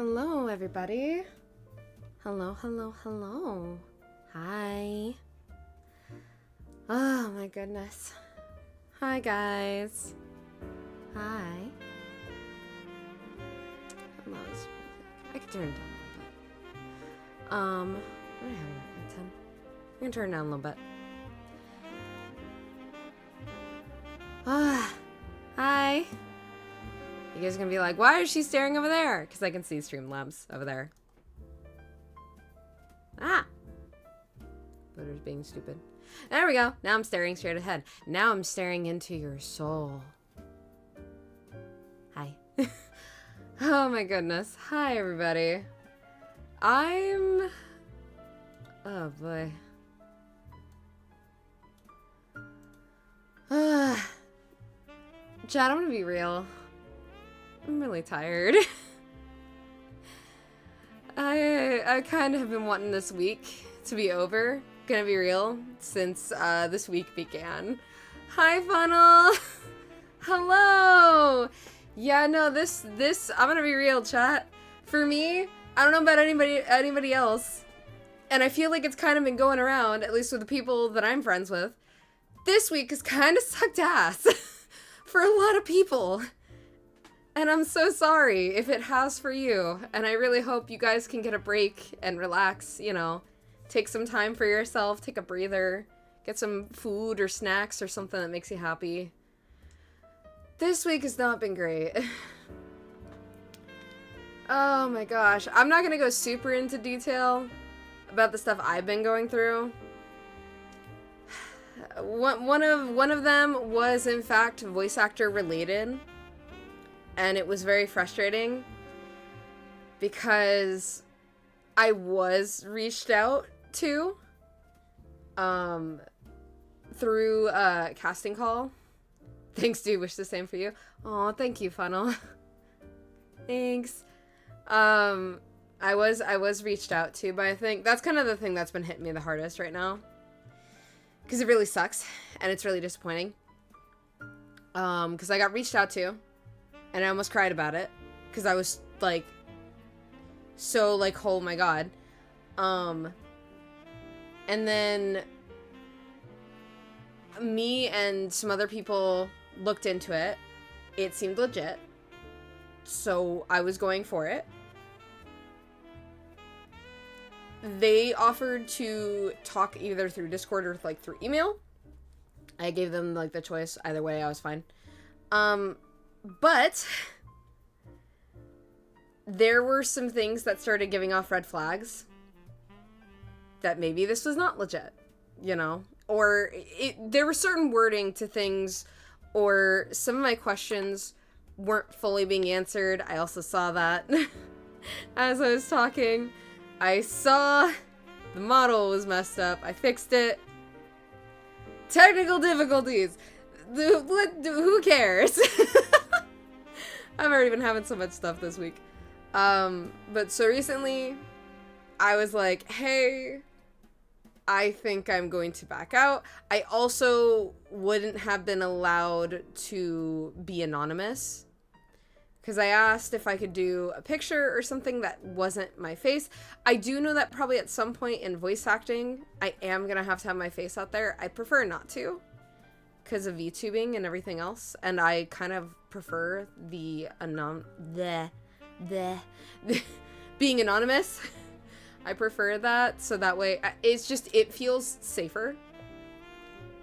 Hello, everybody. Hello, hello, hello. Hi. Oh, my goodness. Hi, guys. Hi. Hello. I can turn it down a little bit. What do I have at 10? I can turn it down a little bit. Hi. You guys are gonna be like, why is she staring over there? Because I can see Streamlabs over there. Voters being stupid. There we go. Now I'm staring straight ahead. Now I'm staring into your soul. Hi. Oh my goodness. Hi, everybody. Oh boy. Chad, I'm gonna be real. I'm really tired. I kind of have been wanting this week to be over. Gonna be real, since this week began. Hi, Funnel. Hello. Yeah, no, this I'm gonna be real, chat. For me, I don't know about anybody else, and I feel like it's kind of been going around, at least with the people that I'm friends with. This week has kind of sucked ass for a lot of people. And I'm so sorry if it has for you. And I really hope you guys can get a break and relax, you know. Take some time for yourself, take a breather, get some food or snacks or something that makes you happy. This week has not been great. Oh my gosh. I'm not gonna go super into detail about the stuff I've been going through. One of them was in fact voice actor related. And it was very frustrating because I was reached out to through a casting call. Thanks, dude. Wish the same for you. Oh, thank you, Funnel. Thanks. I was reached out to, but I think that's kind of the thing that's been hitting me the hardest right now. Because it really sucks, and it's really disappointing. Because I got reached out to. And I almost cried about it. Because I was, like, so, like, oh my god. And then me and some other people looked into it. It seemed legit. So I was going for it. They offered to talk either through Discord or, like, through email. I gave them, like, the choice. Either way, I was fine. But there were some things that started giving off red flags that maybe this was not legit, you know? Or there was certain wording to things, or some of my questions weren't fully being answered. I also saw that as I was talking. I saw the model was messed up. I fixed it. Technical difficulties. Who cares? I've already been having so much stuff this week. But so recently, I was like, hey, I think I'm going to back out. I also wouldn't have been allowed to be anonymous. Because I asked if I could do a picture or something that wasn't my face. I do know that probably at some point in voice acting, I am going to have my face out there. I prefer not to. Because of VTubing and everything else, and I kind of prefer the being anonymous. I prefer that, so that way it feels safer,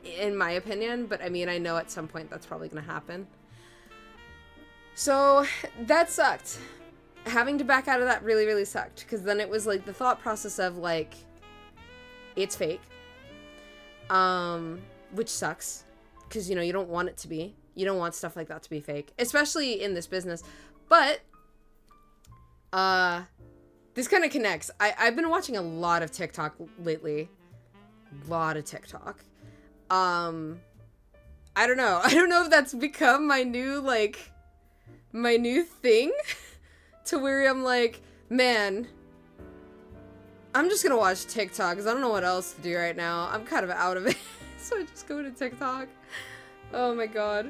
in my opinion. But I mean, I know at some point that's probably gonna happen. So that sucked. Having to back out of that really, really sucked, because then it was like the thought process of like, it's fake, which sucks. Because, you know, you don't want it to be. You don't want stuff like that to be fake. Especially in this business. But, this kind of connects. I've been watching a lot of TikTok lately. A lot of TikTok. I don't know. I don't know if that's become my new thing. To where I'm like, man, I'm just gonna watch TikTok because I don't know what else to do right now. I'm kind of out of it. So I just go to TikTok. Oh my god.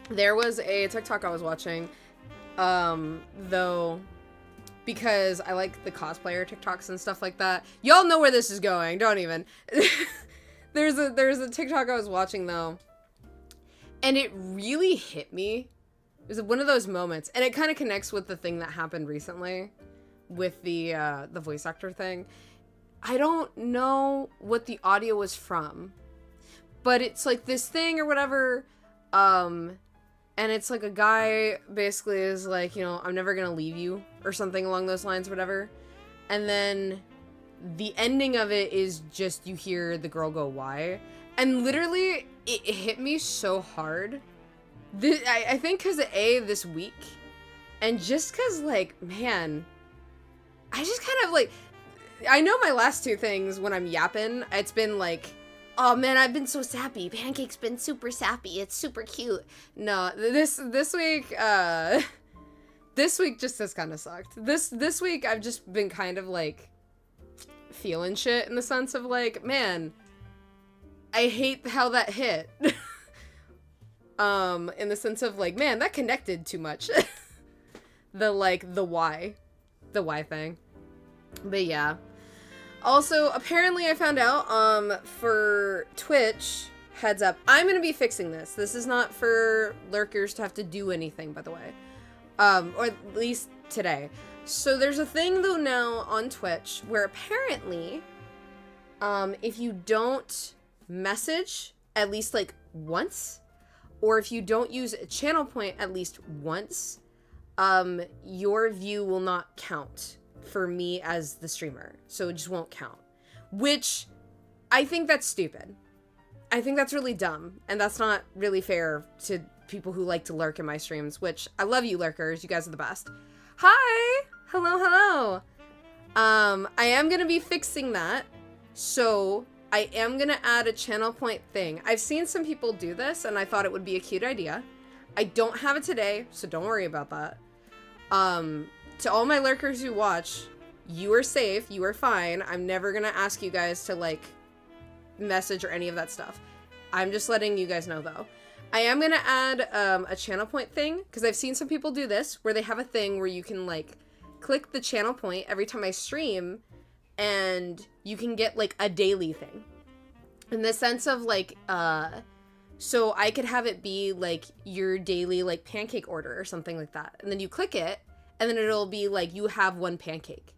There was a TikTok I was watching, Though, because I like the cosplayer TikToks and stuff like that. Y'all know where this is going. Don't even. There's a TikTok I was watching though, and it really hit me. It was one of those moments, and it kind of connects with the thing that happened recently with the voice actor thing. I don't know what the audio was from, but it's like this thing or whatever, and it's like a guy basically is like, you know, I'm never gonna leave you, or something along those lines, whatever. And then the ending of it is just you hear the girl go, why? And literally, it hit me so hard. I think because of this week, and just because, like, man, I just kind of, like, I know my last two things when I'm yapping, it's been like, oh man, I've been so sappy. Pancake's been super sappy. It's super cute. No, this week, this week just has kind of sucked. This week I've just been kind of like feeling shit in the sense of like, man, I hate how that hit. In the sense of like, man, that connected too much. The why thing. But yeah. Also, apparently I found out, for Twitch, heads up, I'm gonna be fixing this. This is not for lurkers to have to do anything, by the way. Or at least today. So there's a thing, though, now on Twitch where apparently, if you don't message at least, like, once, or if you don't use a channel point at least once, your view will not count for me as the streamer. So it just won't count. Which, I think that's stupid. I think that's really dumb. And that's not really fair to people who like to lurk in my streams, which I love you lurkers. You guys are the best. Hi! Hello, hello. I am gonna be fixing that. So I am gonna add a channel point thing. I've seen some people do this and I thought it would be a cute idea. I don't have it today, so don't worry about that. To all my lurkers who watch, you are safe, you are fine. I'm never gonna ask you guys to, like, message or any of that stuff. I'm just letting you guys know, though. I am gonna add a channel point thing, because I've seen some people do this, where they have a thing where you can, like, click the channel point every time I stream, and you can get, like, a daily thing. In the sense of, like, so I could have it be, like, your daily, like, pancake order or something like that. And then you click it, and then it'll be like, you have one pancake.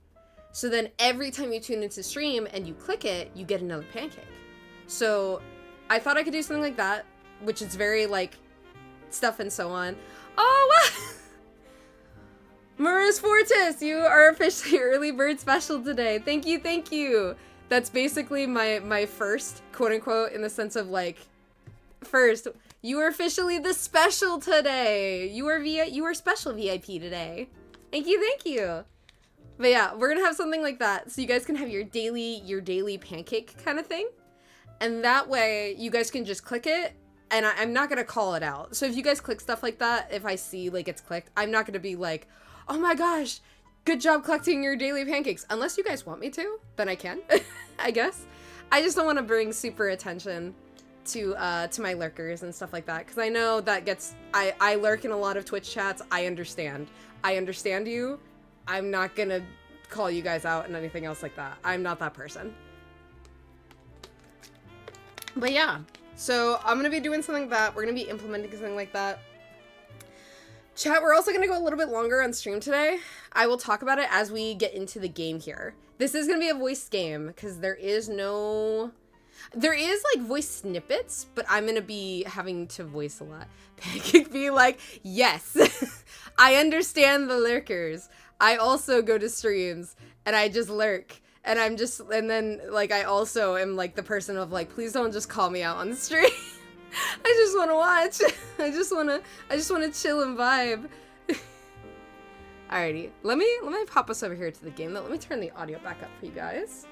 So then every time you tune into stream and you click it, you get another pancake. So I thought I could do something like that, which is very, like, stuff and so on. Oh, wow! Maris Fortis, you are officially early bird special today. Thank you, thank you. That's basically my first, quote unquote, in the sense of, like, first, you are officially the special today. You are special VIP today. Thank you, thank you. But yeah, we're gonna have something like that, so you guys can have your daily pancake kind of thing. And that way, you guys can just click it, and I'm not gonna call it out. So if you guys click stuff like that, if I see, like, it's clicked, I'm not gonna be like, oh my gosh, good job collecting your daily pancakes. Unless you guys want me to, then I can, I guess. I just don't want to bring super attention to my lurkers and stuff like that, because I know that gets, I lurk in a lot of Twitch chats. I understand you. I'm not gonna call you guys out and anything else like that. I'm not that person. But yeah, so I'm gonna be doing something like that. We're gonna be implementing something like that. Chat, we're also gonna go a little bit longer on stream today. I will talk about it as we get into the game here. This is gonna be a voice game, because there is, like, voice snippets, but I'm gonna be having to voice a lot. Pancake be like, yes, I understand the lurkers. I also go to streams, and I just lurk. And then, like, I also am, like, the person of, like, please don't just call me out on the stream. I just want to watch. I just want to chill and vibe. Alrighty, let me pop us over here to the game, though. Let me turn the audio back up for you guys.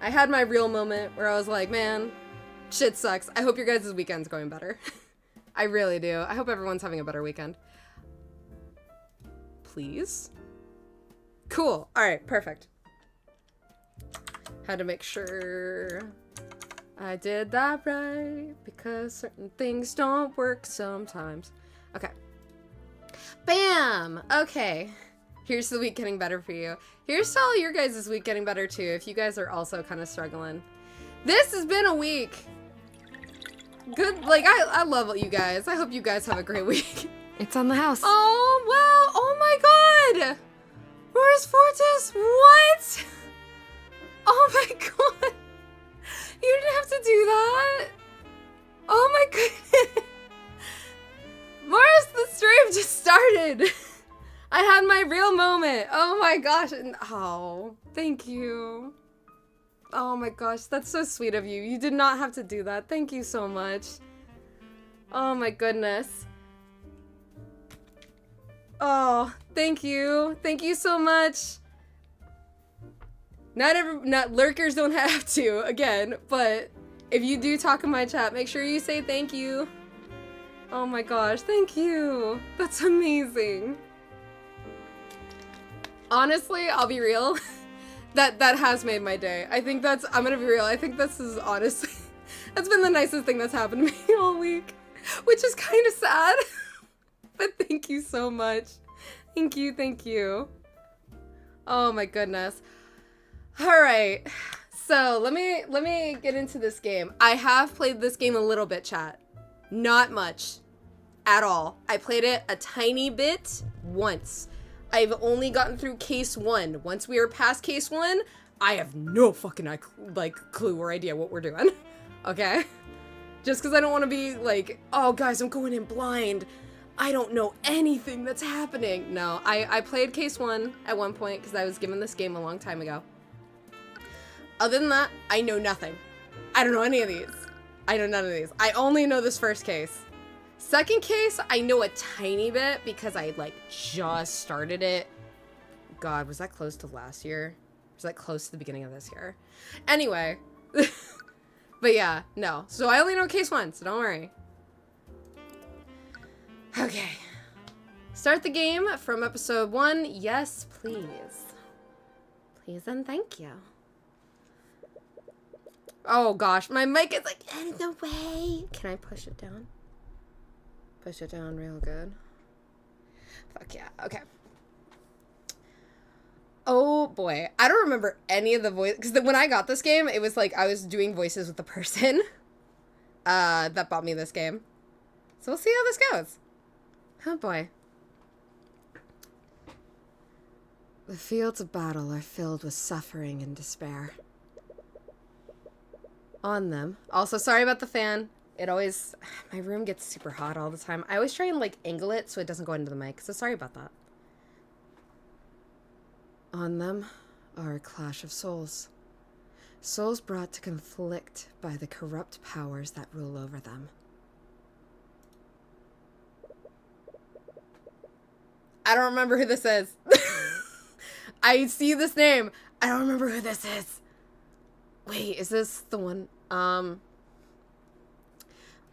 I had my real moment where I was like, man, shit sucks. I hope your guys' weekend's going better. I really do. I hope everyone's having a better weekend. Please? Cool. Alright, perfect. Had to make sure I did that right, because certain things don't work sometimes. Okay. Bam! Okay. Here's the week getting better for you. Here's to all your guys' week getting better too, if you guys are also kind of struggling. This has been a week. Good, like, I love you guys. I hope you guys have a great week. It's on the house. Oh, wow. Oh my god. Where's Fortis? What? Oh my god. You didn't have to do that. Oh my goodness. Morris, the stream just started. I had my real moment. Oh my gosh. Oh, thank you. Oh my gosh, that's so sweet of you. You did not have to do that. Thank you so much. Oh my goodness. Oh, thank you. Thank you so much. Not lurkers don't have to, again, but if you do talk in my chat, make sure you say thank you. Oh my gosh, thank you. That's amazing. Honestly, I'll be real. That has made my day. I think I'm gonna be real. I think this is honestly, that's been the nicest thing that's happened to me all week, which is kind of sad. But thank you so much. Thank you, thank you. Oh my goodness. All right. So let me get into this game. I have played this game a little bit, chat. Not much at all. I played it a tiny bit once. I've only gotten through case 1. Once we are past case 1, I have no fucking clue or idea what we're doing. Okay? Just because I don't want to be like, oh guys, I'm going in blind. I don't know anything that's happening. No, I played case 1 at one point because I was given this game a long time ago. Other than that, I know nothing. I don't know any of these. I know none of these. I only know this first case. Second case, I know a tiny bit because I just started it. God, was that close to last year? Was that close to the beginning of this year? Anyway. But yeah, no. So I only know case 1, so don't worry. Okay. Start the game from episode 1. Yes, please. Please and thank you. Oh gosh, my mic is in the way. Can I push it down? Push it down real good. Fuck yeah, okay. Oh boy, I don't remember any of the voice, because when I got this game, it was like I was doing voices with the person that bought me this game. So we'll see how this goes. Oh boy. The fields of battle are filled with suffering and despair. On them. Also, sorry about the fan. It always, my room gets super hot all the time. I always try and angle it so it doesn't go into the mic. So sorry about that. On them are a clash of souls. Souls brought to conflict by the corrupt powers that rule over them. I don't remember who this is. I see this name. I don't remember who this is. Wait, is this the one? I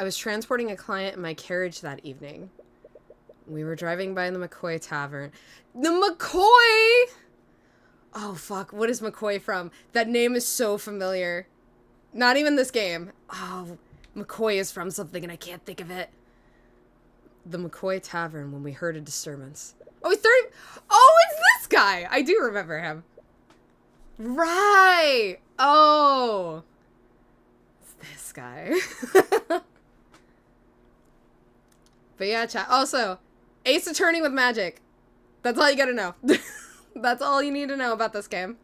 was transporting a client in my carriage that evening. We were driving by the McCoy Tavern. The McCoy! Oh, fuck. What is McCoy from? That name is so familiar. Not even this game. Oh, McCoy is from something and I can't think of it. The McCoy Tavern when we heard a disturbance. Oh, it's this guy! I do remember him. Right! Oh! It's this guy. But yeah, chat. Also, Ace Attorney with magic. That's all you gotta know. That's all you need to know about this game.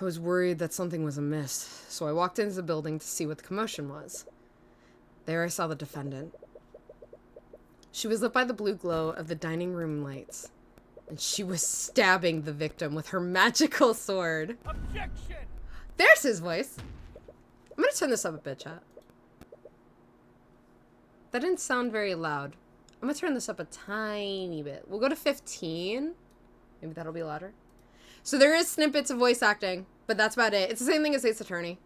I was worried that something was amiss, so I walked into the building to see what the commotion was. There I saw the defendant. She was lit by the blue glow of the dining room lights, and she was stabbing the victim with her magical sword. Objection! There's his voice. I'm gonna turn this up a bit, chat. That didn't sound very loud. I'm gonna turn this up a tiny bit. We'll go to 15. Maybe that'll be louder. So there is snippets of voice acting, but that's about it. It's the same thing as Ace Attorney.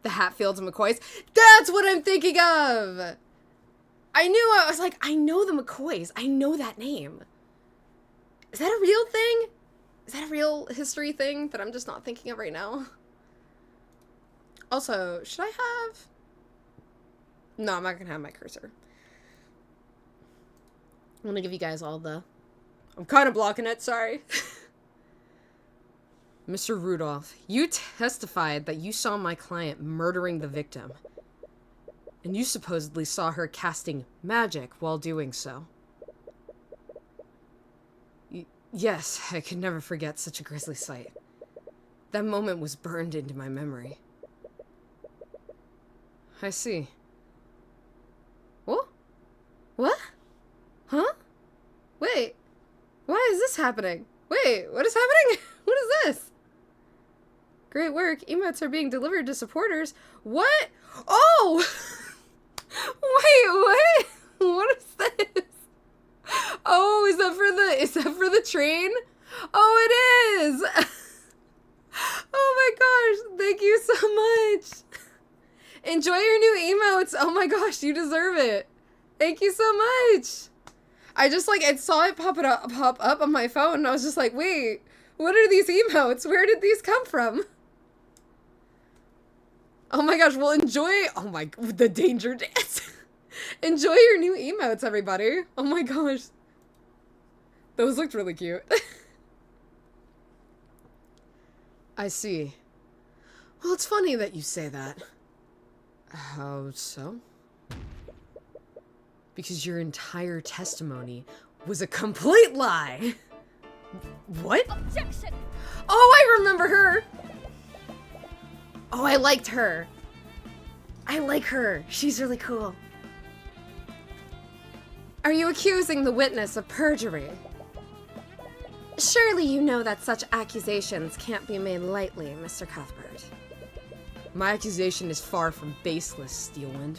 The Hatfields and McCoys. That's what I'm thinking of! I was like, I know the McCoys. I know that name. Is that a real thing? Is that a real history thing that I'm just not thinking of right now? Also, should I have... No, I'm not gonna have my cursor. I'm gonna give you guys all the... I'm kind of blocking it, sorry. Mr. Rudolph, you testified that you saw my client murdering the victim. And you supposedly saw her casting magic while doing so. Yes, I could never forget such a grisly sight. That moment was burned into my memory. I see. What? What? Huh? Wait. Why is this happening? Wait, what is happening? What is this? Great work. Emotes are being delivered to supporters. What? Oh! Wait, what? What is this? Oh, is that for the train? Oh, it is! Oh my gosh, thank you so much. Enjoy your new emotes. Oh my gosh, you deserve it. Thank you so much. I just I saw it pop up on my phone and I was just like, wait, what are these emotes? Where did these come from? Oh my gosh, well enjoy, the danger dance. Enjoy your new emotes, everybody. Oh my gosh. Those looked really cute. I see. Well, it's funny that you say that. How so? Because your entire testimony was a complete lie. What? Objection! Oh, I remember her! Oh, I liked her. I like her. She's really cool. Are you accusing the witness of perjury? Surely you know that such accusations can't be made lightly, Mr. Cuthbert. My accusation is far from baseless, Steelwind.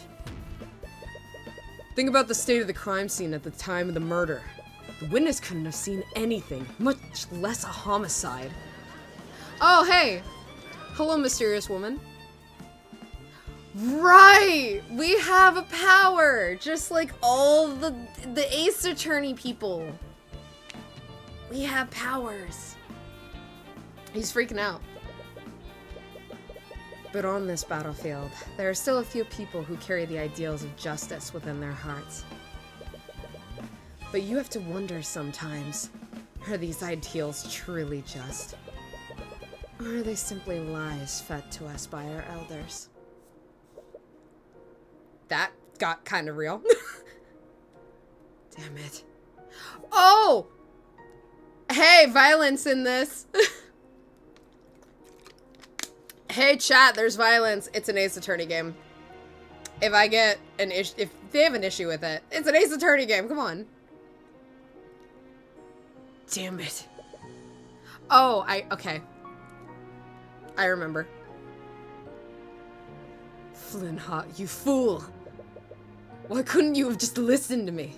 Think about the state of the crime scene at the time of the murder. The witness couldn't have seen anything, much less a homicide. Oh, hey! Hello, mysterious woman. Right! We have a power! Just like all the Ace Attorney people. We have powers. He's freaking out. But on this battlefield, there are still a few people who carry the ideals of justice within their hearts. But you have to wonder sometimes, are these ideals truly just? Or are they simply lies fed to us by our elders? That got kind of real. Damn it. Oh! Hey, violence in this. Hey, chat, there's violence. It's an Ace Attorney game. If I get an issue, if they have an issue with it, it's an Ace Attorney game. Come on. Damn it. Oh, okay. I remember. Flinthot, you fool. Why couldn't you have just listened to me?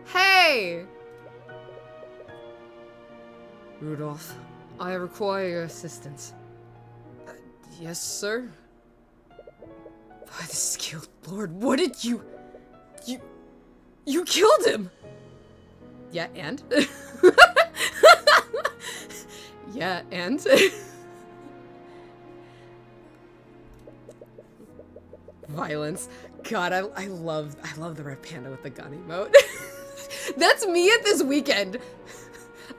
Hey! Rudolph, I require your assistance. Yes, sir? By the skilled lord, what did you killed him! Yeah, and? Yeah, and? Violence. God, I love the red panda with the gun emote. That's me at this weekend.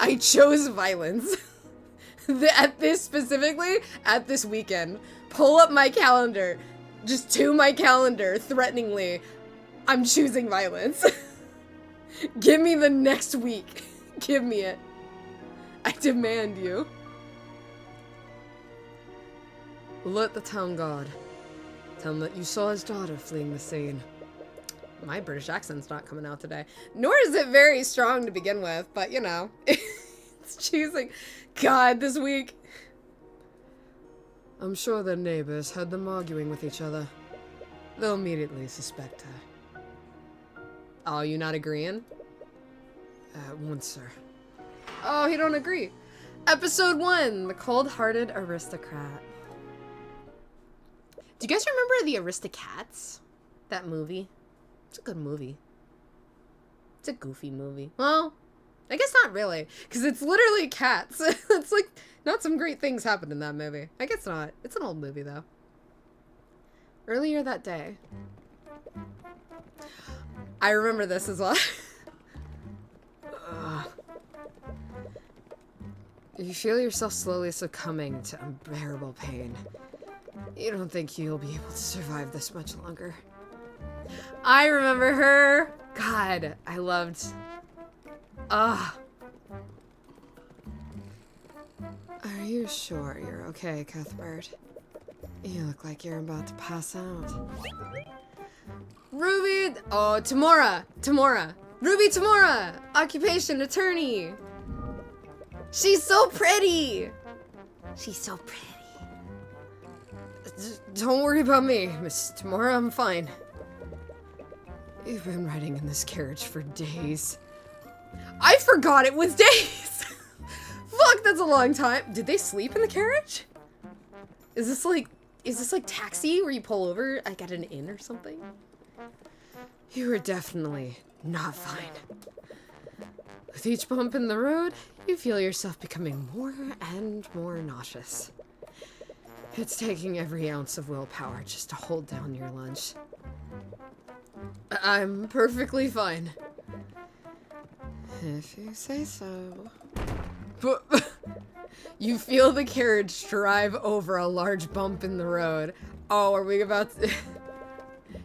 I chose violence. Specifically, at this weekend. Pull up my calendar. Just to my calendar, threateningly. I'm choosing violence. Give me the next week. Give me it. I demand you. Alert the town guard. Tell him that you saw his daughter fleeing the scene. My British accent's not coming out today. Nor is it very strong to begin with, but you know. It's choosing. God, this week. I'm sure their neighbors heard them arguing with each other. They'll immediately suspect her. Oh, you not agreeing? At once, sir. Oh, he don't agree. Episode 1, The Cold-Hearted Aristocrat. Do you guys remember the Aristocats? That movie? It's a good movie. It's a goofy movie. Well, I guess not really, because it's literally cats. It's like, not some great things happened in that movie. I guess not. It's an old movie, though. Earlier that day. I remember this as well. You feel yourself slowly succumbing to unbearable pain. You don't think you'll be able to survive this much longer. I remember her. God, I loved... Are you sure you're okay, Cuthbert? You look like you're about to pass out. Ruby! Oh, Tamora! Tamora! Ruby Tamora! Occupation, attorney! She's so pretty! She's so pretty. Don't worry about me, Miss Tamora, I'm fine. You've been riding in this carriage for days. I forgot it was days! Fuck, that's a long time. Did they sleep in the carriage? Is this like Taxi, where you pull over, like at an inn or something? You were definitely not fine. With each bump in the road, you feel yourself becoming more and more nauseous. It's taking every ounce of willpower just to hold down your lunch. I'm perfectly fine. If you say so. But you feel the carriage drive over a large bump in the road. Oh, are we about to...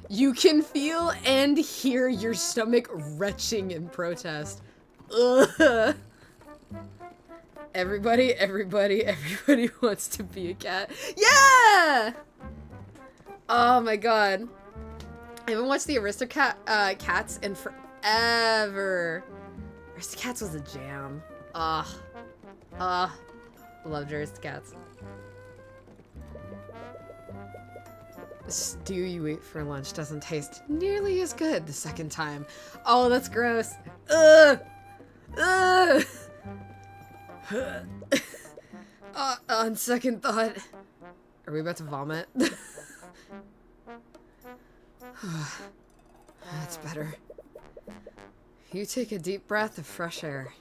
You can feel and hear your stomach retching in protest. Ugh. Everybody wants to be a cat. Yeah! Oh my god. I haven't watched the Cats in forever. Aristocats was a jam. Loved Aristocats. The stew you eat for lunch doesn't taste nearly as good the second time. Oh, that's gross. Ugh! Ugh! On second thought. Are we about to vomit? That's better. You take a deep breath of fresh air.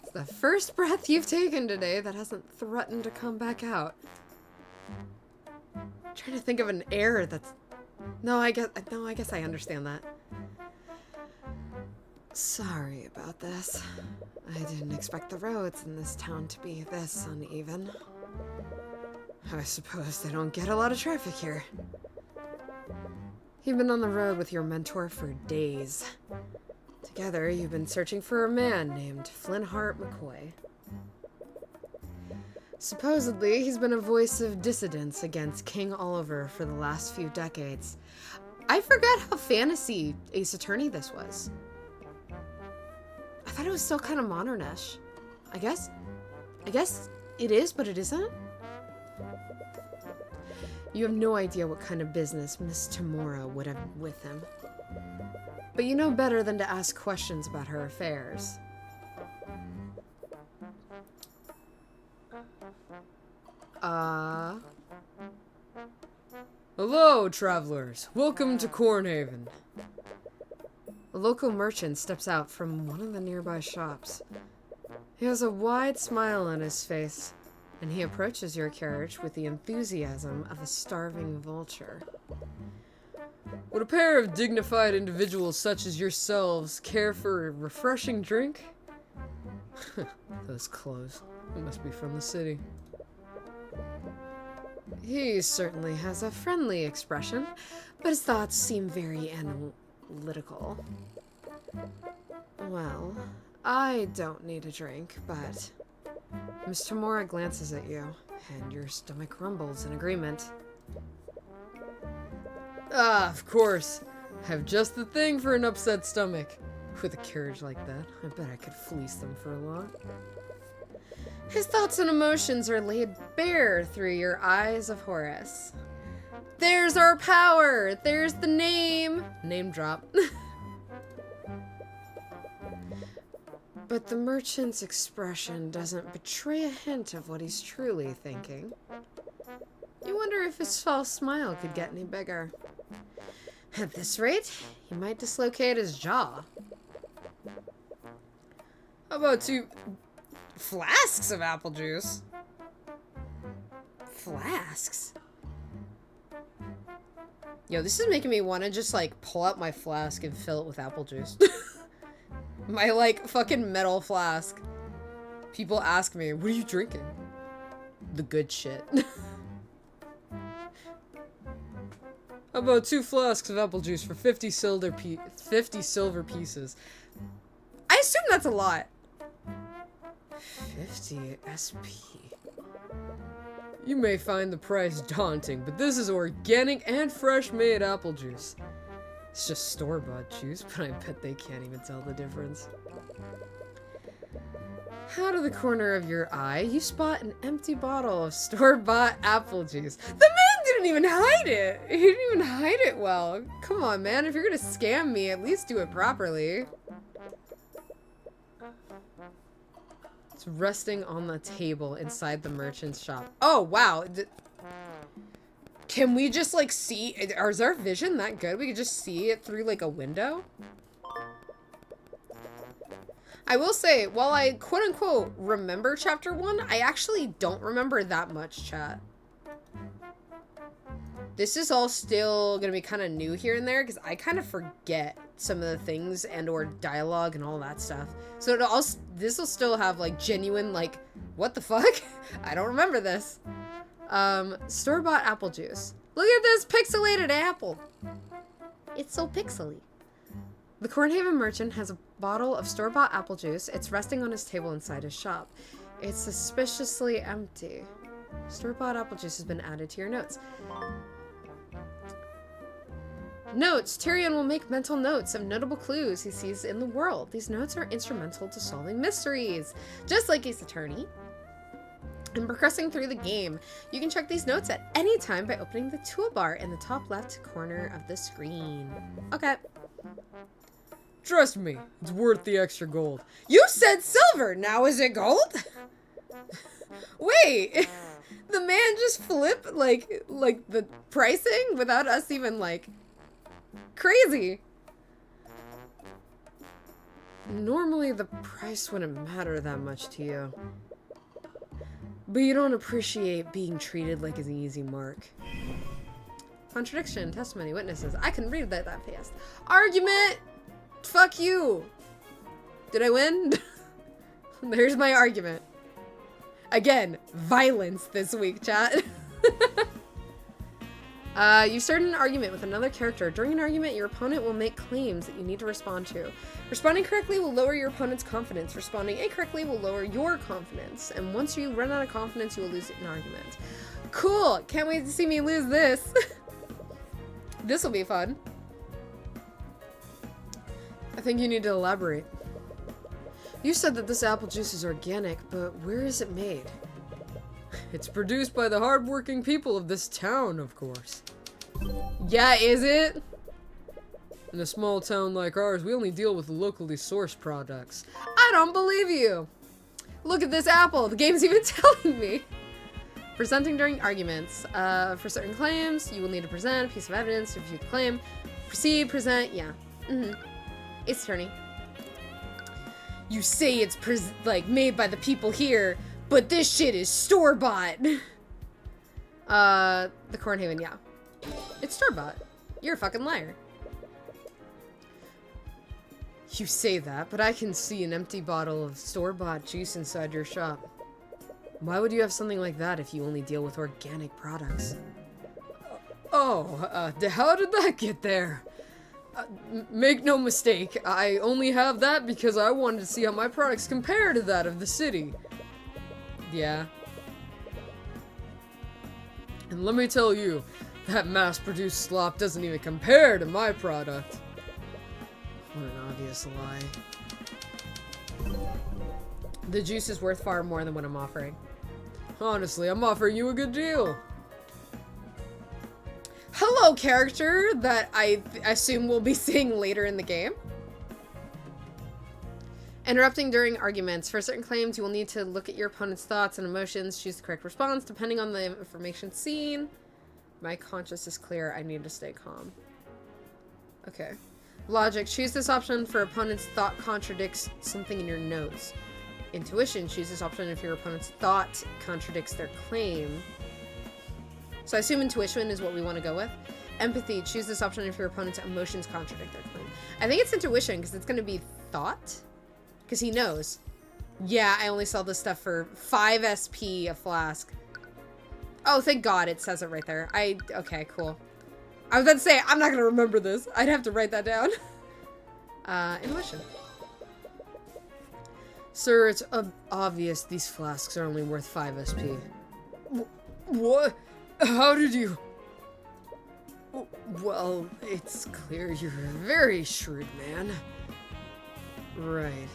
It's the first breath you've taken today that hasn't threatened to come back out. I'm trying to think of an air that's... No, I guess I understand that. Sorry about this. I didn't expect the roads in this town to be this uneven. I suppose they don't get a lot of traffic here. You've been on the road with your mentor for days. Together, you've been searching for a man named Flintheart McCoy. Supposedly, he's been a voice of dissidence against King Oliver for the last few decades. I forgot how fantasy Ace Attorney this was. I thought it was still kind of modernish. I guess it is, but it isn't. You have no idea what kind of business Miss Tamora would have with him. But you know better than to ask questions about her affairs. Hello, travelers. Welcome to Cornhaven. A local merchant steps out from one of the nearby shops. He has a wide smile on his face, and he approaches your carriage with the enthusiasm of a starving vulture. Would a pair of dignified individuals such as yourselves care for a refreshing drink? Those clothes. It must be from the city. He certainly has a friendly expression, but his thoughts seem very analytical. Well, I don't need a drink, but... Miss Tamora glances at you, and your stomach rumbles in agreement. Ah, of course. I have just the thing for an upset stomach. With a carriage like that, I bet I could fleece them for long. His thoughts and emotions are laid bare through your eyes of Horus. There's our power! There's the name! Name drop. But the merchant's expression doesn't betray a hint of what he's truly thinking. You wonder if his false smile could get any bigger. At this rate, he might dislocate his jaw. How about 2 flasks of apple juice? Yo, this is making me want to just, like, pull out my flask and fill it with apple juice. My, like, fucking metal flask. People ask me, what are you drinking? The good shit. How about 2 flasks of apple juice for 50 silver pieces? I assume that's a lot. 50 SP. You may find the price daunting, but this is organic and fresh-made apple juice. It's just store-bought juice, but I bet they can't even tell the difference. Out of the corner of your eye, you spot an empty bottle of store-bought apple juice. The man didn't even hide it! He didn't even hide it well. Come on, man, if you're gonna scam me, at least do it properly. It's resting on the table inside the merchant's shop. Oh, wow. Can we just, like, see? Is our vision that good? We could just see it through, like, a window? I will say, while I quote-unquote remember chapter 1, I actually don't remember that much, chat. This is all still gonna be kind of new here and there, because I kind of forget some of the things and or dialogue and all that stuff. So this will still have, like, genuine, like, what the fuck? I don't remember this. Store-bought apple juice. Look at this pixelated apple. It's so pixely. The Cornhaven merchant has a bottle of store-bought apple juice. It's resting on his table inside his shop. It's suspiciously empty. Store-bought apple juice has been added to your notes. Notes. Tyrion will make mental notes of notable clues he sees in the world. These notes are instrumental to solving mysteries. Just like Ace Attorney. And progressing through the game, you can check these notes at any time by opening the toolbar in the top left corner of the screen. Okay. Trust me, it's worth the extra gold. You said silver! Now is it gold? Wait! The man just flipped, like the pricing without us even, like... Crazy! Normally the price wouldn't matter that much to you. But you don't appreciate being treated like an easy mark. Contradiction, testimony, witnesses. I can read that fast. Argument! Fuck you! Did I win? There's my argument. Again, violence this week, chat. You started an argument with another character. During an argument, your opponent will make claims that you need to respond to. Responding correctly will lower your opponent's confidence. Responding incorrectly will lower your confidence. And once you run out of confidence, you will lose an argument. Cool! Can't wait to see me lose this. This will be fun. I think you need to elaborate. You said that this apple juice is organic, but where is it made? It's produced by the hardworking people of this town, of course. Yeah, is it? In a small town like ours, we only deal with locally sourced products. I don't believe you! Look at this apple! The game's even telling me! Presenting during arguments. For certain claims, you will need to present a piece of evidence to refute the claim. Proceed, present, yeah. It's Attorney. You say it's made by the people here, but this shit is store-bought. The Cornhaven, yeah. It's store-bought. You're a fucking liar. You say that, but I can see an empty bottle of store-bought juice inside your shop. Why would you have something like that if you only deal with organic products? How did that get there? Make no mistake, I only have that because I wanted to see how my products compare to that of the city. Yeah. And let me tell you, that mass-produced slop doesn't even compare to my product. What an obvious lie. The juice is worth far more than what I'm offering. Honestly, I'm offering you a good deal. Hello, character that I assume we'll be seeing later in the game. Interrupting during arguments. For certain claims, you will need to look at your opponent's thoughts and emotions, choose the correct response, depending on the information seen. My conscience is clear. I need to stay calm. Okay. Logic. Choose this option for opponent's thought contradicts something in your notes. Intuition. Choose this option if your opponent's thought contradicts their claim. So I assume intuition is what we want to go with. empathy. Choose this option if your opponent's emotions contradict their claim. I think it's intuition, because it's going to be thought. Because he knows. Yeah, I only sell this stuff for 5 SP a flask. Oh, thank God it says it right there. Okay, cool. I was about to say, I'm not going to remember this. I'd have to write that down. Intuition. Sir, it's obvious these flasks are only worth 5 SP. What? How did you... Well, it's clear you're a very shrewd man. Right.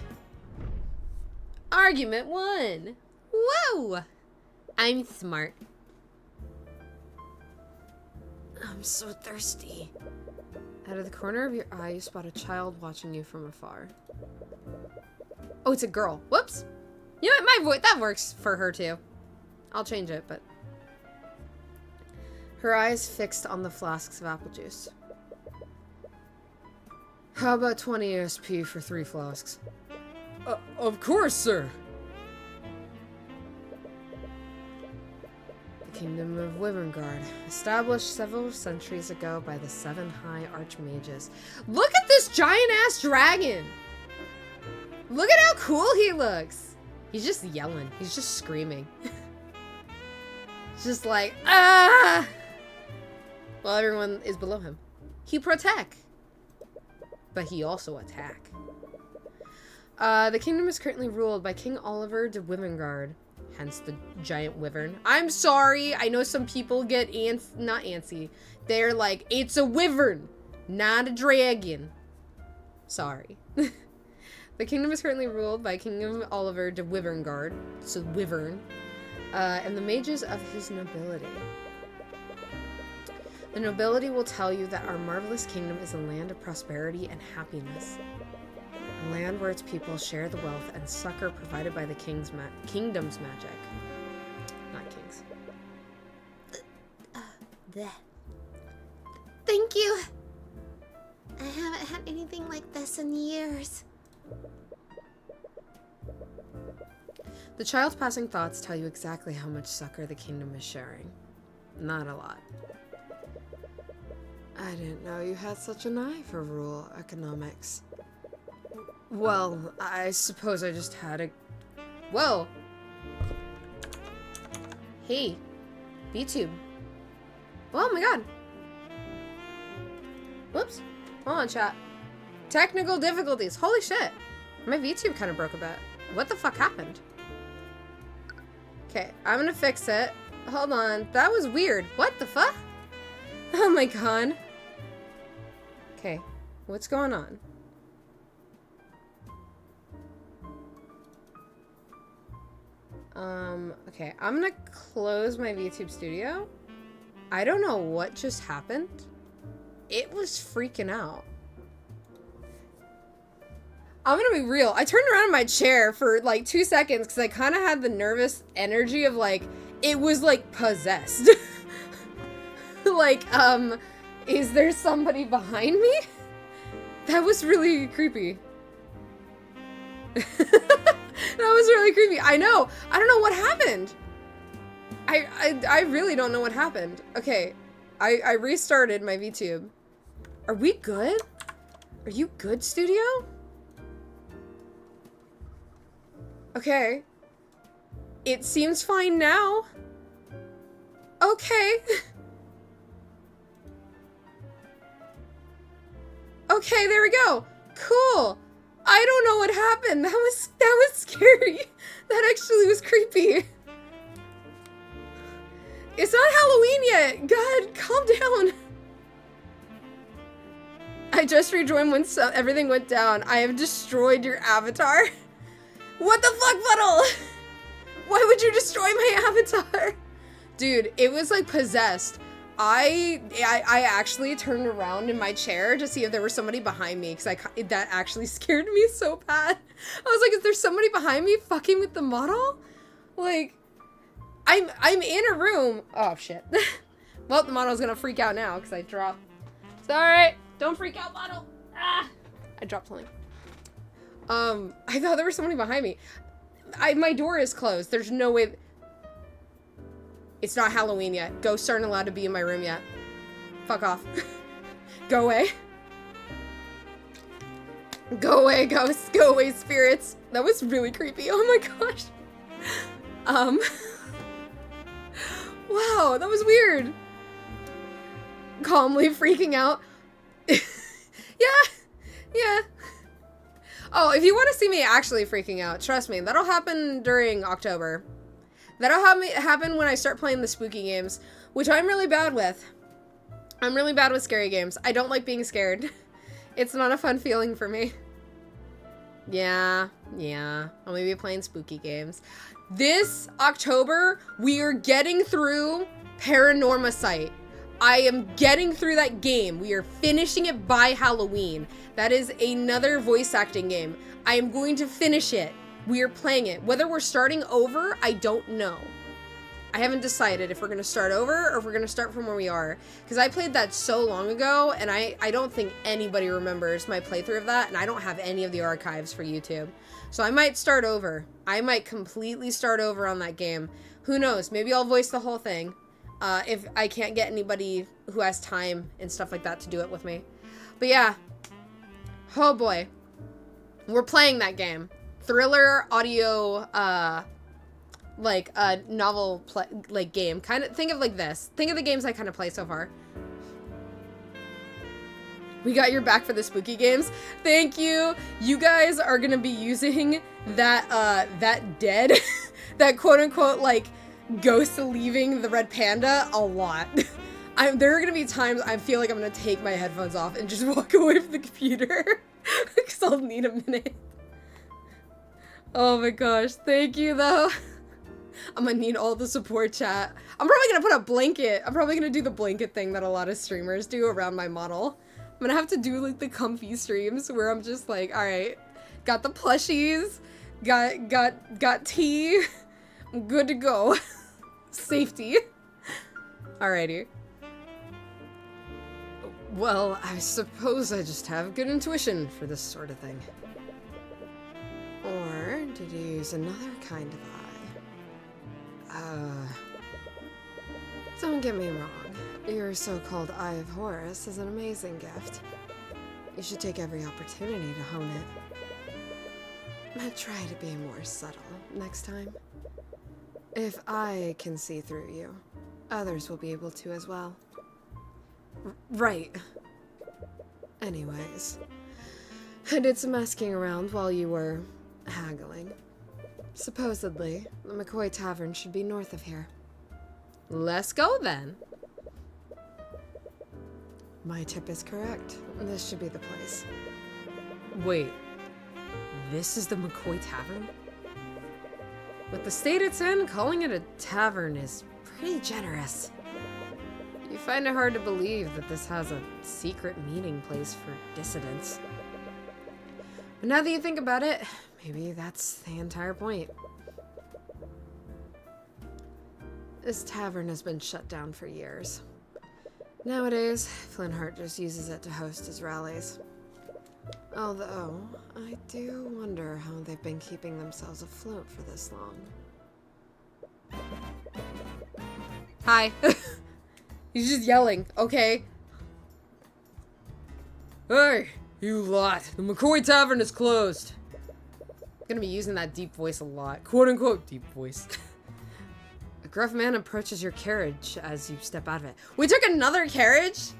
Argument 1. Whoa! I'm smart. I'm so thirsty. Out of the corner of your eye, you spot a child watching you from afar. Oh, it's a girl. Whoops. You know what? My voice, that works for her too. I'll change it, but... Her eyes fixed on the flasks of apple juice. How about 20 SP for 3 flasks? Of course, sir. The Kingdom of Wyverngard, established several centuries ago by the 7 High Archmages. Look at this giant-ass dragon! Look at how cool he looks! He's just yelling. He's just screaming. It's just like, ah! Well, everyone is below him. He protect. But he also attack. The kingdom is currently ruled by King Oliver de Wyverngard. Hence the giant wyvern. I'm sorry. I know some people get not antsy. They're like, it's a wyvern, not a dragon. Sorry. The kingdom is currently ruled by King Oliver de Wyverngard, so wyvern, and the mages of his nobility. The nobility will tell you that our marvelous kingdom is a land of prosperity and happiness. A land where its people share the wealth and succor provided by the kingdom's magic. Not kings. Thank you. I haven't had anything like this in years. The child's passing thoughts tell you exactly how much succor the kingdom is sharing. Not a lot. I didn't know you had such an eye for rural economics. Well, I suppose I just had a... Whoa! Hey, VTube. Oh my god. Whoops. Hold on, chat. Technical difficulties. Holy shit. My VTube kind of broke a bit. What the fuck happened? Okay, I'm gonna fix it. Hold on. That was weird. What the fuck? Oh my god. Okay, what's going on? Okay, I'm gonna close my VTube studio. I don't know what just happened. It was freaking out. I'm gonna be real. I turned around in my chair for like 2 seconds because I kind of had the nervous energy of like, it was like possessed. Like, is there somebody behind me? That was really creepy. That was really creepy. I know. I don't know what happened. I really don't know what happened. Okay. I restarted my VTube. Are we good? Are you good, studio? Okay. It seems fine now. Okay. Okay, there we go. Cool. I don't know what happened. That was scary. That actually was creepy. It's not Halloween yet. God, calm down. I just rejoined when everything went down. I have destroyed your avatar. What the fuck, Puddle? Why would you destroy my avatar? Dude, it was like possessed. I actually turned around in my chair to see if there was somebody behind me because that actually scared me so bad. I was like, is there somebody behind me fucking with the model? Like, I'm in a room. Oh shit. Well, the model's gonna freak out now because I dropped. It's alright. Don't freak out, model. Ah! I dropped something. I thought there was somebody behind me. My door is closed. There's no way. It's not Halloween yet. Ghosts aren't allowed to be in my room yet. Fuck off. Go away. Go away, ghosts. Go away, spirits. That was really creepy. Oh my gosh. Wow, that was weird. Calmly freaking out. Yeah. Oh, if you want to see me actually freaking out, trust me, that'll happen during October. That'll happen when I start playing the spooky games, which I'm really bad with. I'm really bad with scary games. I don't like being scared. It's not a fun feeling for me. Yeah. I'll maybe be playing spooky games. This October, we are getting through Paranormasight. I am getting through that game. We are finishing it by Halloween. That is another voice acting game. I am going to finish it. We are playing it. Whether we're starting over, I don't know. I haven't decided if we're going to start over or if we're going to start from where we are. Because I played that so long ago, and I don't think anybody remembers my playthrough of that, and I don't have any of the archives for YouTube. So I might start over. I might completely start over on that game. Who knows? Maybe I'll voice the whole thing. If I can't get anybody who has time and stuff like that to do it with me. But yeah. Oh boy. We're playing that game. Thriller audio, like a novel game. Kind of think of like this. Think of the games I kind of play so far. We got your back for the spooky games. Thank you. You guys are gonna be using that dead, that quote unquote like ghost leaving the red panda a lot. There are gonna be times I feel like I'm gonna take my headphones off and just walk away from the computer because I'll need a minute. Oh my gosh, thank you though. I'm gonna need all the support chat. I'm probably gonna put a blanket. I'm probably gonna do the blanket thing that a lot of streamers do around my model. I'm gonna have to do like the comfy streams where I'm just like, all right, got the plushies, got tea, I'm good to go. Safety. Alrighty. Well, I suppose I just have good intuition for this sort of thing. Or did you use another kind of eye? Don't get me wrong. Your so-called Eye of Horus is an amazing gift. You should take every opportunity to hone it. But try to be more subtle next time. If I can see through you, others will be able to as well. Right. Anyways, I did some asking around while you were haggling. Supposedly, the McCoy Tavern should be north of here. Let's go then. My tip is correct. This should be the place. Wait, this is the McCoy Tavern? With the state it's in, calling it a tavern is pretty generous. You find it hard to believe that this has a secret meeting place for dissidents. But now that you think about it, maybe that's the entire point. This tavern has been shut down for years. Nowadays, Flintheart just uses it to host his rallies. Although, I do wonder how they've been keeping themselves afloat for this long. Hi. He's just yelling, okay. Hey, you lot. The McCoy Tavern is closed. I'm gonna be using that deep voice a lot. Quote unquote deep voice. A gruff man approaches your carriage as you step out of it. We took another carriage?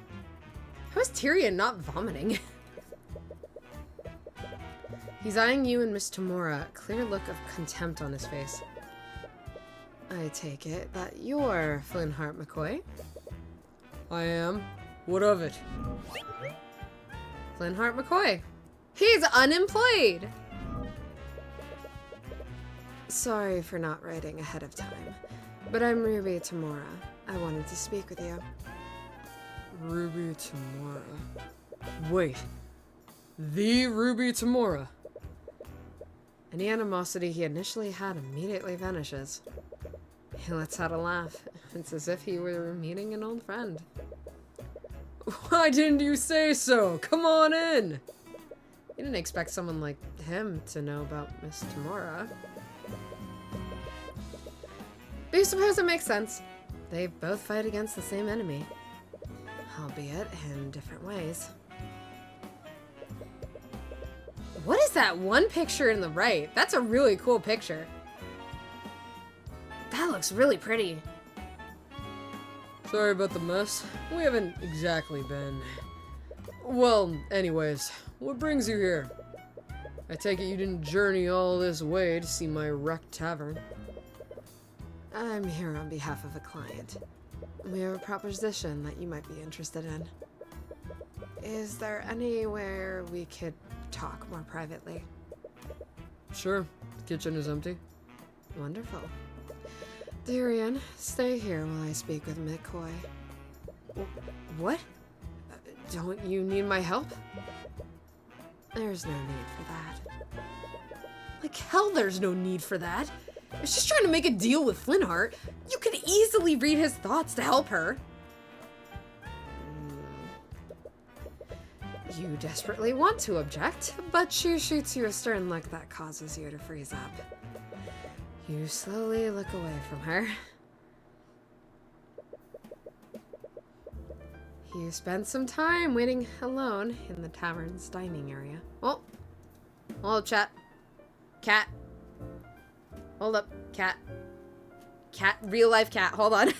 How is Tyrion not vomiting? He's eyeing you and Miss Tamora, a clear look of contempt on his face. I take it that you're Flintheart McCoy? I am. What of it? Flintheart McCoy. He's unemployed! Sorry for not writing ahead of time, but I'm Ruby Tamora. I wanted to speak with you. Ruby Tamora. Wait. The Ruby Tamora. Any animosity he initially had immediately vanishes. He lets out a laugh. It's as if he were meeting an old friend. Why didn't you say so? Come on in! You didn't expect someone like him to know about Miss Tamora. But you suppose it makes sense. They both fight against the same enemy. albeit in different ways. What is that one picture in the right? That's a really cool picture. That looks really pretty. Sorry about the mess. We haven't exactly been... Well, anyways, what brings you here? I take it you didn't journey all this way to see my wrecked tavern. I'm here on behalf of a client. We have a proposition that you might be interested in. Is there anywhere we could talk more privately? Sure. The kitchen is empty. Wonderful. Tyrion, stay here while I speak with McCoy. What? Don't you need my help? There's no need for that. Like hell there's no need for that. If she's trying to make a deal with Flintheart, you could easily read his thoughts to help her. You desperately want to object, but she shoots you a stern look that causes you to freeze up. You slowly look away from her. You spend some time waiting alone in the tavern's dining area. Oh, hold up, chat. Cat. Hold up, cat. Cat, real life cat, hold on.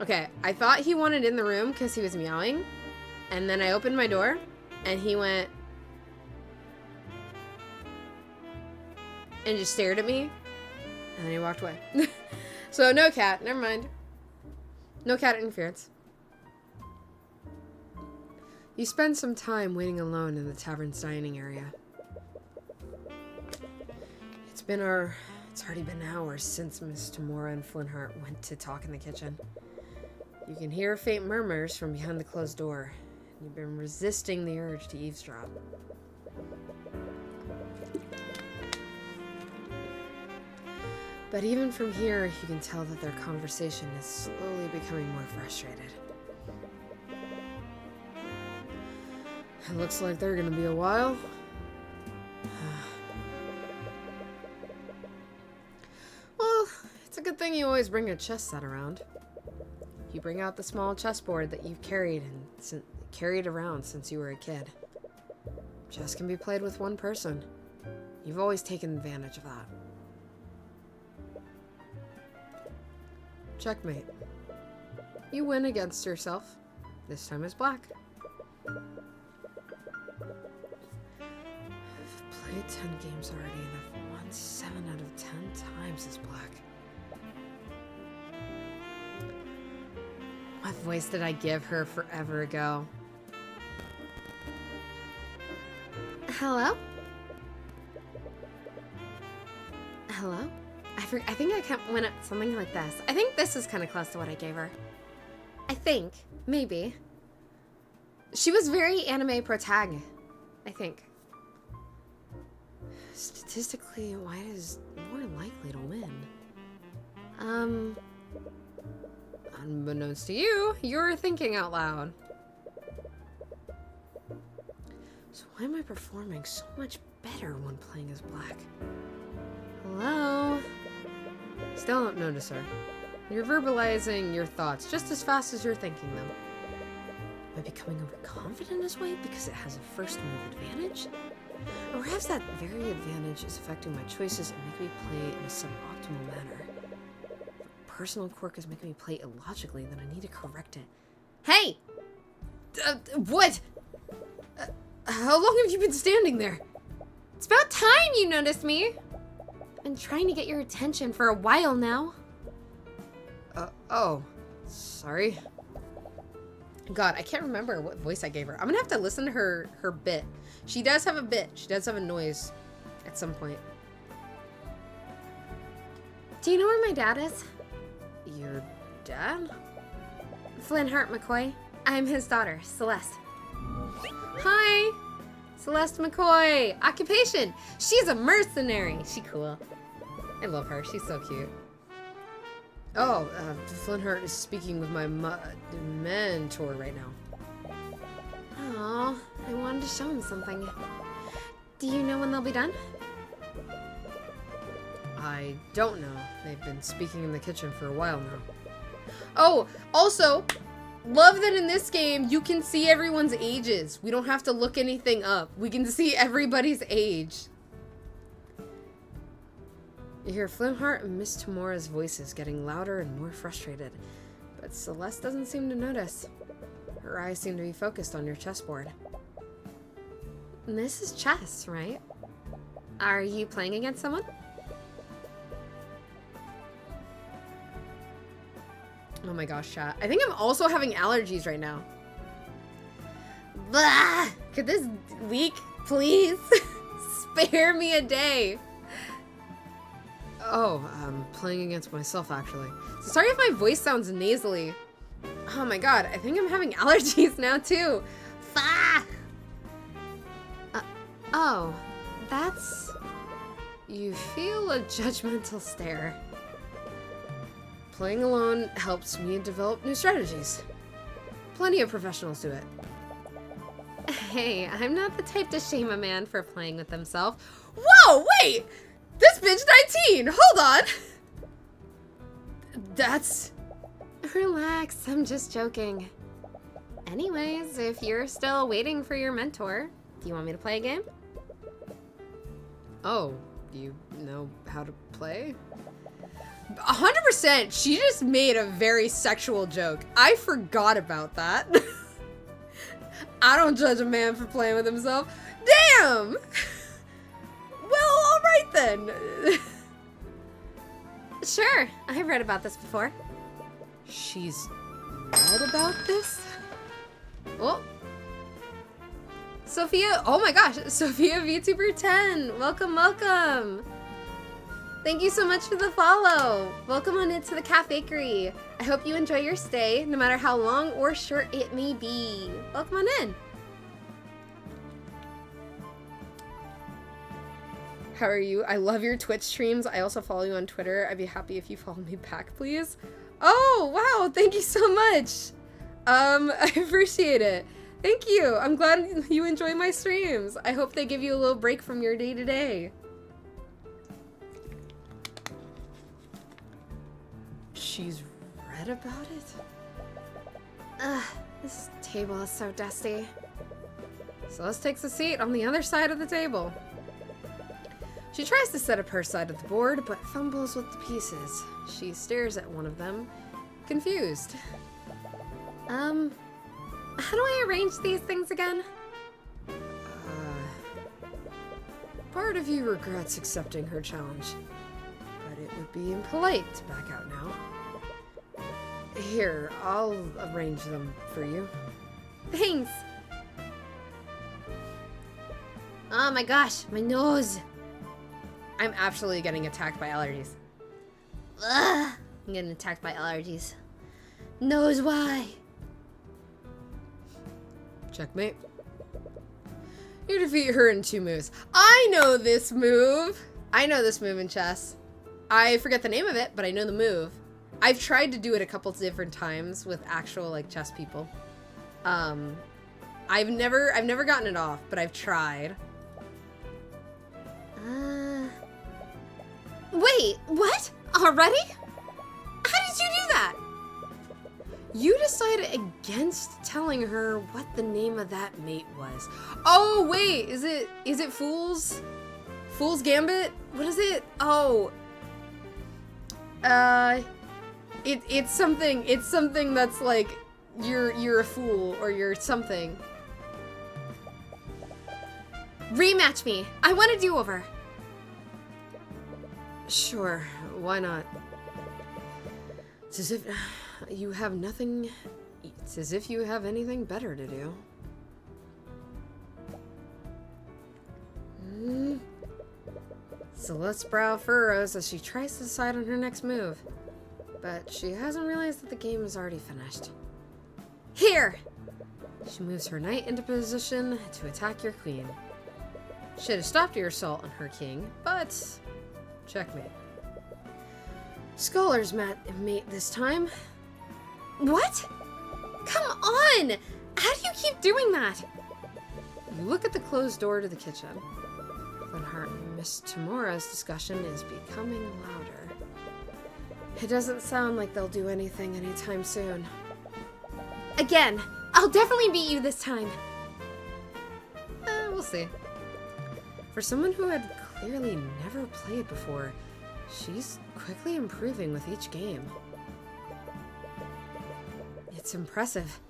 Okay, I thought he wanted in the room because he was meowing. And then I opened my door and he went and just stared at me. And then he walked away. So no cat, never mind. No cat interference. You spend some time waiting alone in the tavern's dining area. It's already been hours since Miss Tamora and Flintheart went to talk in the kitchen. You can hear faint murmurs from behind the closed door. You've been resisting the urge to eavesdrop. But even from here, you can tell that their conversation is slowly becoming more frustrated. It looks like they're gonna be a while. Well, it's a good thing you always bring a chess set around. You bring out the small chessboard that you've carried around since you were a kid. Chess can be played with one person. You've always taken advantage of that. Checkmate. You win against yourself. This time as black. I've played 10 games already and I've won 7 out of 10 times as black. What voice did I give her forever ago? Hello? Hello? I think I went up something like this. I think this is kind of close to what I gave her. I think. Maybe. She was very anime protag. I think. Statistically, White is more likely to win. Unbeknownst to you, you're thinking out loud. So why am I performing so much better when playing as black? Hello? Still don't notice her. You're verbalizing your thoughts just as fast as you're thinking them. Am I becoming overconfident as White because it has a first move advantage? Or perhaps that very advantage is affecting my choices and making me play in a suboptimal manner. Personal quirk is making me play illogically, then I need to correct it. Hey! What? How long have you been standing there? It's about time you noticed me. I've been trying to get your attention for a while now. Oh. Sorry. God, I can't remember what voice I gave her. I'm gonna have to listen to her bit. She does have a bit. She does have a noise at some point. Do you know where my dad is? Your dad? Flintheart McCoy. I'm his daughter, Celeste. Hi! Celeste McCoy. Occupation. She's a mercenary. She cool. I love her. She's so cute. Oh, Flintheart is speaking with my mentor right now. Oh, I wanted to show him something. Do you know when they'll be done? I don't know. They've been speaking in the kitchen for a while now. Oh, also, love that in this game you can see everyone's ages. We don't have to look anything up. We can see everybody's age. You hear Flintheart and Miss Tamora's voices getting louder and more frustrated, but Celeste doesn't seem to notice. Her eyes seem to be focused on your chessboard. This is chess, right? Are you playing against someone? Oh my gosh, chat. I think I'm also having allergies right now. Blah! Could this week, please, spare me a day? Oh, I'm playing against myself, actually. So sorry if my voice sounds nasally. Oh my god, I think I'm having allergies now too. Fuck! Oh, that's... You feel a judgmental stare. Playing alone helps me develop new strategies. Plenty of professionals do it. Hey, I'm not the type to shame a man for playing with himself. Whoa, wait! This bitch 19! Hold on! That's... Relax, I'm just joking. Anyways, if you're still waiting for your mentor, do you want me to play a game? Oh, you know how to play? 100%! She just made a very sexual joke. I forgot about that. I don't judge a man for playing with himself. Damn! Well, alright then. Sure, I've read about this before. She's read about this? Oh. Sophia, oh my gosh, Sophia VTuber 10. Welcome, welcome. Thank you so much for the follow. Welcome on into the Cafetery. I hope you enjoy your stay, no matter how long or short it may be. Welcome on in. How are you? I love your Twitch streams. I also follow you on Twitter. I'd be happy if you follow me back, please. Oh, wow. Thank you so much. I appreciate it. Thank you. I'm glad you enjoy my streams. I hope they give you a little break from your day-to-day. She's read about it? Ugh, this table is so dusty. Celeste takes a seat on the other side of the table. She tries to set up her side of the board, but fumbles with the pieces. She stares at one of them, confused. How do I arrange these things again? Part of you regrets accepting her challenge, but it would be impolite to back out now. Here, I'll arrange them for you. Thanks. Oh my gosh, my nose. I'm absolutely getting attacked by allergies. Ugh, I'm getting attacked by allergies. Nose why? Checkmate. You defeat her in 2 moves. I know this move! I know this move in chess. I forget the name of it, but I know the move. I've tried to do it a couple different times with actual, like, chess people. I've never gotten it off, but I've tried. Wait, what? Already? How did you do that? You decided against telling her what the name of that mate was. Oh, wait, is it Fool's Gambit? What is it? Oh. It's something that's like you're a fool or you're something. Rematch me. I want a do-over. Sure, why not? It's as if you have nothing. It's as if you have anything better to do. Celeste's brow furrows as she tries to decide on her next move. But she hasn't realized that the game is already finished. Here! She moves her knight into position to attack your queen. Should have stopped your assault on her king, but checkmate. Scholars mate this time. What? Come on! How do you keep doing that? You look at the closed door to the kitchen. Flintheart and Miss Tamura's discussion is becoming louder. It doesn't sound like they'll do anything anytime soon. Again, I'll definitely beat you this time. We'll see. For someone who had clearly never played before, she's quickly improving with each game. It's impressive.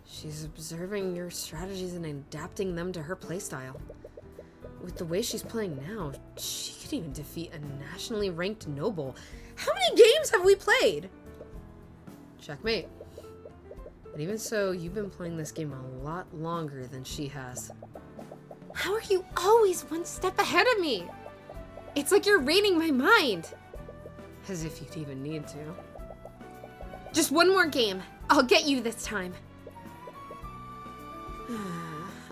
She's observing your strategies and adapting them to her playstyle. With the way she's playing now, she could even defeat a nationally ranked noble. How many games have we played? Checkmate. But even so, you've been playing this game a lot longer than she has. How are you always one step ahead of me? It's like you're reading my mind. As if you'd even need to. Just one more game. I'll get you this time.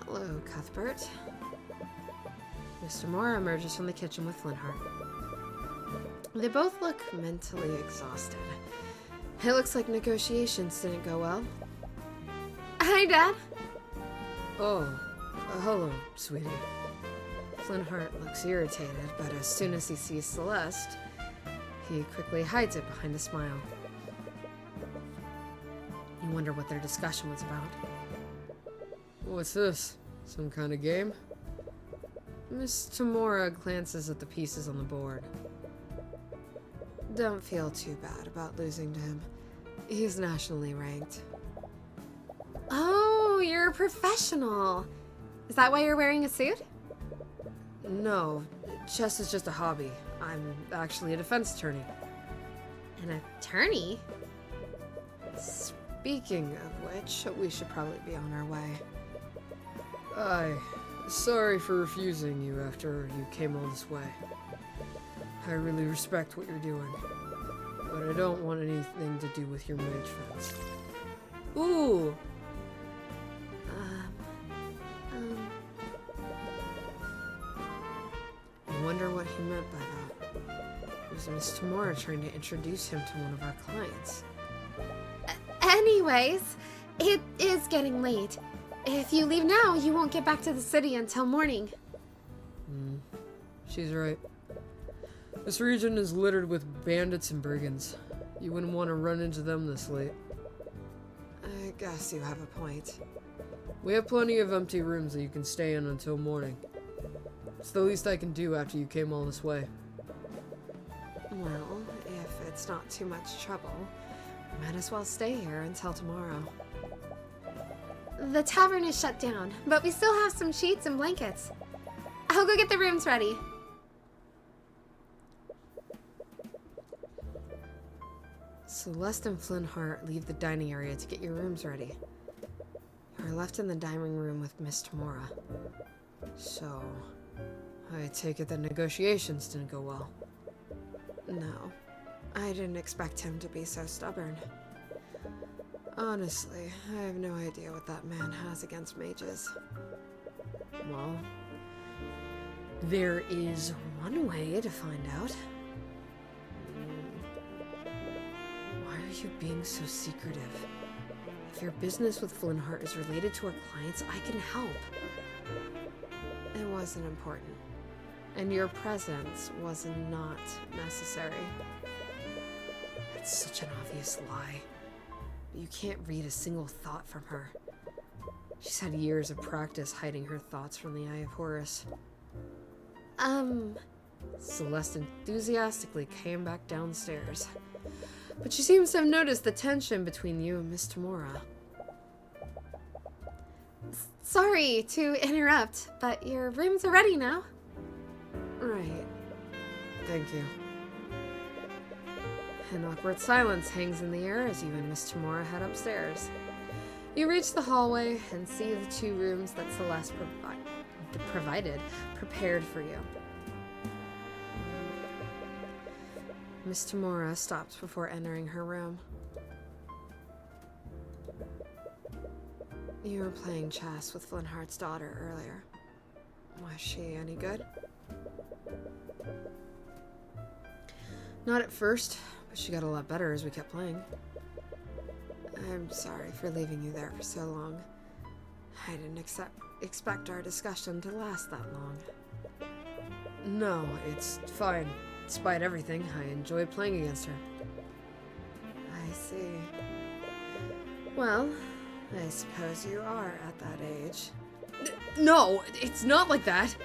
Hello, Cuthbert. Mr. Moore emerges from the kitchen with Flintheart. They both look mentally exhausted. It looks like negotiations didn't go well. Hi, Dad. Oh, hello, sweetie. Flintheart looks irritated, but as soon as he sees Celeste, he quickly hides it behind a smile. You wonder what their discussion was about. What's this? Some kind of game? Miss Tamura glances at the pieces on the board. Don't feel too bad about losing to him. He's nationally ranked. Oh, you're a professional. Is that why you're wearing a suit? No, chess is just a hobby. I'm actually a defense attorney. An attorney? Speaking of which, we should probably be on our way. Sorry for refusing you after you came all this way. I really respect what you're doing, but I don't want anything to do with your mage friends. Ooh! I wonder what he meant by that. Was Miss Tamura trying to introduce him to one of our clients? Anyways, it is getting late. If you leave now, you won't get back to the city until morning. She's right. This region is littered with bandits and brigands. You wouldn't want to run into them this late. I guess you have a point. We have plenty of empty rooms that you can stay in until morning. It's the least I can do after you came all this way. Well, if it's not too much trouble, might as well stay here until tomorrow. The tavern is shut down, but we still have some sheets and blankets. I'll go get the rooms ready. Celeste and Flintheart leave the dining area to get your rooms ready. You are left in the dining room with Miss Tamura. So, I take it the negotiations didn't go well. No, I didn't expect him to be so stubborn. Honestly, I have no idea what that man has against mages. Well, there is one way to find out. Why are you being so secretive? If your business with Flintheart is related to our clients, I can help. It wasn't important. And your presence was not necessary. It's such an obvious lie. You can't read a single thought from her. She's had years of practice hiding her thoughts from the Eye of Horus. Celeste enthusiastically came back downstairs. But she seems to have noticed the tension between you and Miss Tamura. Sorry to interrupt, but your rooms are ready now. Right. Thank you. An awkward silence hangs in the air as you and Miss Tamura head upstairs. You reach the hallway and see the two rooms that Celeste provided prepared for you. Miss Tamura stops before entering her room. You were playing chess with Flintheart's daughter earlier. Was she any good? Not at first, but She got a lot better as we kept playing. I'm sorry for leaving you there for so long. I didn't expect our discussion to last that long. No, it's fine. Despite everything, I enjoyed playing against her. I see. Well, I suppose you are at that age. No, it's not like that.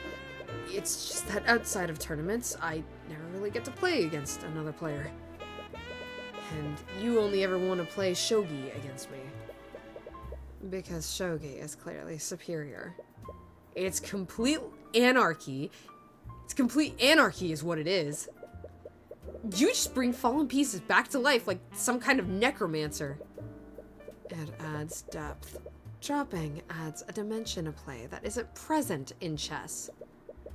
It's just that outside of tournaments, I never really get to play against another player. And you only ever want to play shogi against me. Because shogi is clearly superior. It's complete anarchy. It's complete anarchy is what it is. You just bring fallen pieces back to life like some kind of necromancer. It adds depth. Dropping adds a dimension of play that isn't present in chess. You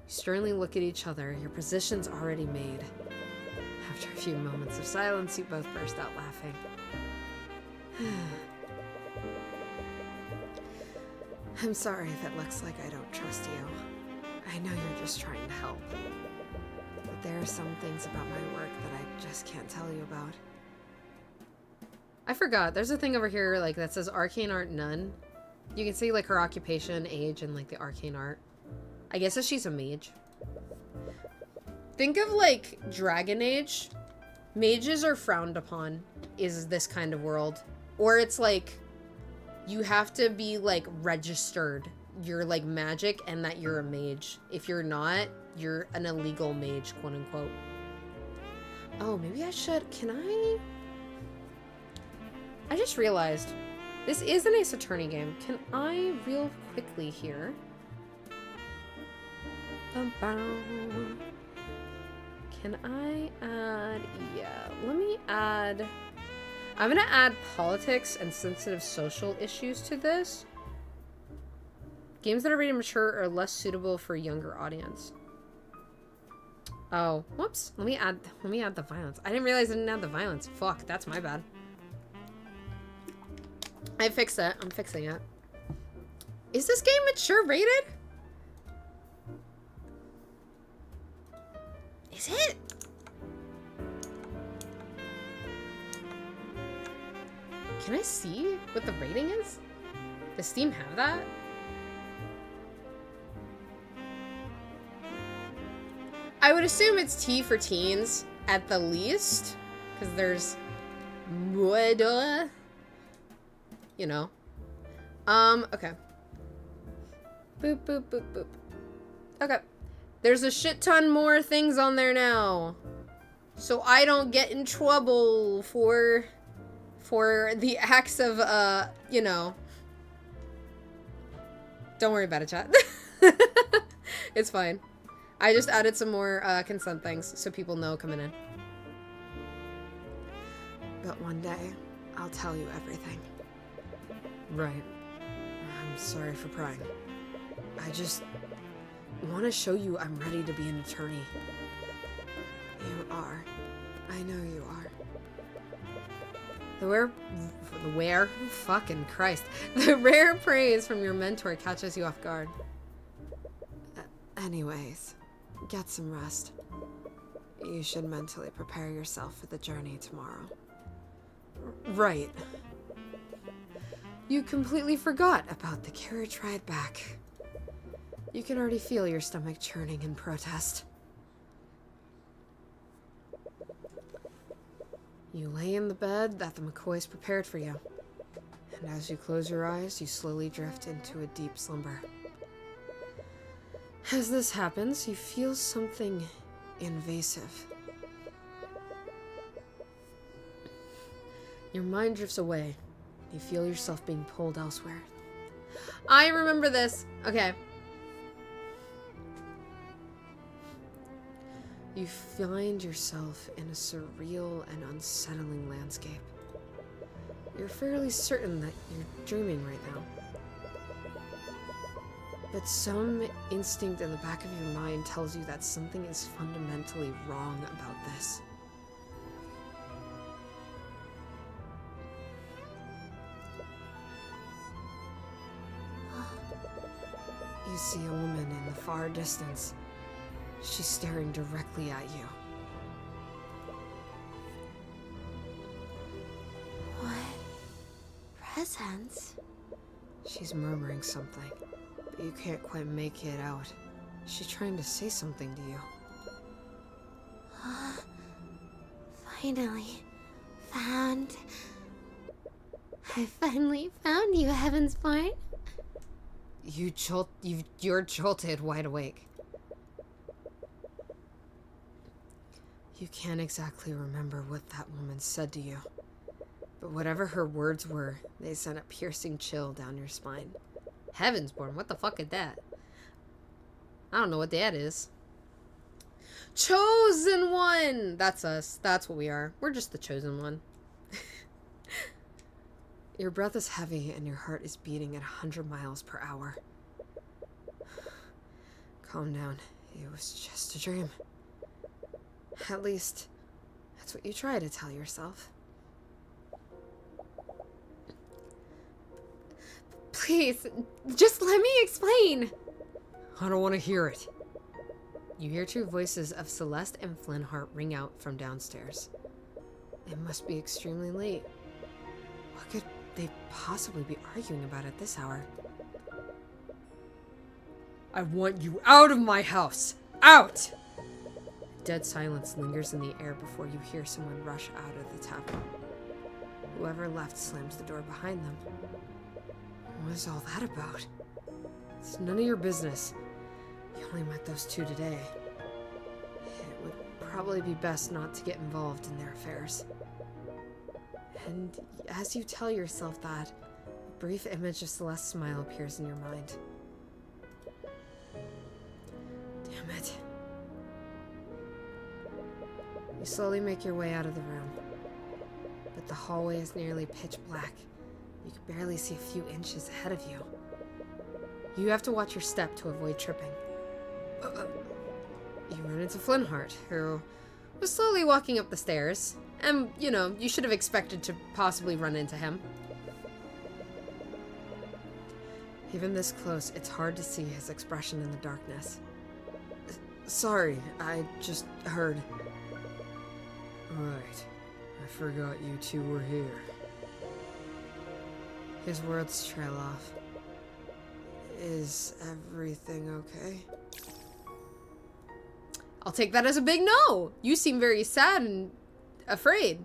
sternly look at each other, your positions already made. After a few moments of silence, you both burst out laughing. I'm sorry if it looks like I don't trust you. I know you're just trying to help. But there are some things about my work that I just can't tell you about. I forgot. There's a thing over here like that says Arcane Art None. You can see like her occupation, age, and like the arcane art. I guess that she's a mage. Think of like Dragon Age. Mages are frowned upon is this kind of world. Or it's like you have to be like registered. You're like magic and that you're a mage. If you're not, you're an illegal mage, quote unquote. Oh, maybe I should. Can I just realized this is an Ace Attorney game. Can I real quickly here? Can I add, yeah, let me add, I'm gonna add politics and sensitive social issues to this. Games that are rated mature are less suitable for a younger audience. Oh, whoops. Let me add the violence. I didn't realize I didn't add the violence. Fuck, that's my bad. I fixed it. I'm fixing it. Is this game mature rated? Is it? Can I see what the rating is? Does Steam have that? I would assume it's T for teens at the least, because there's you know. Okay. Boop, boop, boop, boop. Okay. There's a shit ton more things on there now. So I don't get in trouble for the acts of, you know. Don't worry about it, chat. It's fine. I just added some more consent things so people know coming in. But one day, I'll tell you everything. Right. I'm sorry for prying. I just want to show you I'm ready to be an attorney. You are. I know you are. Fucking Christ. The rare praise from your mentor catches you off guard. Anyways, get some rest. You should mentally prepare yourself for the journey tomorrow. Right. You completely forgot about the carriage ride back. You can already feel your stomach churning in protest. You lay in the bed that the McCoys prepared for you. And as you close your eyes, you slowly drift into a deep slumber. As this happens, you feel something invasive. Your mind drifts away. You feel yourself being pulled elsewhere. I remember this. Okay. You find yourself in a surreal and unsettling landscape. You're fairly certain that you're dreaming right now. But some instinct in the back of your mind tells you that something is fundamentally wrong about this. You see a woman in the far distance. She's staring directly at you. presence. She's murmuring something, but you can't quite make it out. Is she trying to say something to you? Finally found. I finally found you, Heavensborn. You're jolted wide awake. You can't exactly remember what that woman said to you, but whatever her words were, they sent a piercing chill down your spine. Heavensborn, what the fuck is that? I don't know what that is. Chosen one! That's us. That's what we are. We're just the chosen one. Your breath is heavy and your heart is beating at 100 miles per hour. Calm down. It was just a dream. At least, that's what you try to tell yourself. Please, just let me explain. I don't want to hear it. You hear two voices of Celeste and Flintheart ring out from downstairs. It must be extremely late. What could they possibly be arguing about at this hour? I want you out of my house! Out! Dead silence lingers in the air before you hear someone rush out of the tavern. Whoever left slams the door behind them. What is all that about? It's none of your business. You only met those two today. It would probably be best not to get involved in their affairs. And as you tell yourself that, a brief image of Celeste's smile appears in your mind. Damn it. You slowly make your way out of the room, but the hallway is nearly pitch black. You can barely see a few inches ahead of you. You have to watch your step to avoid tripping. You run into Flintheart, who was slowly walking up the stairs. And, you know, you should have expected to possibly run into him. Even this close, it's hard to see his expression in the darkness. Sorry, I just heard. Right. I forgot you two were here. His words trail off. Is everything okay? I'll take that as a big no. You seem very sad and afraid.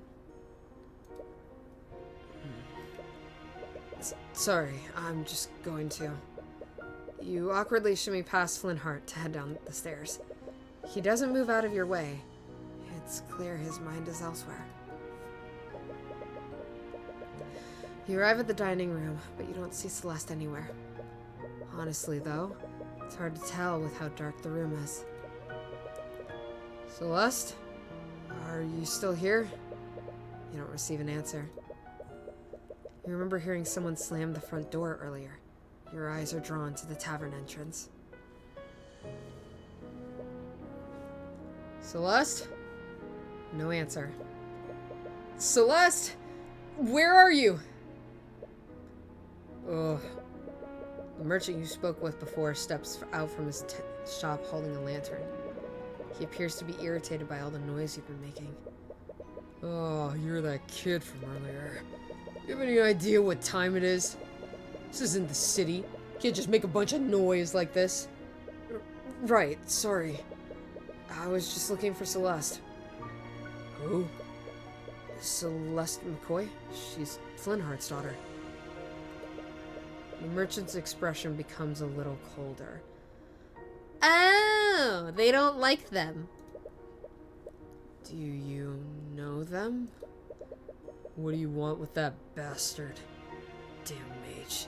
Sorry, I'm just going to. You awkwardly shimmy past Flintheart to head down the stairs. He doesn't move out of your way. It's clear his mind is elsewhere. You arrive at the dining room, but you don't see Celeste anywhere. Honestly, though, it's hard to tell with how dark the room is. Celeste? Are you still here? You don't receive an answer. You remember hearing someone slam the front door earlier. Your eyes are drawn to the tavern entrance. Celeste? No answer. Celeste? Where are you? Ugh. The merchant you spoke with before steps out from his shop holding a lantern. He appears to be irritated by all the noise you've been making. Oh, you're that kid from earlier. You have any idea what time it is? This isn't the city. You can't just make a bunch of noise like this. Right, sorry. I was just looking for Celeste. Who? Celeste McCoy? She's Flintheart's daughter. The merchant's expression becomes a little colder. Oh, they don't like them. Do you know them? What do you want with that bastard? Damn mage.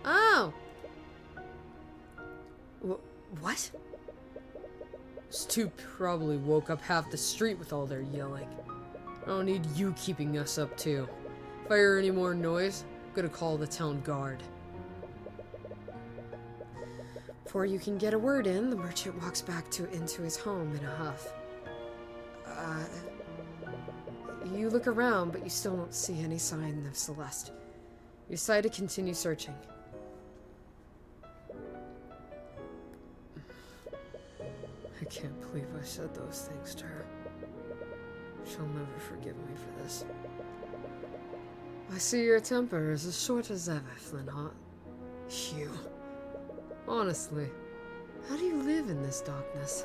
Oh. What? Those two probably woke up half the street with all their yelling. I don't need you keeping us up too. If I hear any more noise, I'm gonna call the town guard. Before you can get a word in, the merchant walks back into his home in a huff. You look around, but you still don't see any sign of Celeste. You decide to continue searching. I can't believe I said those things to her. She'll never forgive me for this. I see your temper is as short as ever, Flintheart. Phew. Honestly, how do you live in this darkness?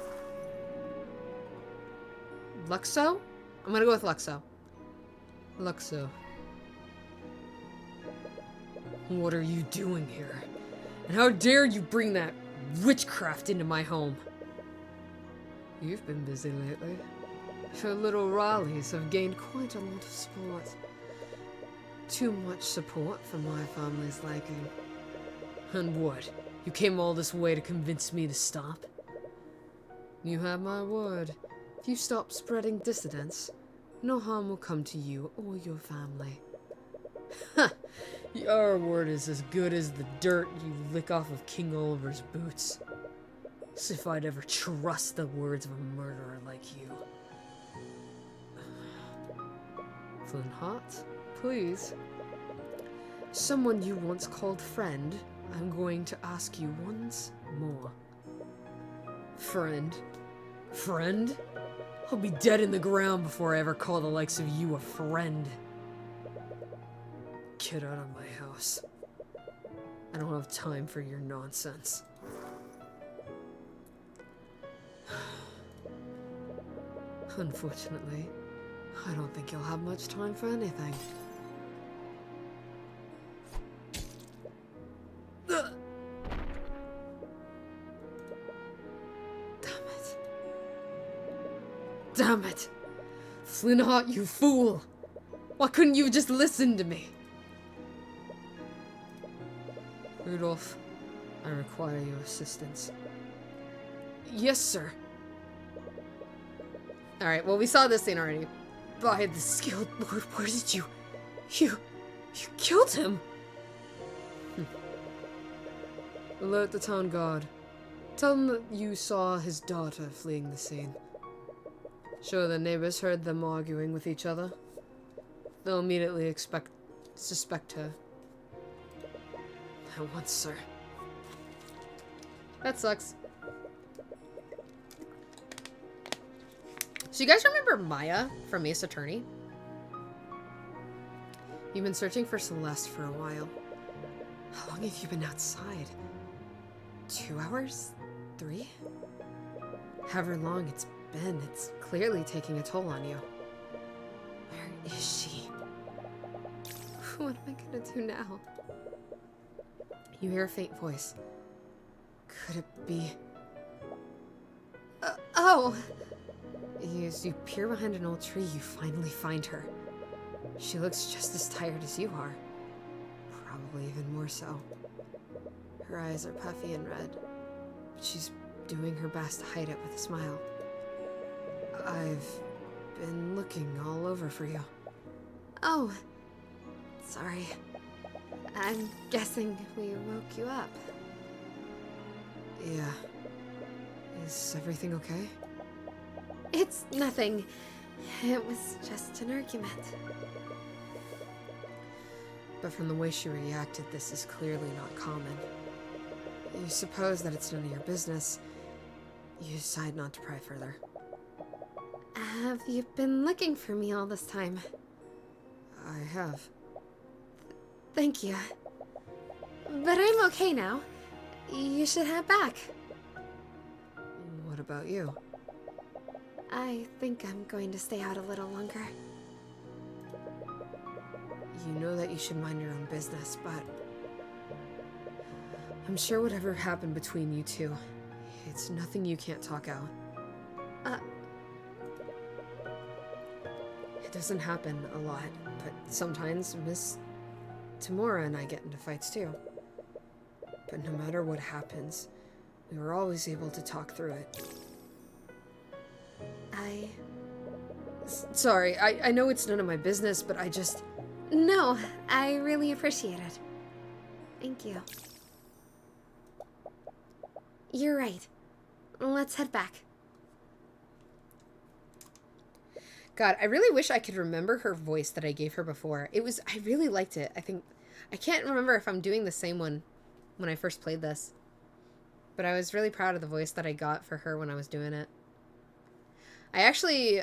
Luxo? I'm gonna go with Luxo. Luxo. What are you doing here? And how dare you bring that witchcraft into my home? You've been busy lately. Your little Raleighs have gained quite a lot of support. Too much support for my family's liking. And what? You came all this way to convince me to stop? You have my word. If you stop spreading dissidence, no harm will come to you or your family. Ha! Your word is as good as the dirt you lick off of King Oliver's boots. As if I'd ever trust the words of a murderer like you. Flintheart, please. Someone you once called friend, I'm going to ask you once more. Friend? Friend? I'll be dead in the ground before I ever call the likes of you a friend. Get out of my house. I don't have time for your nonsense. Unfortunately, I don't think you'll have much time for anything. Damn it. Damn it! Flintheart, you fool! Why couldn't you just listen to me? Rudolph, I require your assistance. Yes, sir. Alright, well, we saw this scene already. By the skilled lord, where did you killed him? Alert the town guard. Tell them that you saw his daughter fleeing the scene. Sure, the neighbors heard them arguing with each other. They'll immediately suspect her. At once, sir. That sucks. So you guys remember Maya from Ace Attorney? You've been searching for Celeste for a while. How long have you been outside? 2 hours? 3? However long it's been, it's clearly taking a toll on you. Where is she? What am I gonna do now? You hear a faint voice. Could it be... oh! As you peer behind an old tree, you finally find her. She looks just as tired as you are. Probably even more so. Her eyes are puffy and red, but she's doing her best to hide it with a smile. I've been looking all over for you. Oh, sorry. I'm guessing we woke you up. Yeah. Is everything okay? It's nothing. It was just an argument. But from the way she reacted, this is clearly not common. You suppose that it's none of your business. You decide not to pry further. Have you been looking for me all this time? I have. Thank you. But I'm okay now. You should head back. What about you? I think I'm going to stay out a little longer. You know that you should mind your own business, but... I'm sure whatever happened between you two, it's nothing you can't talk out. It doesn't happen a lot, but sometimes Miss Tamora and I get into fights too. But no matter what happens, we were always able to talk through it. Sorry, I know it's none of my business, but I just... No, I really appreciate it. Thank you. You're right. Let's head back. God, I really wish I could remember her voice that I gave her before. I really liked it. I can't remember if I'm doing the same one when I first played this. But I was really proud of the voice that I got for her when I was doing it. I actually,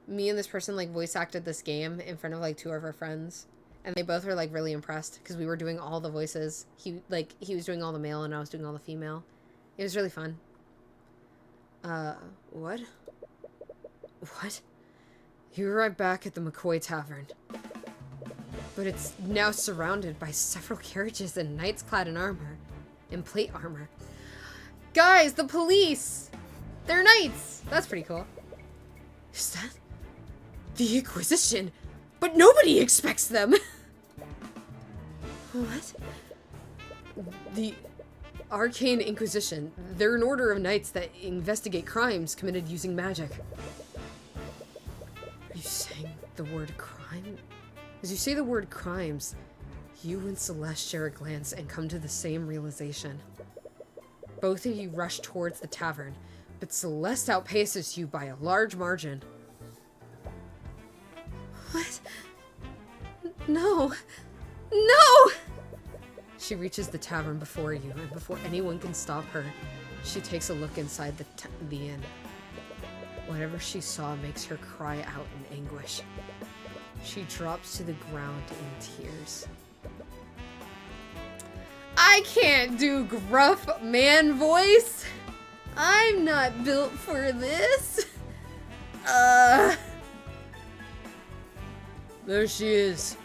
me and this person, like, voice acted this game in front of, like, 2 of our friends. And they both were, like, really impressed because we were doing all the voices. He was doing all the male and I was doing all the female. It was really fun. What? What? You arrived back at the McCoy Tavern. But it's now surrounded by several carriages and knights clad in armor. In plate armor. Guys, the police! They're knights! That's pretty cool. Is that the Inquisition? But nobody expects them! What? The Arcane Inquisition. They're an order of knights that investigate crimes committed using magic. Are you saying the word crime? As you say the word crimes, you and Celeste share a glance and come to the same realization. Both of you rush towards the tavern, but Celeste outpaces you by a large margin. What? No! No! She reaches the tavern before you, and before anyone can stop her, she takes a look inside the inn. Whatever she saw makes her cry out in anguish. She drops to the ground in tears. I can't do gruff man voice. I'm not built for this. There she is.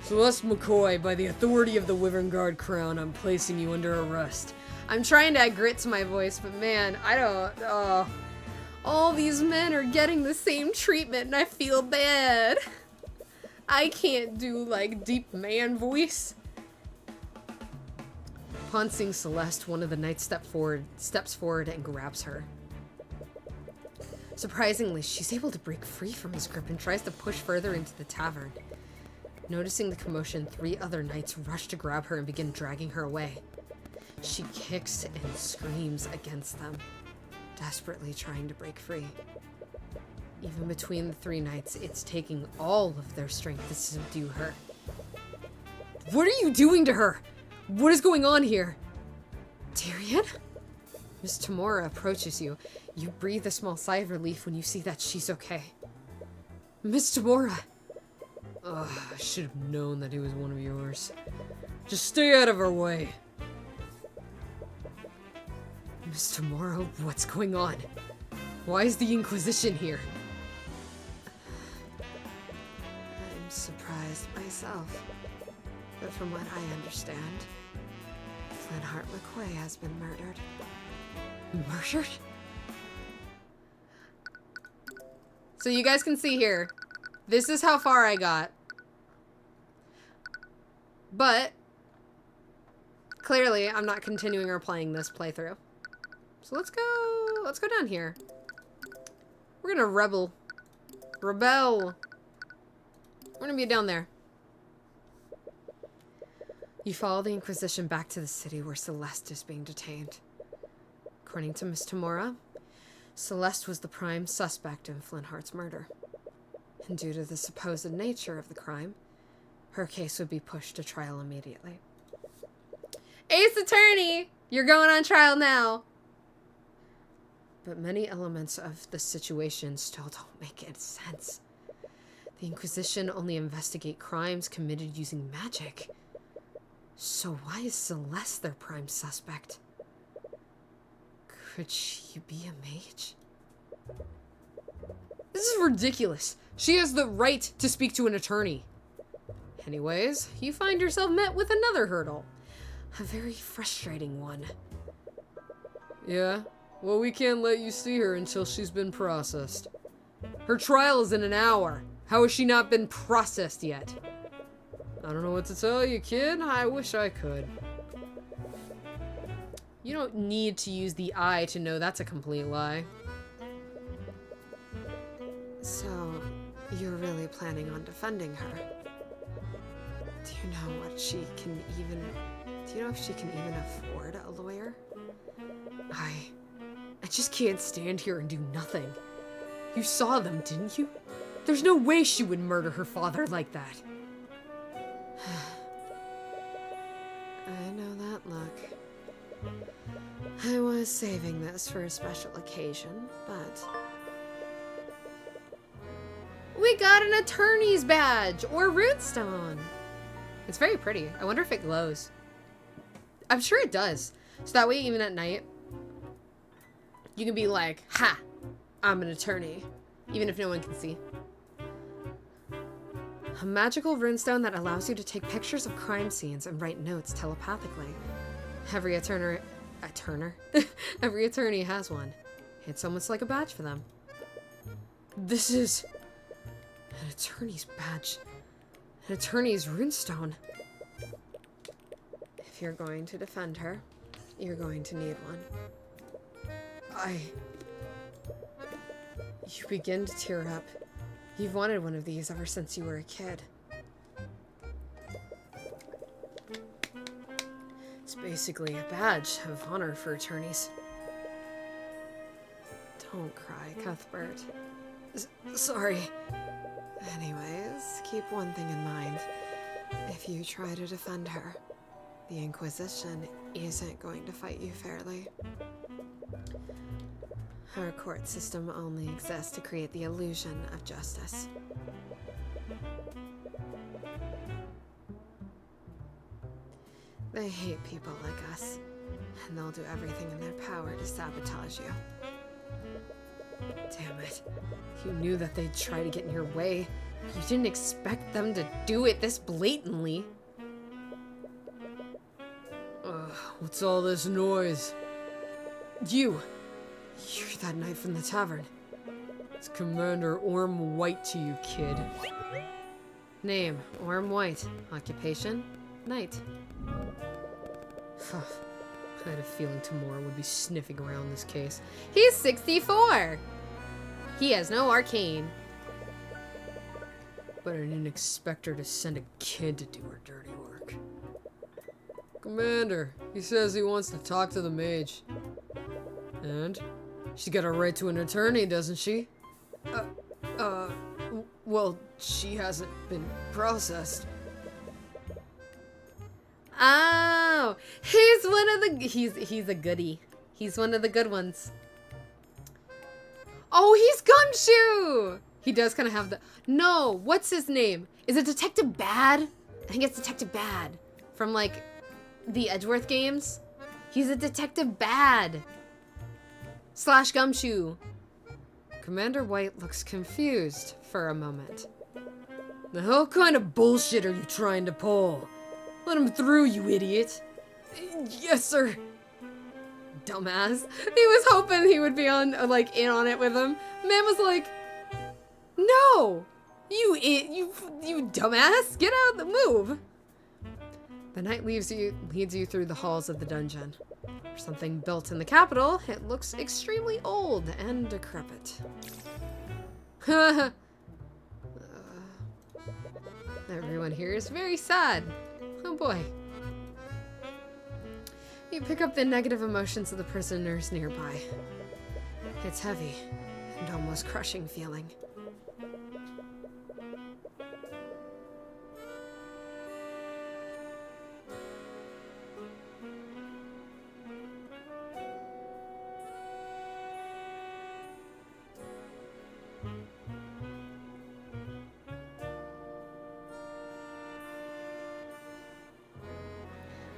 Celeste McCoy, by the authority of the Wyvern Guard Crown, I'm placing you under arrest. I'm trying to add grit to my voice, but man, I don't, all these men are getting the same treatment and I feel bad. I can't do, like, deep man voice. Upon seeing Celeste, one of the knights steps forward and grabs her. Surprisingly, she's able to break free from his grip and tries to push further into the tavern. Noticing the commotion, 3 other knights rush to grab her and begin dragging her away. She kicks and screams against them, desperately trying to break free. Even between the 3 knights, it's taking all of their strength to subdue her. What are you doing to her? What is going on here? Tyrion? Miss Tamora approaches you. You breathe a small sigh of relief when you see that she's okay. Miss Tamora! Ugh, I should have known that he was one of yours. Just stay out of our way. Miss Tamora, what's going on? Why is the Inquisition here? I'm surprised myself. But from what I understand, Flintheart McCoy has been murdered. Murdered? So you guys can see here, this is how far I got. But, clearly, I'm not continuing or playing this playthrough. So let's go down here. We're gonna rebel. Rebel. We're gonna be down there. You follow the Inquisition back to the city where Celeste is being detained. According to Miss Tamora, Celeste was the prime suspect in Flintheart's murder. And due to the supposed nature of the crime, her case would be pushed to trial immediately. Ace Attorney! You're going on trial now! But many elements of the situation still don't make any sense. The Inquisition only investigate crimes committed using magic. So why is Celeste their prime suspect? Could she be a mage? This is ridiculous. She has the right to speak to an attorney. Anyways, you find yourself met with another hurdle. A very frustrating one. Yeah? Well, we can't let you see her until she's been processed. Her trial is in an hour. How has she not been processed yet? I don't know what to tell you, kid. I wish I could. You don't need to use the eye to know that's a complete lie. So, you're really planning on defending her? Do you know what she can even... Do you know if she can even afford a lawyer? I just can't stand here and do nothing. You saw them, didn't you? There's no way she would murder her father like that. I know that look. I was saving this for a special occasion, but... We got an attorney's badge, or rootstone. It's very pretty. I wonder if it glows. I'm sure it does. So that way, even at night, you can be like, ha, I'm an attorney. Even if no one can see. A magical runestone that allows you to take pictures of crime scenes and write notes telepathically. Every every attorney has one. It's almost like a badge for them. This is an attorney's badge. An attorney's runestone. If you're going to defend her, you're going to need one. You begin to tear up. You've wanted one of these ever since you were a kid. It's basically a badge of honor for attorneys. Don't cry, Cuthbert. Sorry. Anyways, keep one thing in mind. If you try to defend her, the Inquisition isn't going to fight you fairly. Our court system only exists to create the illusion of justice. They hate people like us, and they'll do everything in their power to sabotage you. Damn it. You knew that they'd try to get in your way. You didn't expect them to do it this blatantly. What's all this noise? You're that knight from the tavern. It's Commander Orm White to you, kid. Name, Orm White. Occupation, knight. I had a feeling Tamora would be sniffing around this case. He's 64! He has no arcane. But I didn't expect her to send a kid to do her dirty work. Commander, he says he wants to talk to the mage. And? She's got a right to an attorney, doesn't she? Well, she hasn't been processed. Oh, he's one of the, he's a goodie. He's one of the good ones. Oh, he's Gumshoe! He does kind of have the, no, what's his name? Is it Detective Bad? I think it's Detective Bad from like the Edgeworth games. He's a Detective Bad / Gumshoe. Commander White looks confused for a moment. The hell kind of bullshit are you trying to pull? Let him through, you idiot. Yes, sir. Dumbass. He was hoping he would be on, like, in on it with him. Man was like, no, you dumbass, get out of the move. The knight leads you through the halls of the dungeon. For something built in the capital, it looks extremely old and decrepit. Everyone here is very sad. Oh boy. You pick up the negative emotions of the prisoners nearby. It's heavy and almost crushing feeling.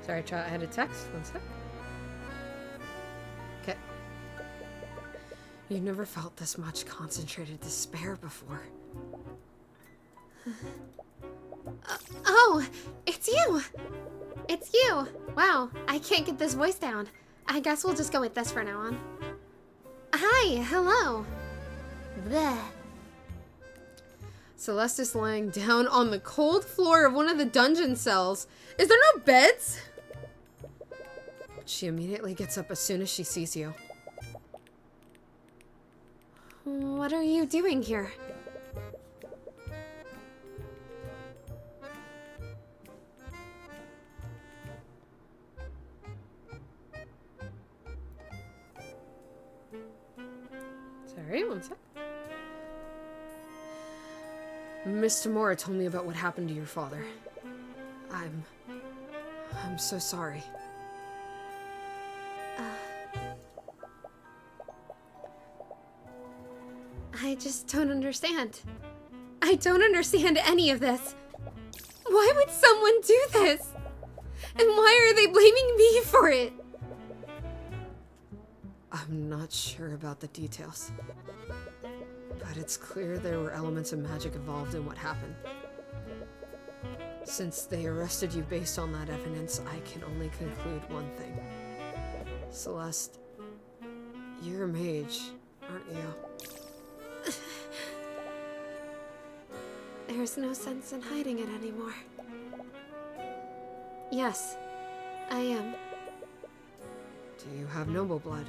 Sorry, I had a text. One sec. Okay. You've never felt this much concentrated despair before. Oh, it's you! It's you! Wow, I can't get this voice down. I guess we'll just go with this for now on. Hi, hello. Bleh. Celeste is lying down on the cold floor of one of the dungeon cells. Is there no beds? She immediately gets up as soon as she sees you. What are you doing here? Sorry, one sec. Miss Tamora told me about what happened to your father. I'm so sorry. I just don't understand. I don't understand any of this. Why would someone do this? And why are they blaming me for it? I'm not sure about the details, but it's clear there were elements of magic involved in what happened. Since they arrested you based on that evidence, I can only conclude one thing. Celeste, you're a mage, aren't you? There's no sense in hiding it anymore. Yes, I am. Do you have noble blood?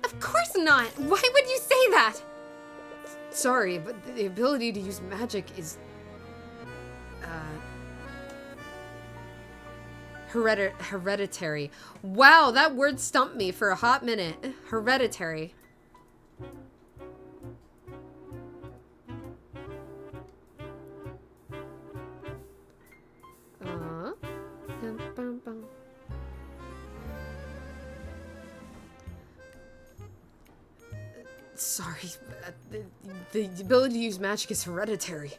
Of course not! Why would you say that? Sorry, but the ability to use magic is... hereditary. Wow, that word stumped me for a hot minute. Hereditary. Bum, bum. Sorry, the ability to use magic is hereditary.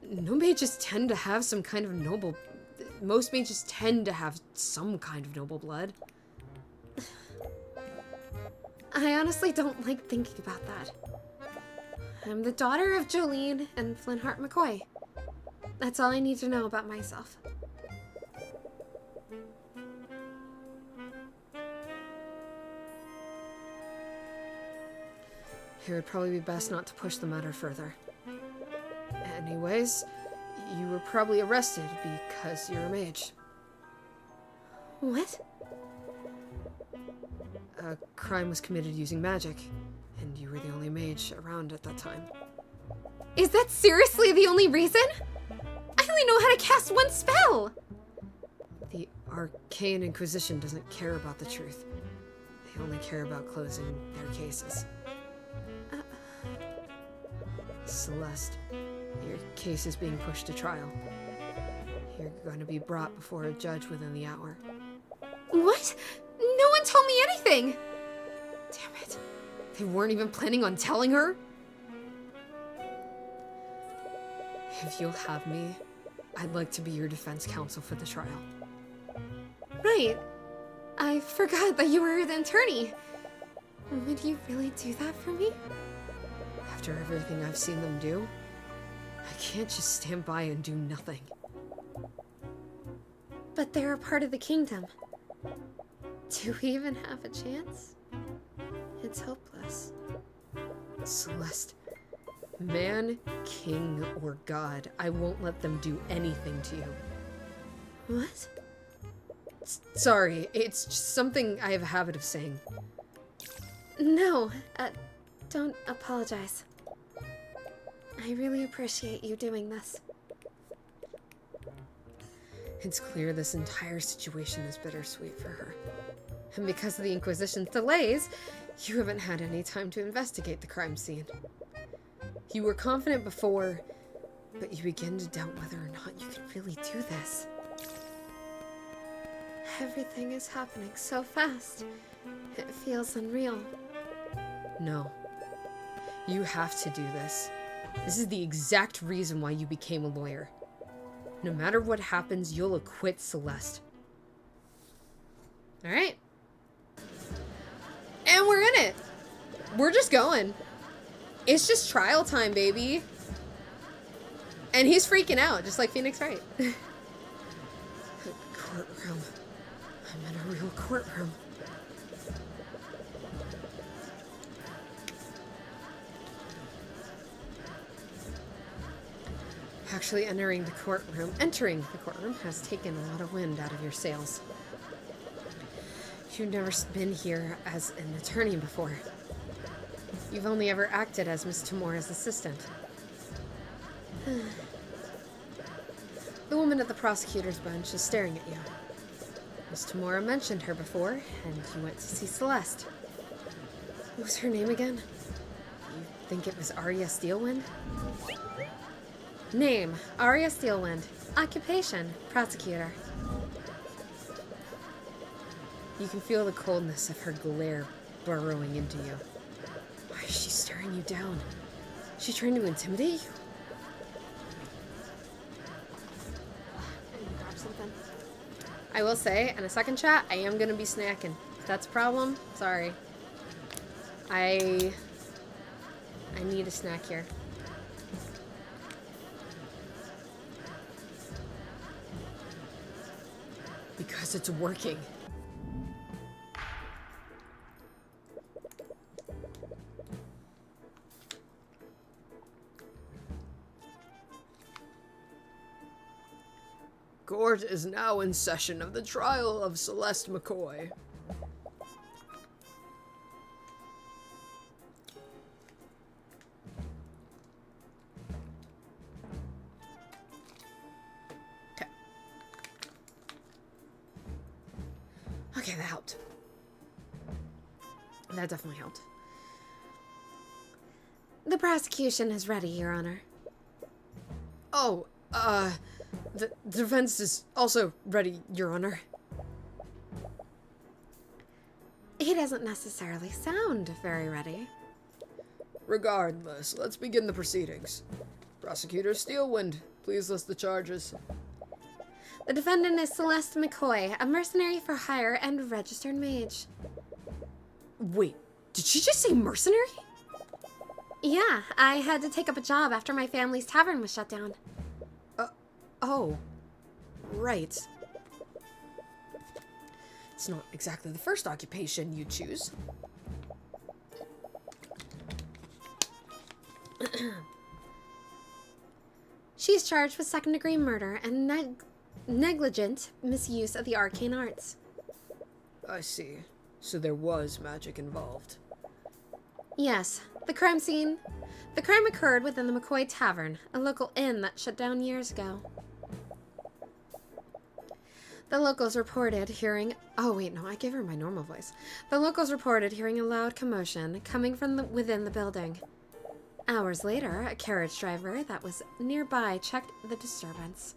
No mages tend to have some kind of noble... Most mages tend to have some kind of noble blood. I honestly don't like thinking about that. I'm the daughter of Jolene and Flintheart McCoy. That's all I need to know about myself. It would probably be best not to push the matter further. Anyways, you were probably arrested because you're a mage. What? A crime was committed using magic, and you were the only mage around at that time. Is that seriously the only reason? I only know how to cast one spell! The Arcane Inquisition doesn't care about the truth. They only care about closing their cases. Celeste, your case is being pushed to trial. You're going to be brought before a judge within the hour. What? No one told me anything! Damn it. They weren't even planning on telling her? If you'll have me, I'd like to be your defense counsel for the trial. Right. I forgot that you were the attorney. Would you really do that for me? After everything I've seen them do, I can't just stand by and do nothing. But they're a part of the kingdom. Do we even have a chance? It's hopeless. Celeste, man, king, or god, I won't let them do anything to you. What? Sorry, it's just something I have a habit of saying. No, don't apologize. I really appreciate you doing this. It's clear this entire situation is bittersweet for her. And because of the Inquisition's delays, you haven't had any time to investigate the crime scene. You were confident before, but you begin to doubt whether or not you can really do this. Everything is happening so fast. It feels unreal. No. You have to do this. This is the exact reason why you became a lawyer. No matter what happens, you'll acquit Celeste. Alright. And we're in it. We're just going. It's just trial time, baby. And he's freaking out, just like Phoenix Wright. Courtroom. I'm in a real courtroom. Actually, entering the courtroom has taken a lot of wind out of your sails. You've never been here as an attorney before. You've only ever acted as Miss Tamora's assistant. The woman at the prosecutor's bench is staring at you. Miss Tamora mentioned her before, and you went to see Celeste. What was her name again? You think it was Arya Steelwind? Name, Arya Steelwind. Occupation, prosecutor. You can feel the coldness of her glare burrowing into you. Why is she staring you down? Is she trying to intimidate you? I will say, in a second chat, I am gonna be snacking. If that's a problem, sorry. I need a snack here. Because it's working. Court is now in session of the trial of Celeste McCoy. Okay, that helped. That definitely helped. The prosecution is ready, Your Honor. Oh, the defense is also ready, Your Honor. He doesn't necessarily sound very ready. Regardless, let's begin the proceedings. Prosecutor Steelwind, please list the charges. The defendant is Celeste McCoy, a mercenary for hire and registered mage. Wait, did she just say mercenary? Yeah, I had to take up a job after my family's tavern was shut down. Oh, right. It's not exactly the first occupation you choose. She's charged with second-degree murder and negligent misuse of the arcane arts. I see. So there was magic involved. Yes, the crime scene. The crime occurred within the McCoy Tavern, a local inn that shut down years ago. The locals reported hearing... Oh, wait, no, I gave her my normal voice. The locals reported hearing a loud commotion coming from within the building. Hours later, a carriage driver that was nearby checked the disturbance.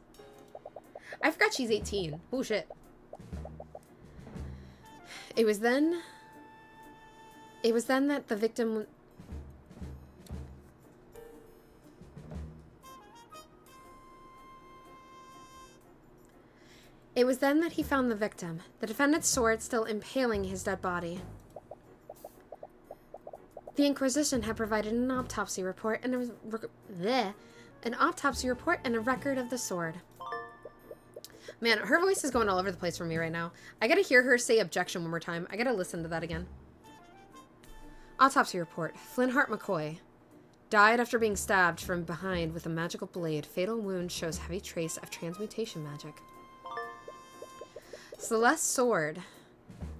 I forgot she's 18. Oh, shit. It was then that the victim... It was then that he found the victim, the defendant's sword still impaling his dead body. The Inquisition had provided an autopsy report and a record of the sword. Man, her voice is going all over the place for me right now. I gotta hear her say objection one more time. I gotta listen to that again. Autopsy report. Flintheart McCoy died after being stabbed from behind with a magical blade. Fatal wound shows heavy trace of transmutation magic. Celeste's sword.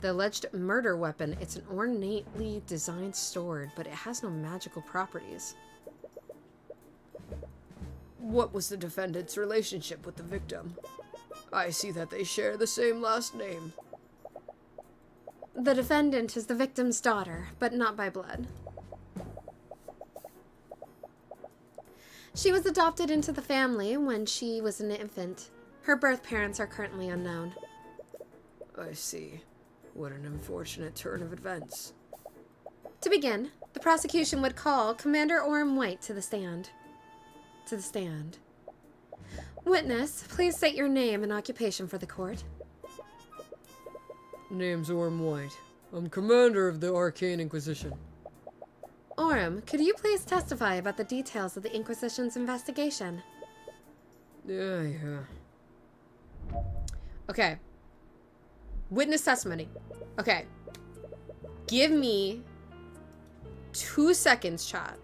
The alleged murder weapon. It's an ornately designed sword, but it has no magical properties. What was the defendant's relationship with the victim? I see that they share the same last name. The defendant is the victim's daughter, but not by blood. She was adopted into the family when she was an infant. Her birth parents are currently unknown. I see. What an unfortunate turn of events. To begin, the prosecution would call Commander Orm White to the stand. Witness, please state your name and occupation for the court. Name's Orm White. I'm commander of the Arcane Inquisition. Orm, could you please testify about the details of the Inquisition's investigation? Yeah. Okay. Witness testimony. Okay. Give me 2 seconds, chat.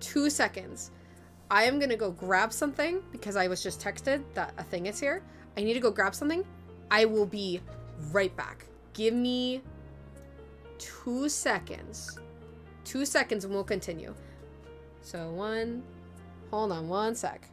2 seconds. I am gonna go grab something because I was just texted that a thing is here. I need to go grab something. I will be right back. Give me 2 seconds. 2 seconds and we'll continue. So hold on 1 sec.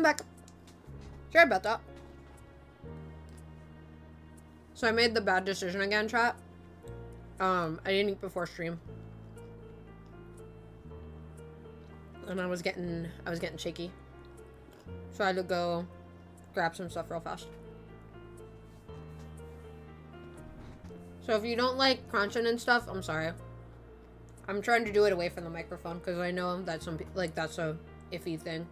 back. Sorry about that. So I made the bad decision again, chat. I didn't eat before stream. And I was getting shaky. So I had to go grab some stuff real fast. So if you don't like crunching and stuff, I'm sorry. I'm trying to do it away from the microphone because I know that some people, like, that's a iffy thing.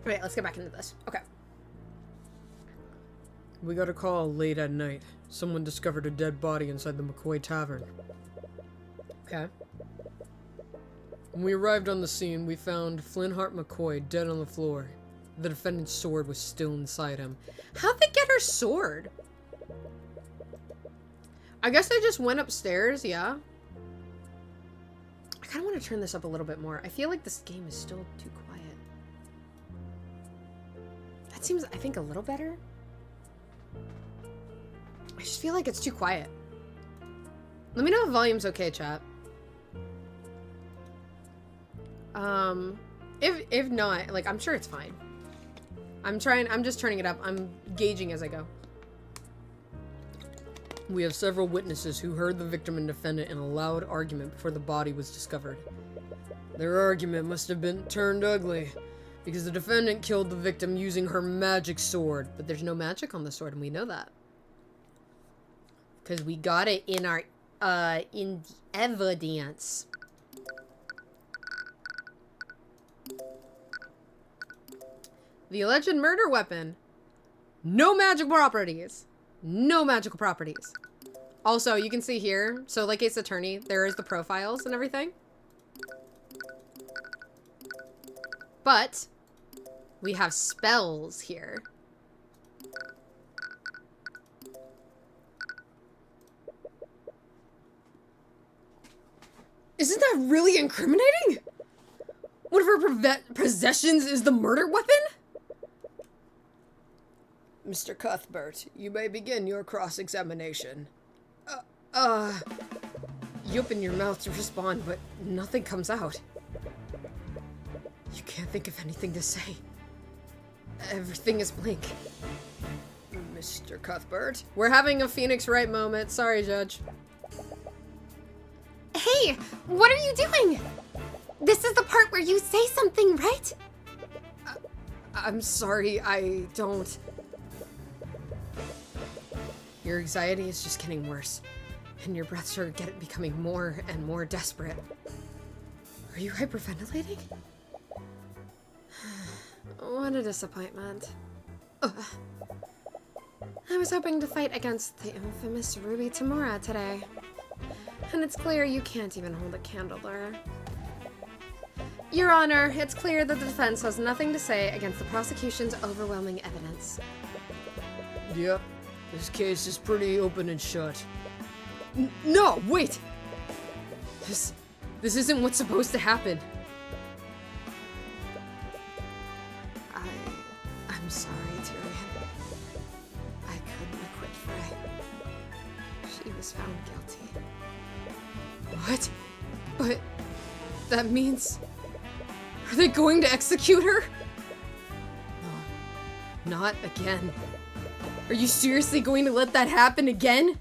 Alright, let's get back into this. Okay. We got a call late at night. Someone discovered a dead body inside the McCoy Tavern. Okay. When we arrived on the scene, we found Flintheart McCoy dead on the floor. The defendant's sword was still inside him. How'd they get her sword? I guess they just went upstairs, yeah. I kind of want to turn this up a little bit more. I feel like this game is still too quiet. That seems, I think, a little better. I just feel like it's too quiet. Let me know if volume's okay, chat. If not, like, I'm sure it's fine. I'm just turning it up. I'm gauging as I go. We have several witnesses who heard the victim and defendant in a loud argument before the body was discovered. Their argument must have been turned ugly, because the defendant killed the victim using her magic sword. But there's no magic on the sword, and we know that. Because we got it in our, in the evidence. The alleged murder weapon. No magical properties. No magical properties. Also, you can see here, so like Ace Attorney, there is the profiles and everything. But we have spells here. Isn't that really incriminating? One of her possessions is the murder weapon? Mr. Cuthbert, you may begin your cross-examination. You open your mouth to respond, but nothing comes out. You can't think of anything to say. Everything is blank. Mr. Cuthbert? We're having a Phoenix Wright moment. Sorry, Judge. Hey, what are you doing? This is the part where you say something, right? I'm sorry, I don't. Your anxiety is just getting worse, and your breaths are becoming more and more desperate. Are you hyperventilating? What a disappointment. Ugh. I was hoping to fight against the infamous Ruby Tamura today. And it's clear you can't even hold a candle there. Your Honor, it's clear that the defense has nothing to say against the prosecution's overwhelming evidence. Yep. This case is pretty open and shut. No, wait! This isn't what's supposed to happen. I'm sorry, Tyrion. I couldn't acquit Frey. She was found guilty. What? But that means... Are they going to execute her? No, not again. Are you seriously going to let that happen again?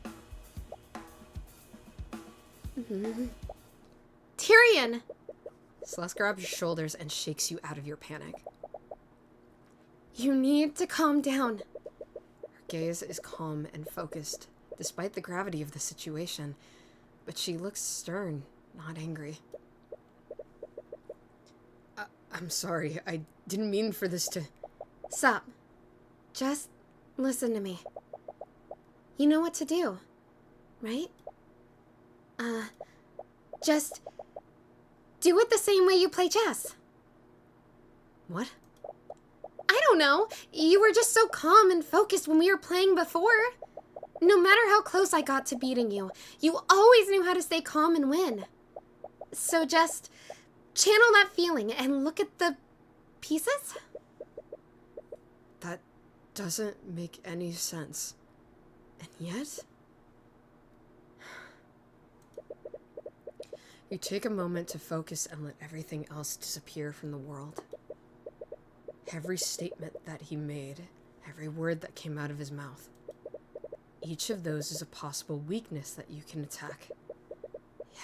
Tyrion! Celeste grabs your shoulders and shakes you out of your panic. You need to calm down. Her gaze is calm and focused, despite the gravity of the situation, but she looks stern, not angry. I'm sorry, I didn't mean for this to... Stop. Just listen to me. You know what to do, right? Just do it the same way you play chess. What? I don't know. You were just so calm and focused when we were playing before. No matter how close I got to beating you, you always knew how to stay calm and win. So just channel that feeling and look at the pieces. That doesn't make any sense. And yet, You take a moment to focus and let everything else disappear from the world. Every statement that he made, every word that came out of his mouth, each of those is a possible weakness that you can attack.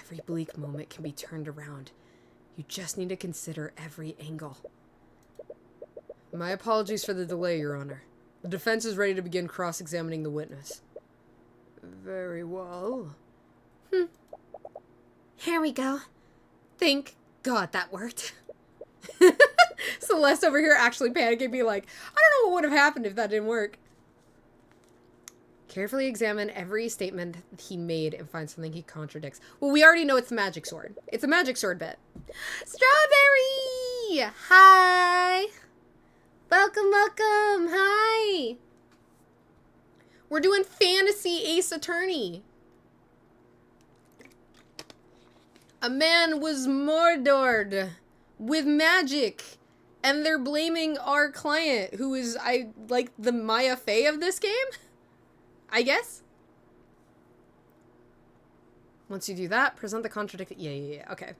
Every bleak moment can be turned around. You just need to consider every angle. My apologies for the delay, Your Honor. The defense is ready to begin cross-examining the witness. Very well. Here we go. Thank God that worked. Celeste over here actually panicking, being like, I don't know what would have happened if that didn't work. Carefully examine every statement he made and find something he contradicts. Well, we already know it's the magic sword. It's a magic sword bit. Strawberry! Hi! Welcome, welcome! Hi! We're doing Fantasy Ace Attorney. A man was murdered with magic, and they're blaming our client, who is, like, the Maya Fey of this game? I guess? Once you do that, present the contradict. Yeah, okay.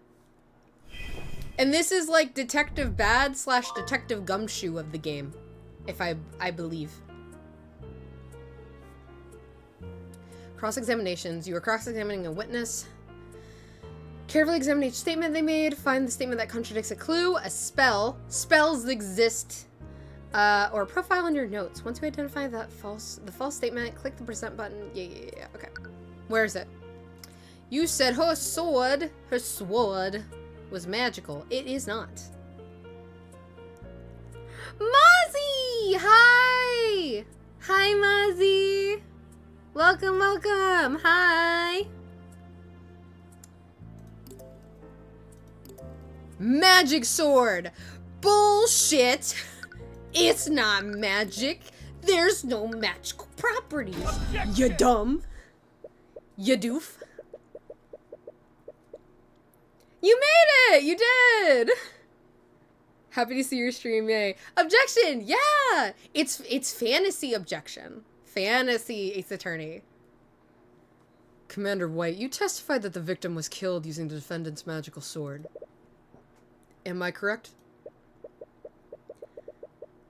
And this is, like, Detective Bad / Detective Gumshoe of the game, if I believe. Cross-examinations. You are cross-examining a witness. Carefully examine each statement they made. Find the statement that contradicts a clue, a spell. Spells exist. Or profile in your notes. Once you identify the false statement, click the present button. Yeah. Okay. Where is it? You said her sword was magical. It is not. Mozzie! Hi! Hi, Mozzie! Welcome, welcome! Hi! Magic sword! Bullshit! It's not magic. There's no magical properties. You dumb. You doof. You made it! You did! Happy to see your stream, yay. Objection! Yeah! It's fantasy objection. Fantasy Ace Attorney. Commander White, you testified that the victim was killed using the defendant's magical sword. Am I correct?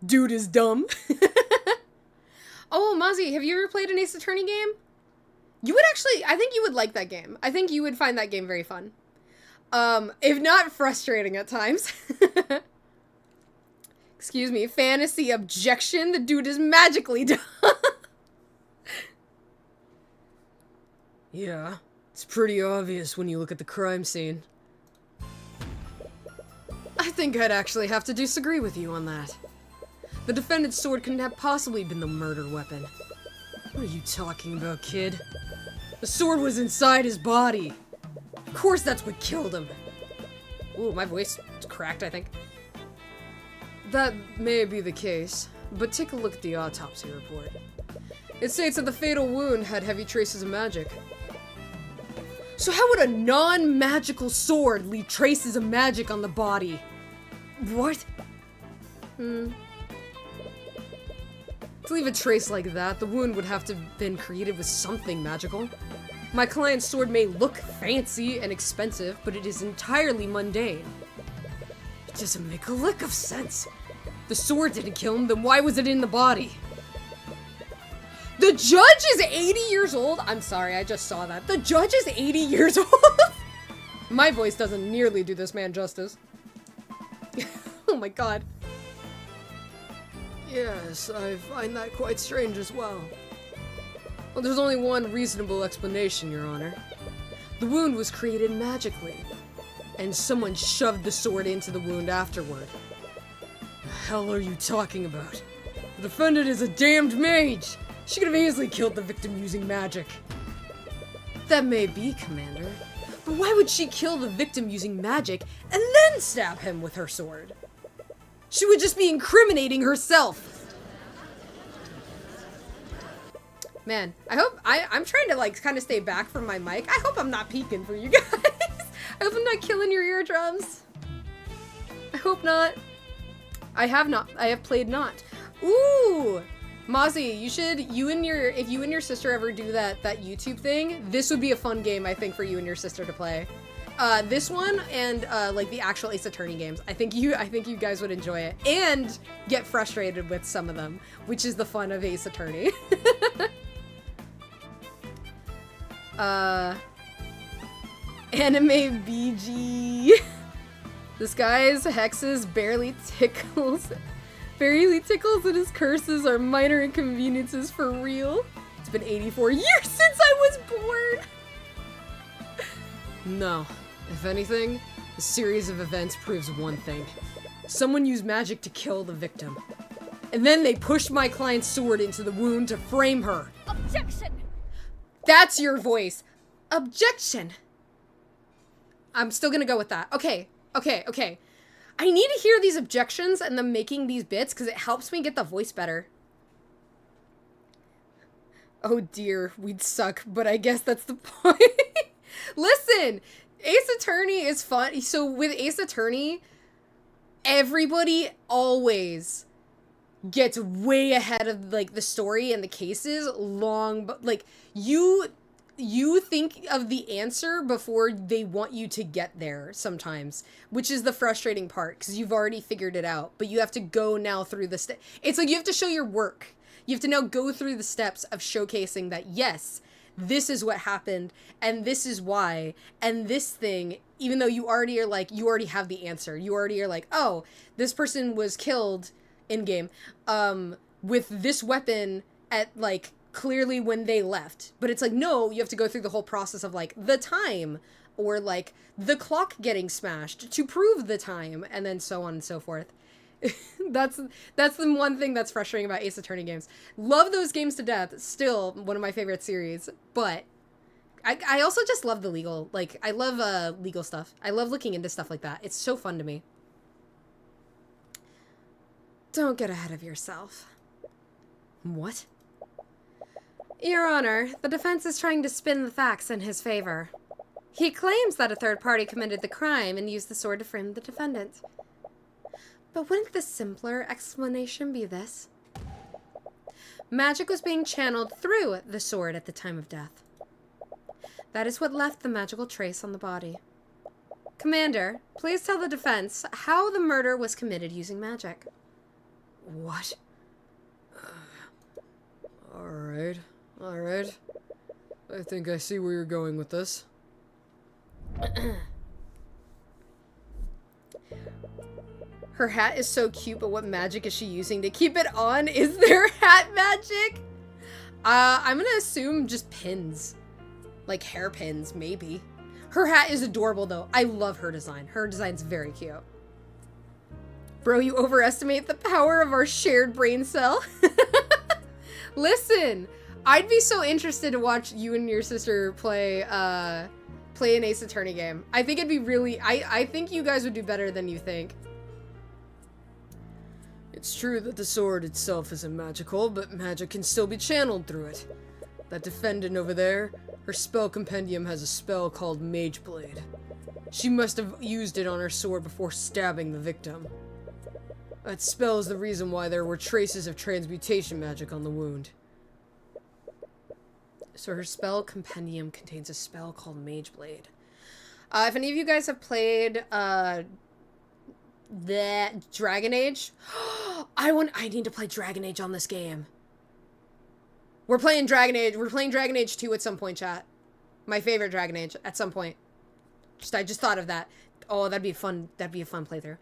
Dude is dumb. Oh, Mozzie, have you ever played an Ace Attorney game? You would actually, I think you would like that game. I think you would find that game very fun. If not frustrating at times. Excuse me, fantasy objection. The dude is magically dumb. Yeah, it's pretty obvious when you look at the crime scene. I think I'd actually have to disagree with you on that. The defendant's sword couldn't have possibly been the murder weapon. What are you talking about, kid? The sword was inside his body. Of course that's what killed him. Ooh, my voice cracked, I think. That may be the case, but take a look at the autopsy report. It states that the fatal wound had heavy traces of magic. So how would a non-magical sword leave traces of magic on the body? What? To leave a trace like that, the wound would have to have been created with something magical. My client's sword may look fancy and expensive, but it is entirely mundane. It doesn't make a lick of sense. The sword didn't kill him, then why was it in the body? The judge is 80 years old? I'm sorry, I just saw that. The judge is 80 years old? My voice doesn't nearly do this man justice. Oh my god. Yes, I find that quite strange as well. Well, there's only one reasonable explanation, Your Honor. The wound was created magically, and someone shoved the sword into the wound afterward. The hell are you talking about? The defendant is a damned mage! She could have easily killed the victim using magic. That may be, Commander, but why would she kill the victim using magic and then stab him with her sword? She would just be incriminating herself. Man, I'm trying to like kind of stay back from my mic. I hope I'm not peeking for you guys. I hope I'm not killing your eardrums. I hope not. I have played not. Ooh! Mozzie, if you and your sister ever do that YouTube thing, this would be a fun game, I think, for you and your sister to play. This one and like the actual Ace Attorney games. I think you guys would enjoy it and get frustrated with some of them, which is the fun of Ace Attorney. Anime BG. This guy's hexes barely tickles and his curses are minor inconveniences for real. It's been 84 years since I was born. No. If anything, the series of events proves one thing. Someone used magic to kill the victim. And then they pushed my client's sword into the wound to frame her. Objection! That's your voice. Objection. I'm still gonna go with that. Okay. I need to hear these objections and them making these bits because it helps me get the voice better. Oh dear, we'd suck, but I guess that's the point. Listen, Ace Attorney is fun. So with Ace Attorney, everybody always gets way ahead of like the story and the cases long, but like you think of the answer before they want you to get there sometimes, which is the frustrating part because you've already figured it out, but you have to go now through the it's like you have to show your work. You have to now go through the steps of showcasing that, yes, this is what happened, and this is why, and this thing, even though you already are like, you already have the answer. You already are like, oh, this person was killed in-game with this weapon at, like, clearly when they left. But it's like, no, you have to go through the whole process of, like, the time, or, like, the clock getting smashed to prove the time, and then so on and so forth. That's the one thing that's frustrating about Ace Attorney games. Love those games to death. Still one of my favorite series. But I also just love the legal, like, I love legal stuff. I love looking into stuff like that. It's so fun to me. Don't get ahead of yourself. What? Your Honor, the defense is trying to spin the facts in his favor. He claims that a third party committed the crime and used the sword to frame the defendant. But wouldn't the simpler explanation be this? Magic was being channeled through the sword at the time of death. That is what left the magical trace on the body. Commander, please tell the defense how the murder was committed using magic. What? Alright. I think I see where you're going with this. Her hat is so cute, but what magic is she using to keep it on? Is there hat magic? I'm gonna assume just pins. Like hairpins, maybe. Her hat is adorable, though. I love her design. Her design's very cute. Bro, you overestimate the power of our shared brain cell. Listen, I'd be so interested to watch you and your sister play an Ace Attorney game. I think it'd be really... I think you guys would do better than you think. It's true that the sword itself isn't magical, but magic can still be channeled through it. That defendant over there, her spell compendium has a spell called Mage Blade. She must have used it on her sword before stabbing the victim. That spell is the reason why there were traces of transmutation magic on the wound. So her spell compendium contains a spell called Mage Blade. If any of you guys have played the Dragon Age, I need to play Dragon Age on this game. We're playing Dragon Age. We're playing Dragon Age 2 at some point, chat. My favorite Dragon Age at some point. I just thought of that. Oh, that'd be fun. That'd be a fun playthrough.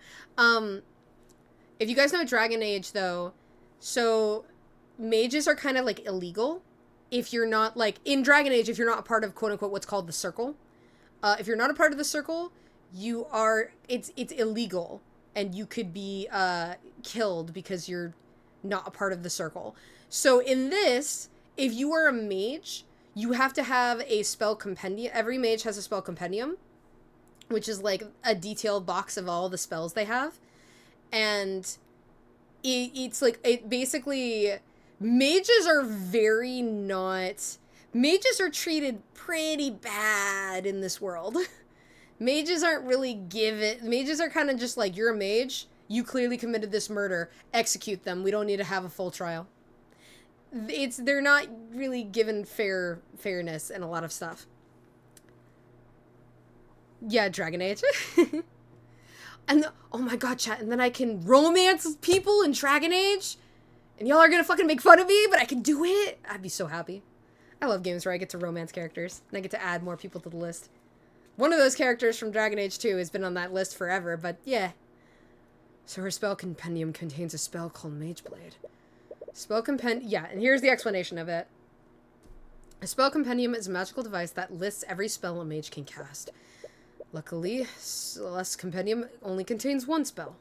If you guys know Dragon Age, though, so mages are kind of like illegal. If you're not like in Dragon Age, if you're not a part of quote unquote what's called the Circle. If you're not a part of the Circle, you are. It's illegal. And you could be killed because you're not a part of the Circle. So in this, if you are a mage, you have to have a spell compendium. Every mage has a spell compendium, which is like a detailed box of all the spells they have. And it's like, it basically, mages are very not... Mages are treated pretty bad in this world. Mages aren't really given... Mages are kind of just like, you're a mage, you clearly committed this murder, execute them, we don't need to have a full trial. They're not really given fairness in a lot of stuff. Yeah, Dragon Age. And oh my god, chat, and then I can romance people in Dragon Age? And y'all are gonna fucking make fun of me, but I can do it? I'd be so happy. I love games where I get to romance characters, and I get to add more people to the list. One of those characters from Dragon Age 2 has been on that list forever, but yeah. So her spell compendium contains a spell called Mageblade. Yeah, and here's the explanation of it. A spell compendium is a magical device that lists every spell a mage can cast. Luckily, Celeste's compendium only contains one spell.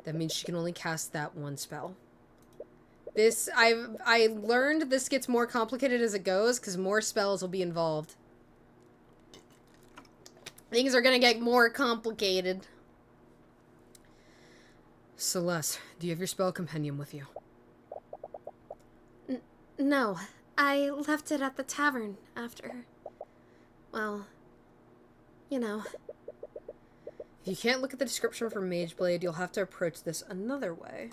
That means she can only cast that one spell. I learned this gets more complicated as it goes, because more spells will be involved. Things are gonna get more complicated. Celeste, do you have your spell compendium with you? No, I left it at the tavern after. Well, you know. If you can't look at the description for Mageblade, you'll have to approach this another way.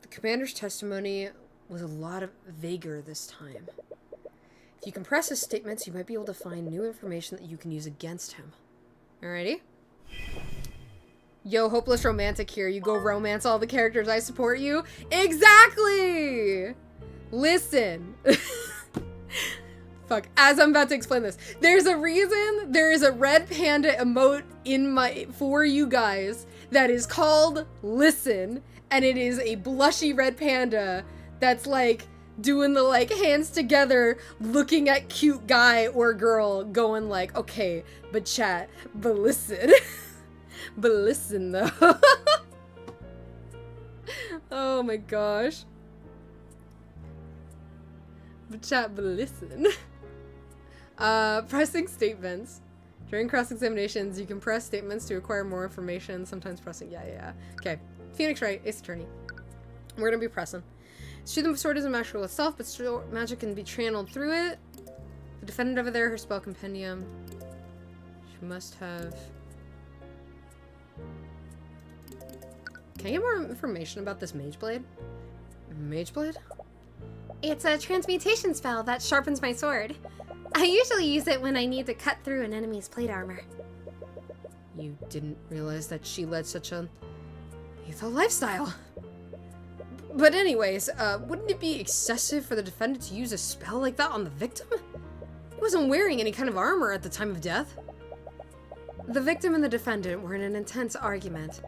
The commander's testimony was a lot vaguer this time. If you compress his statements, you might be able to find new information that you can use against him. Alrighty? Yo, hopeless romantic here. You go romance all the characters. I support you. Exactly! Listen. Fuck. As I'm about to explain this. There's a reason there is a red panda emote for you guys that is called Listen. And it is a blushy red panda that's like doing the like hands together, looking at cute guy or girl, going like, okay, but chat, but listen. But listen though. Oh my gosh. But chat, but listen. Pressing statements. During cross-examinations, you can press statements to acquire more information, sometimes pressing, yeah. Okay, Phoenix Wright, Ace Attorney. We're gonna be pressing. Shoot the sword isn't magical itself, but magic can be channeled through it. The defendant over there, her spell compendium. She must have... Can I get more information about this Mageblade? Mageblade? It's a transmutation spell that sharpens my sword. I usually use it when I need to cut through an enemy's plate armor. You didn't realize that she led such a lethal lifestyle. But anyways, wouldn't it be excessive for the defendant to use a spell like that on the victim? He wasn't wearing any kind of armor at the time of death. The victim and the defendant were in an intense argument.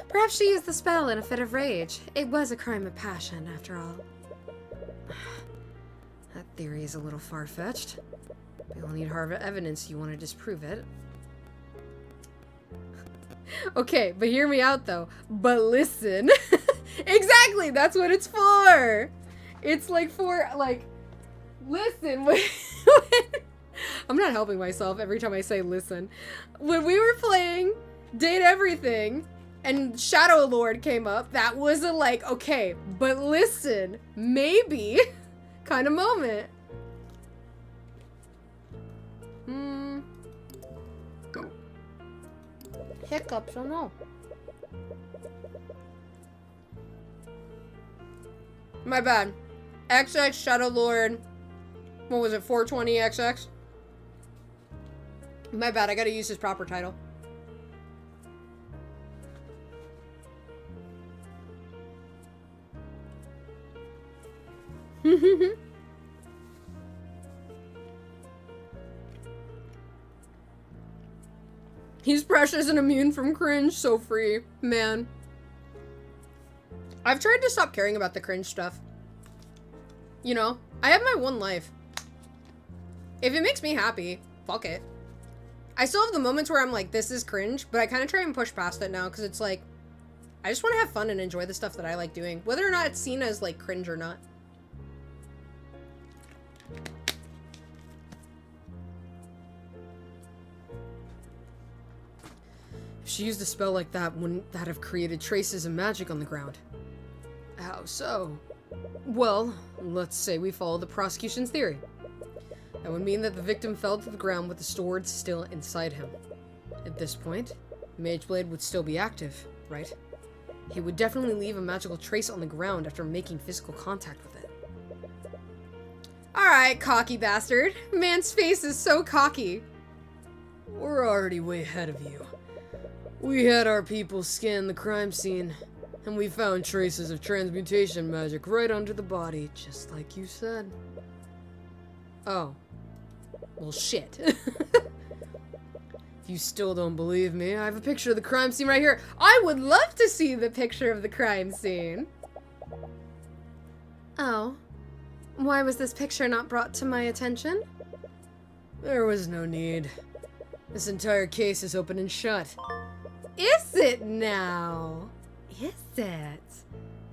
Perhaps she used the spell in a fit of rage. It was a crime of passion, after all. That theory is a little far-fetched. We'll need hard evidence you want to disprove it. Okay, but hear me out though. But listen. Exactly, that's what it's for. It's like for, like, listen. I'm not helping myself every time I say listen. When we were playing Date Everything and Shadow Lord came up, that was a like, okay, but listen, maybe kind of moment. Hiccups, I don't know. My bad. XX Shadow Lord. What was it? 420 XX? My bad. I gotta use his proper title. He's precious and immune from cringe, so free. Man. I've tried to stop caring about the cringe stuff. You know, I have my one life. If it makes me happy, fuck it. I still have the moments where I'm like, this is cringe, but I kind of try and push past it now, because it's like, I just want to have fun and enjoy the stuff that I like doing, whether or not it's seen as like cringe or not. If she used a spell like that, wouldn't that have created traces of magic on the ground? How so? Well, let's say we follow the prosecution's theory. That would mean that the victim fell to the ground with the sword still inside him. At this point, Mageblade would still be active, right? He would definitely leave a magical trace on the ground after making physical contact with it. Alright, cocky bastard. Man's face is so cocky. We're already way ahead of you. We had our people scan the crime scene, and we found traces of transmutation magic right under the body, just like you said. Oh. Well, shit. If you still don't believe me, I have a picture of the crime scene right here. I would love to see the picture of the crime scene. Oh. Why was this picture not brought to my attention? There was no need. This entire case is open and shut. Is it now? Is it?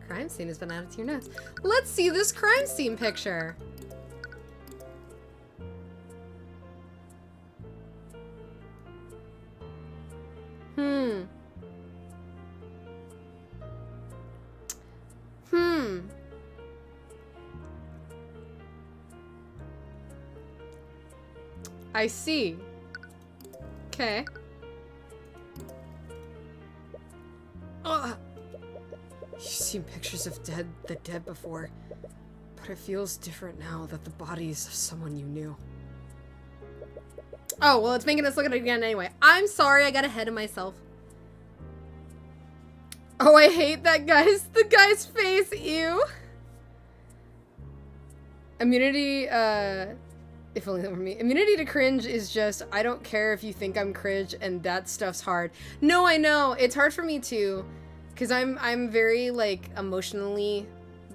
Crime scene has been added to your notes. Let's see this crime scene picture. I see. Okay. You've seen pictures of the dead before, but it feels different now that the body is of someone you knew. Oh, well, it's making us look at it again anyway. I'm sorry, I got ahead of myself. Oh, I hate that the guy's face, ew. Immunity, if only that were me. Immunity to cringe is just, I don't care if you think I'm cringe and that stuff's hard. No, I know, it's hard for me too. Cause I'm very, like, emotionally,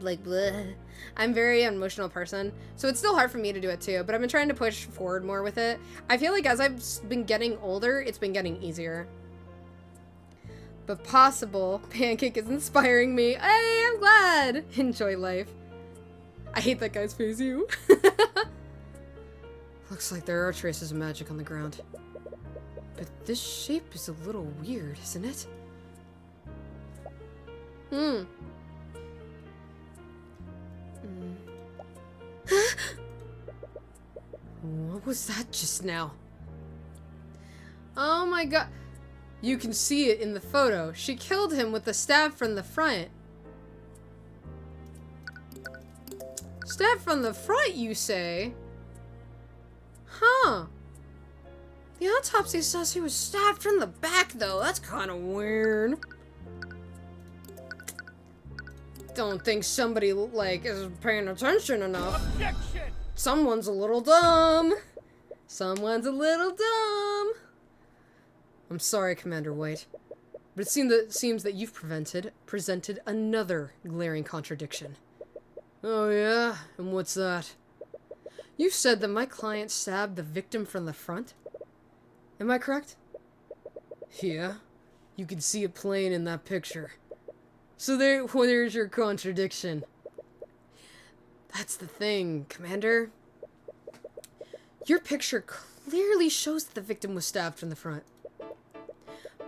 like, bleh. I'm a very emotional person, so it's still hard for me to do it too, but I've been trying to push forward more with it. I feel like as I've been getting older, it's been getting easier. But possible. Pancake is inspiring me. Hey, I'm glad. Enjoy life. I hate that guy's face, you. Looks like there are traces of magic on the ground. But this shape is a little weird, isn't it? What was that just now? Oh my god. You can see it in the photo. She killed him with a stab from the front. Stab from the front, you say? Huh. The autopsy says he was stabbed from the back, though. That's kind of weird. Don't think somebody, like, is paying attention enough. Objection! Someone's a little dumb. Someone's a little dumb. I'm sorry, Commander White, but it seems that you've presented another glaring contradiction. Oh yeah? And what's that? You said that my client stabbed the victim from the front? Am I correct? Yeah. You can see it plain in that picture. So there's your contradiction. That's the thing, Commander. Your picture clearly shows that the victim was stabbed from the front.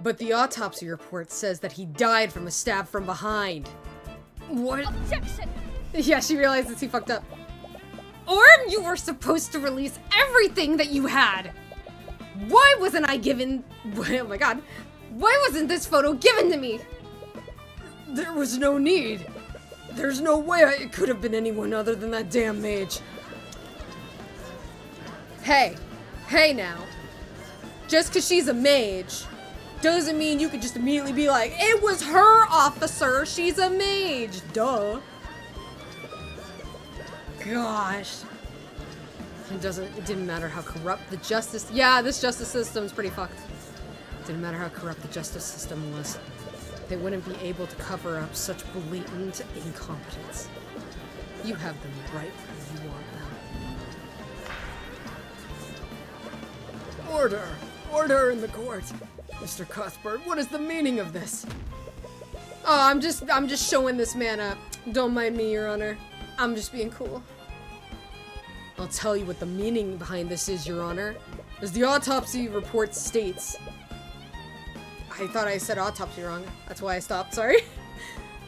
But the autopsy report says that he died from a stab from behind. What? Objection! Yeah, she realizes he fucked up. Or you were supposed to release everything that you had. Why wasn't I given... Oh my god. Why wasn't this photo given to me? There was no need. There's no way it could have been anyone other than that damn mage. Hey. Hey now. Just because she's a mage doesn't mean you could just immediately be like, it was her, officer. She's a mage. Duh. Gosh. It didn't matter how corrupt the justice... Yeah, this justice system's pretty fucked. It didn't matter how corrupt the justice system was. They wouldn't be able to cover up such blatant incompetence. You have them right where you want them. Order! Order in the court! Mr. Cuthbert, what is the meaning of this? Oh, I'm just showing this man up. Don't mind me, Your Honor. I'm just being cool. I'll tell you what the meaning behind this is, Your Honor. As the autopsy report states... I thought I said autopsy wrong. That's why I stopped, sorry.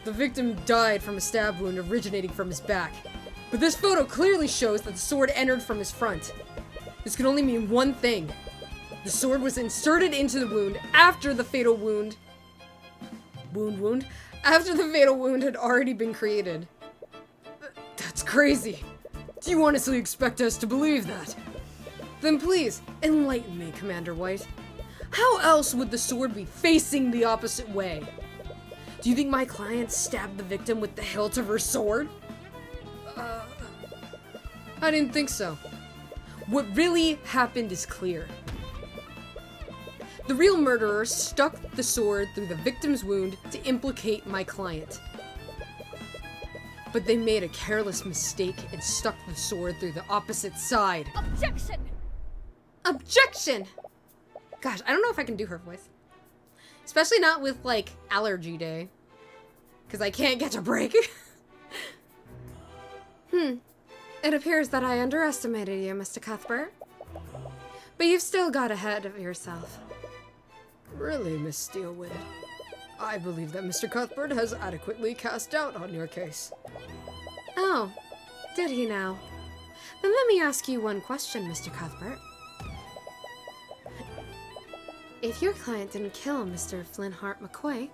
The victim died from a stab wound originating from his back. But this photo clearly shows that the sword entered from his front. This can only mean one thing. The sword was inserted into the wound after the fatal wound... After the fatal wound had already been created. That's crazy. Do you honestly expect us to believe that? Then please, enlighten me, Commander White. How else would the sword be facing the opposite way? Do you think my client stabbed the victim with the hilt of her sword? I didn't think so. What really happened is clear. The real murderer stuck the sword through the victim's wound to implicate my client. But they made a careless mistake and stuck the sword through the opposite side. Objection! Objection! Gosh, I don't know if I can do her voice. Especially not with, like, allergy day. Because I can't catch a break. It appears that I underestimated you, Mr. Cuthbert. But you've still got ahead of yourself. Really, Miss Steelwind? I believe that Mr. Cuthbert has adequately cast doubt on your case. Oh, did he now? Then let me ask you one question, Mr. Cuthbert. If your client didn't kill Mr. Flintheart McCoy,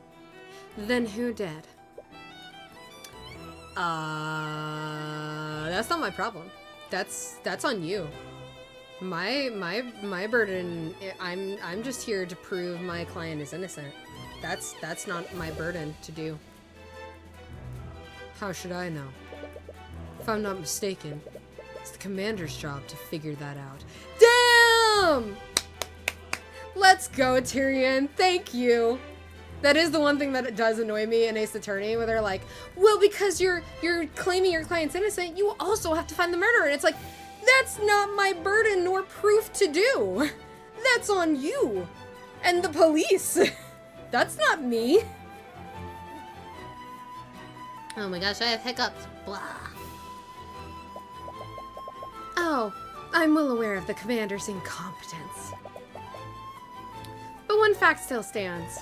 then who did? That's not my problem. That's on you. My burden, I'm just here to prove my client is innocent. That's not my burden to do. How should I know? If I'm not mistaken, it's the commander's job to figure that out. Damn! Let's go, Tyrion. Thank you. That is the one thing that does annoy me in Ace Attorney, where they're like, well, because you're claiming your client's innocent, you also have to find the murderer. And it's like, that's not my burden nor proof to do. That's on you. And the police. That's not me. Oh my gosh, I have hiccups. Blah. Oh, I'm well aware of the commander's incompetence. But one fact still stands.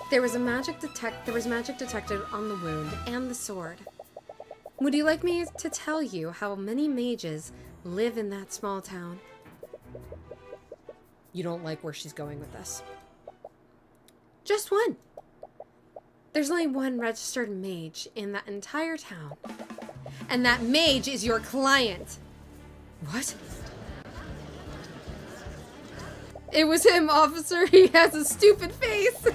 There was magic detected on the wound and the sword. Would you like me to tell you how many mages live in that small town? You don't like where she's going with this. Just one. There's only one registered mage in that entire town. And that mage is your client. What? It was him, officer. He has a stupid face.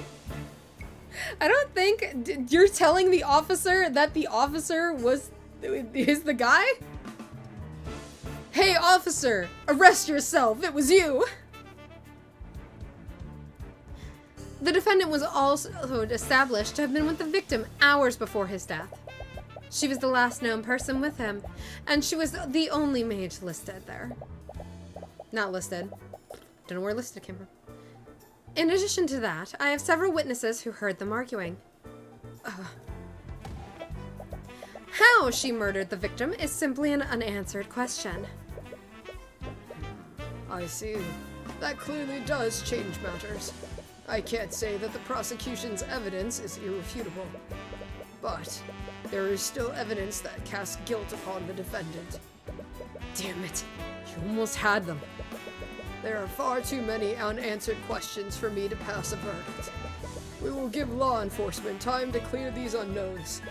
I don't think you're telling the officer that the officer is the guy? Hey, officer, arrest yourself. It was you. The defendant was also established to have been with the victim hours before his death. She was the last known person with him, and she was the only mage listed there. Not listed. Don't know where listed came from. In addition to that, I have several witnesses who heard them arguing. How she murdered the victim is simply an unanswered question. I see. That clearly does change matters. I can't say that the prosecution's evidence is irrefutable, but there is still evidence that casts guilt upon the defendant. Damn it. You almost had them. There are far too many unanswered questions for me to pass a verdict. We will give law enforcement time to clear these unknowns.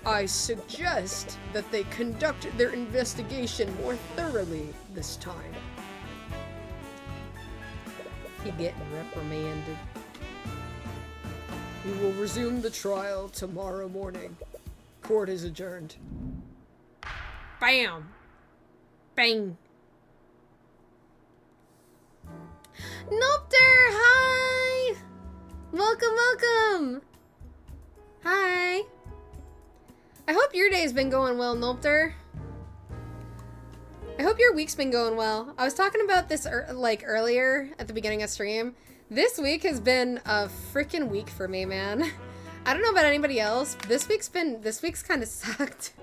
I suggest that they conduct their investigation more thoroughly this time. He getting reprimanded. We will resume the trial tomorrow morning. Court is adjourned. Bam! Bang! Nopter, hi! Welcome! Hi! I hope your day's been going well, Nopter. I hope your week's been going well. I was talking about this earlier at the beginning of stream. This week has been a freaking week for me, man. I don't know about anybody else. This week's kind of sucked.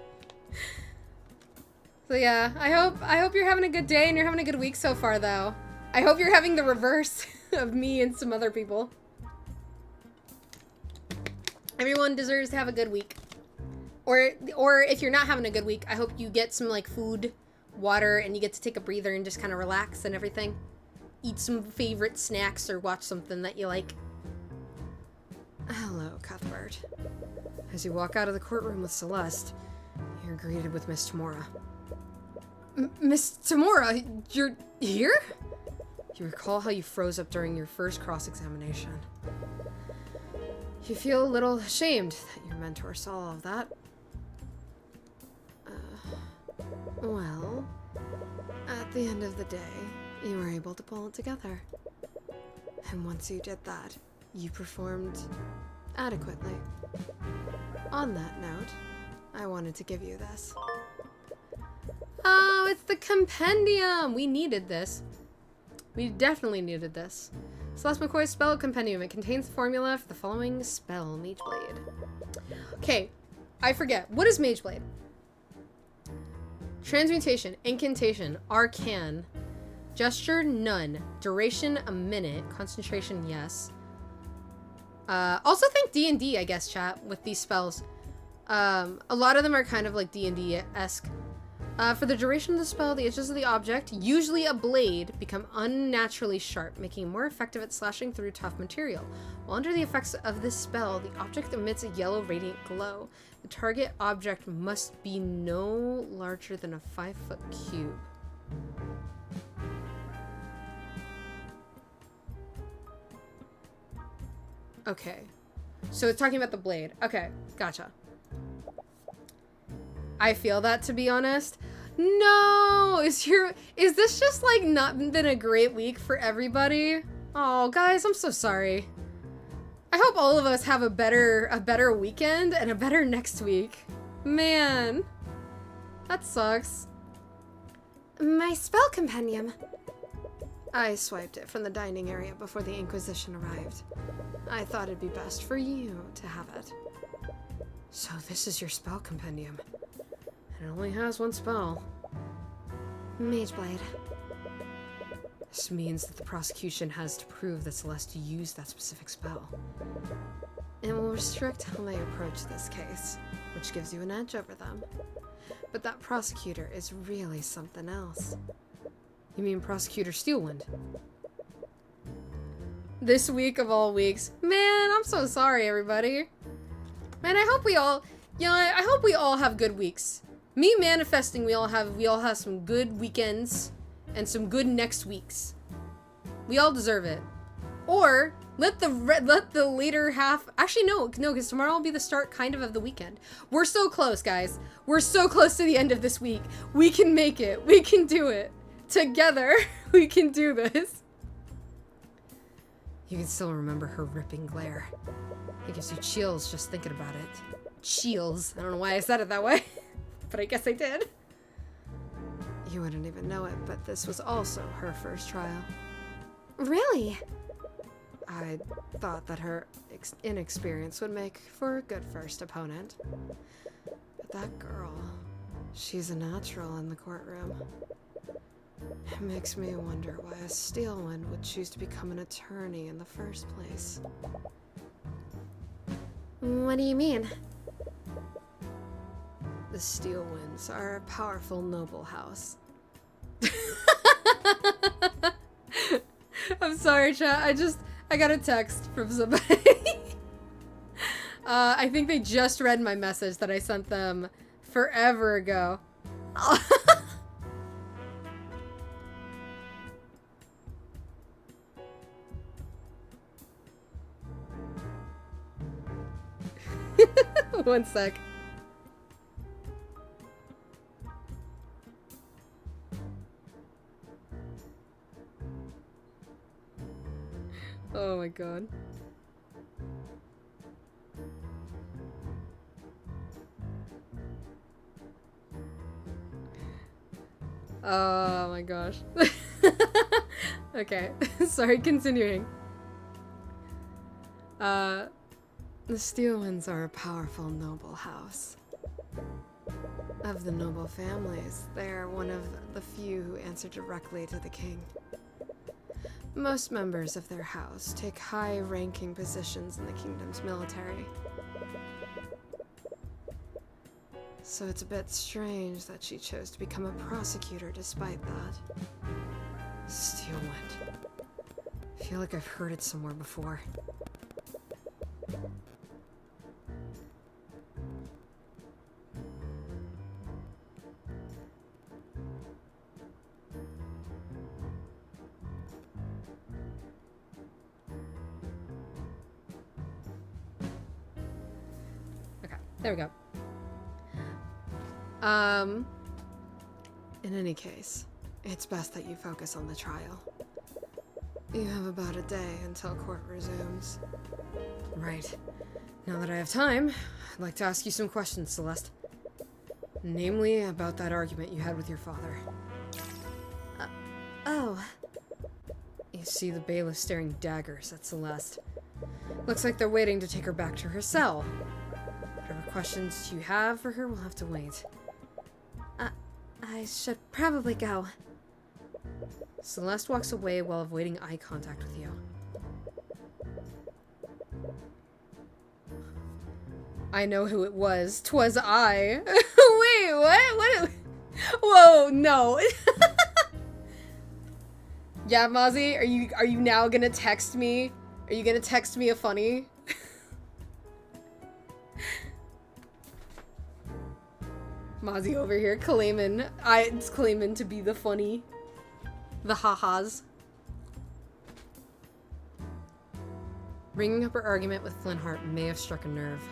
So yeah, I hope you're having a good day and you're having a good week so far, though. I hope you're having the reverse of me and some other people. Everyone deserves to have a good week. Or if you're not having a good week, I hope you get some food, water, and you get to take a breather and just kind of relax and everything. Eat some favorite snacks or watch something that you like. Hello, Cuthbert. As you walk out of the courtroom with Celeste, you're greeted with Miss Tamora. Miss Tamora, you're here? You recall how you froze up during your first cross-examination. You feel a little ashamed that your mentor saw all of that. Well, at the end of the day, you were able to pull it together. And once you did that, you performed adequately. On that note, I wanted to give you this. Oh, it's the compendium! We needed this. We definitely needed this. Celeste McCoy's spell compendium. It contains the formula for the following spell, Mage Blade. Okay, I forget. What is Mage Blade? Transmutation, incantation, arcane, gesture, none, duration, a minute, concentration, yes. Also think D&D, I guess, chat, with these spells. A lot of them are kind of like D&D-esque. For the duration of the spell, the edges of the object, usually a blade, become unnaturally sharp, making it more effective at slashing through tough material. While under the effects of this spell, the object emits a yellow radiant glow. The target object must be no larger than a 5-foot cube. Okay. So it's talking about the blade. Okay, gotcha. I feel that, to be honest. No! Is this just like not been a great week for everybody? Oh, guys, I'm so sorry. I hope all of us have a better weekend and a better next week. Man. That sucks. My spell compendium. I swiped it from the dining area before the Inquisition arrived. I thought it'd be best for you to have it. So this is your spell compendium. It only has one spell. Mage Blade. This means that the prosecution has to prove that Celeste used that specific spell. It will restrict how they approach this case, which gives you an edge over them. But that prosecutor is really something else. You mean Prosecutor Steelwind? This week of all weeks. Man, I'm so sorry, everybody. Man, I hope we all, I hope we all have good weeks. Me manifesting, we all have some good weekends and some good next weeks. We all deserve it. Or let the later half. Actually, no, because tomorrow will be the start kind of the weekend. We're so close, guys. We're so close to the end of this week. We can make it. We can do it. Together, we can do this. You can still remember her ripping glare. It gives you chills just thinking about it. Chills. I don't know why I said it that way, but I guess I did. You wouldn't even know it, but this was also her first trial. Really? I thought that her inexperience would make for a good first opponent. But that girl, she's a natural in the courtroom. It makes me wonder why a Steelwind would choose to become an attorney in the first place. What do you mean? The Steelwinds are a powerful noble house. I'm sorry, chat. I got a text from somebody. I think they just read my message that I sent them forever ago. One sec. Oh my god. Oh my gosh. Okay, sorry, continuing. The Steelwinds are a powerful noble house. Of the noble families, they are one of the few who answer directly to the king. Most members of their house take high-ranking positions in the kingdom's military. So it's a bit strange that she chose to become a prosecutor despite that. Steelwind. I feel like I've heard it somewhere before. There we go. In any case, it's best that you focus on the trial. You have about a day until court resumes. Right. Now that I have time, I'd like to ask you some questions, Celeste. Namely, about that argument you had with your father. Oh. You see the bailiff staring daggers at Celeste. Looks like they're waiting to take her back to her cell. Whatever questions you have for her will have to wait. I should probably go. Celeste walks away while avoiding eye contact with you. I know who it was. 'Twas I. Wait, what? What? Whoa, no. Yeah, Mozzie, are you now gonna text me? Are you gonna text me a funny? Mozzie over here claiming to be the funny. The ha-has. Bringing up her argument with Flintheart may have struck a nerve.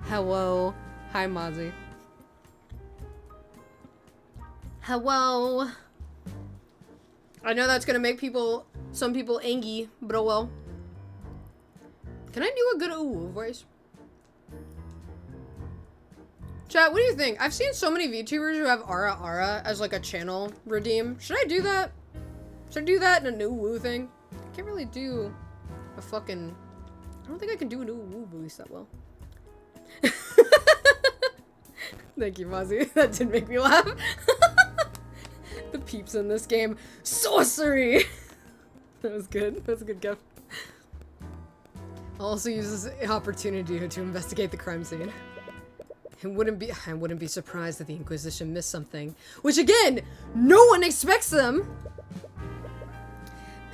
Hello. Hi, Mozzie. Hello. I know that's gonna make some people angry, but oh well. Can I do a good ooh voice? Chat, what do you think? I've seen so many VTubers who have Ara as like a channel redeem. Should I do that? Should I do that in a new woo thing? I can't really do a fucking... I don't think I can do a new woo voice that well. Thank you, Mozzie. That did make me laugh. The peeps in this game. Sorcery! That was good. That's a good gift. I'll also use this opportunity to investigate the crime scene. I wouldn't be surprised that the Inquisition missed something. Which again, no one expects them!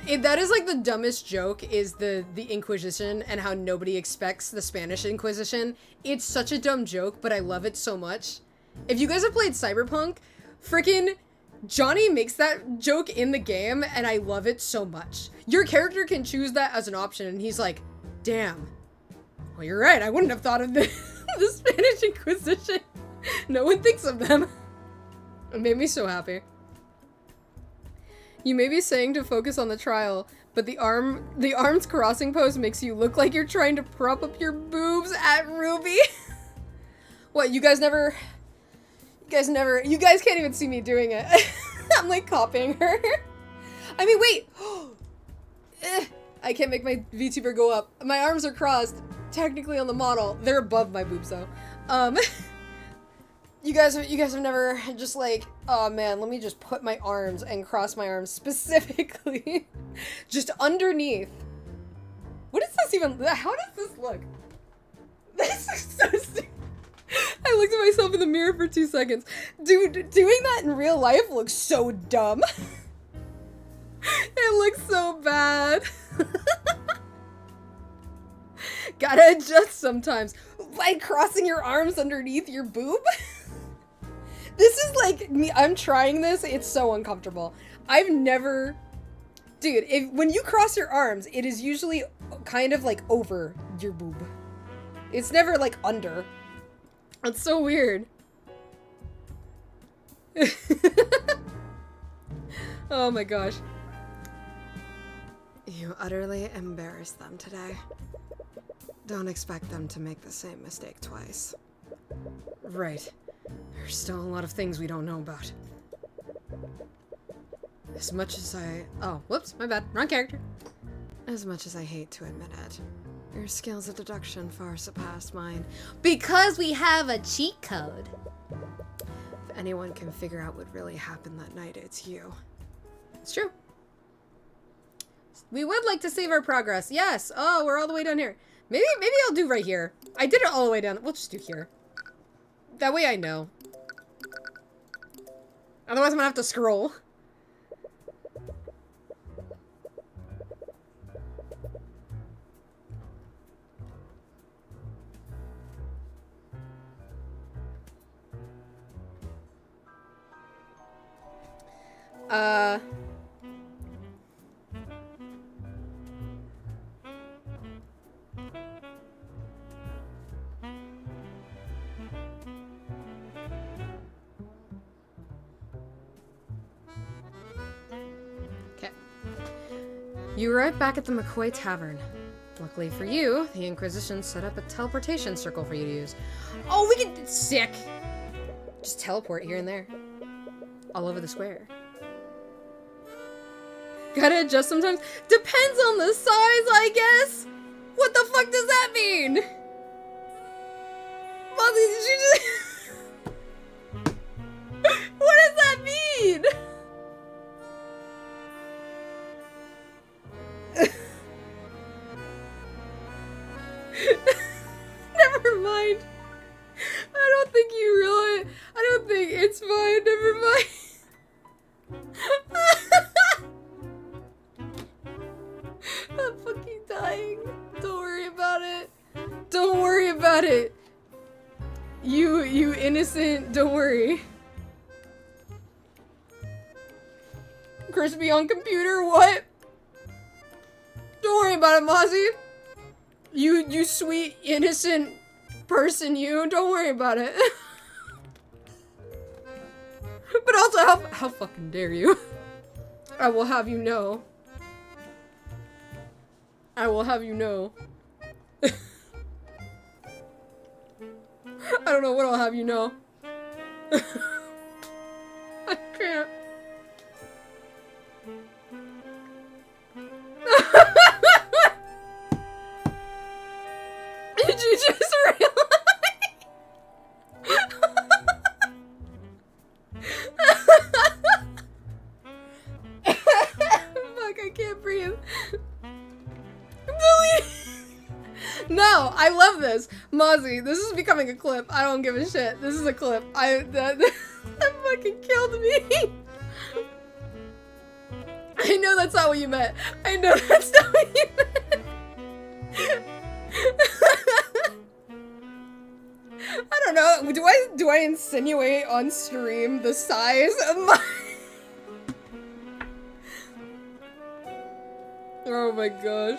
That is like the dumbest joke, is the Inquisition and how nobody expects the Spanish Inquisition. It's such a dumb joke, but I love it so much. If you guys have played Cyberpunk, freaking Johnny makes that joke in the game, and I love it so much. Your character can choose that as an option, and he's like, damn. Well, you're right, I wouldn't have thought of the Spanish Inquisition. No one thinks of them. It made me so happy. You may be saying to focus on the trial, but the arms crossing pose makes you look like you're trying to prop up your boobs at Ruby. What, you guys can't even see me doing it. I'm like copying her. I mean, wait. I can't make my VTuber go up. My arms are crossed, technically on the model. They're above my boobs though. You guys have never just like, oh man, let me just put my arms and cross my arms specifically just underneath. What is this even? How does this look? This is so stupid. I looked at myself in the mirror for 2 seconds. Dude, doing that in real life looks so dumb. It looks so bad. Gotta adjust sometimes. Like crossing your arms underneath your boob? This is like me. I'm trying this. It's so uncomfortable. I've never... Dude, when you cross your arms, it is usually kind of like over your boob. It's never like under. It's so weird. Oh my gosh. You utterly embarrassed them today. Don't expect them to make the same mistake twice. Right. There's still a lot of things we don't know about. As much as oh, whoops, my bad. Wrong character. As much as I hate to admit it, your skills of deduction far surpass mine. Because we have a cheat code. If anyone can figure out what really happened that night, it's you. It's true. We would like to save our progress. Yes. Oh, we're all the way down here. Maybe I'll do right here. I did it all the way down. We'll just do here. That way I know. Otherwise I'm gonna have to scroll. You arrive back at the McCoy Tavern. Luckily for you, the Inquisition set up a teleportation circle for you to use. Oh, we can... Sick! Just teleport here and there. All over the square. Gotta adjust sometimes? Depends on the size, I guess! What the fuck does that mean? Mozzie, did you just... What does that mean? Never mind. I don't think you realize. I don't think it's fine. Never mind. I'm fucking dying. Don't worry about it. Don't worry about it. You innocent. Don't worry. Crispy on computer. What? Don't worry about it, Mozzie. You sweet, innocent person, you. Don't worry about it. But also, how fucking dare you? I will have you know. I will have you know. I don't know what I'll have you know. I can't. Did you just realize? Fuck, I can't breathe. Delete. No, I love this. Mozzie, this is becoming a clip. I don't give a shit. This is a clip. That fucking killed me. I know that's not what you meant. I know that's not what you meant. I don't know. Do I insinuate on stream the size of my... Oh my gosh.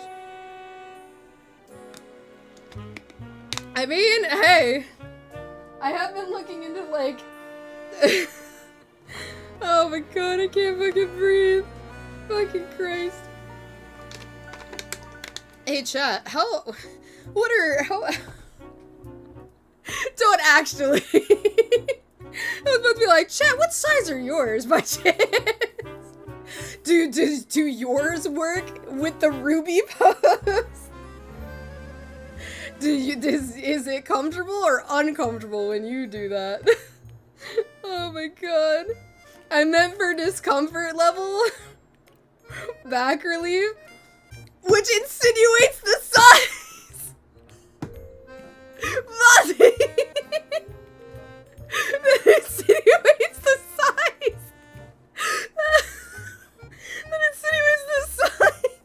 I mean, hey. I have been looking into like... Oh my god, I can't fucking breathe. Fucking Christ. Hey chat, how don't actually. I was about to be like, chat, what size are yours by chance? Do yours work with the Ruby pose? Is it comfortable or uncomfortable when you do that? Oh my god. I meant for discomfort level. Back relief. Which insinuates the size! Mozzie! That insinuates the size! That insinuates the size!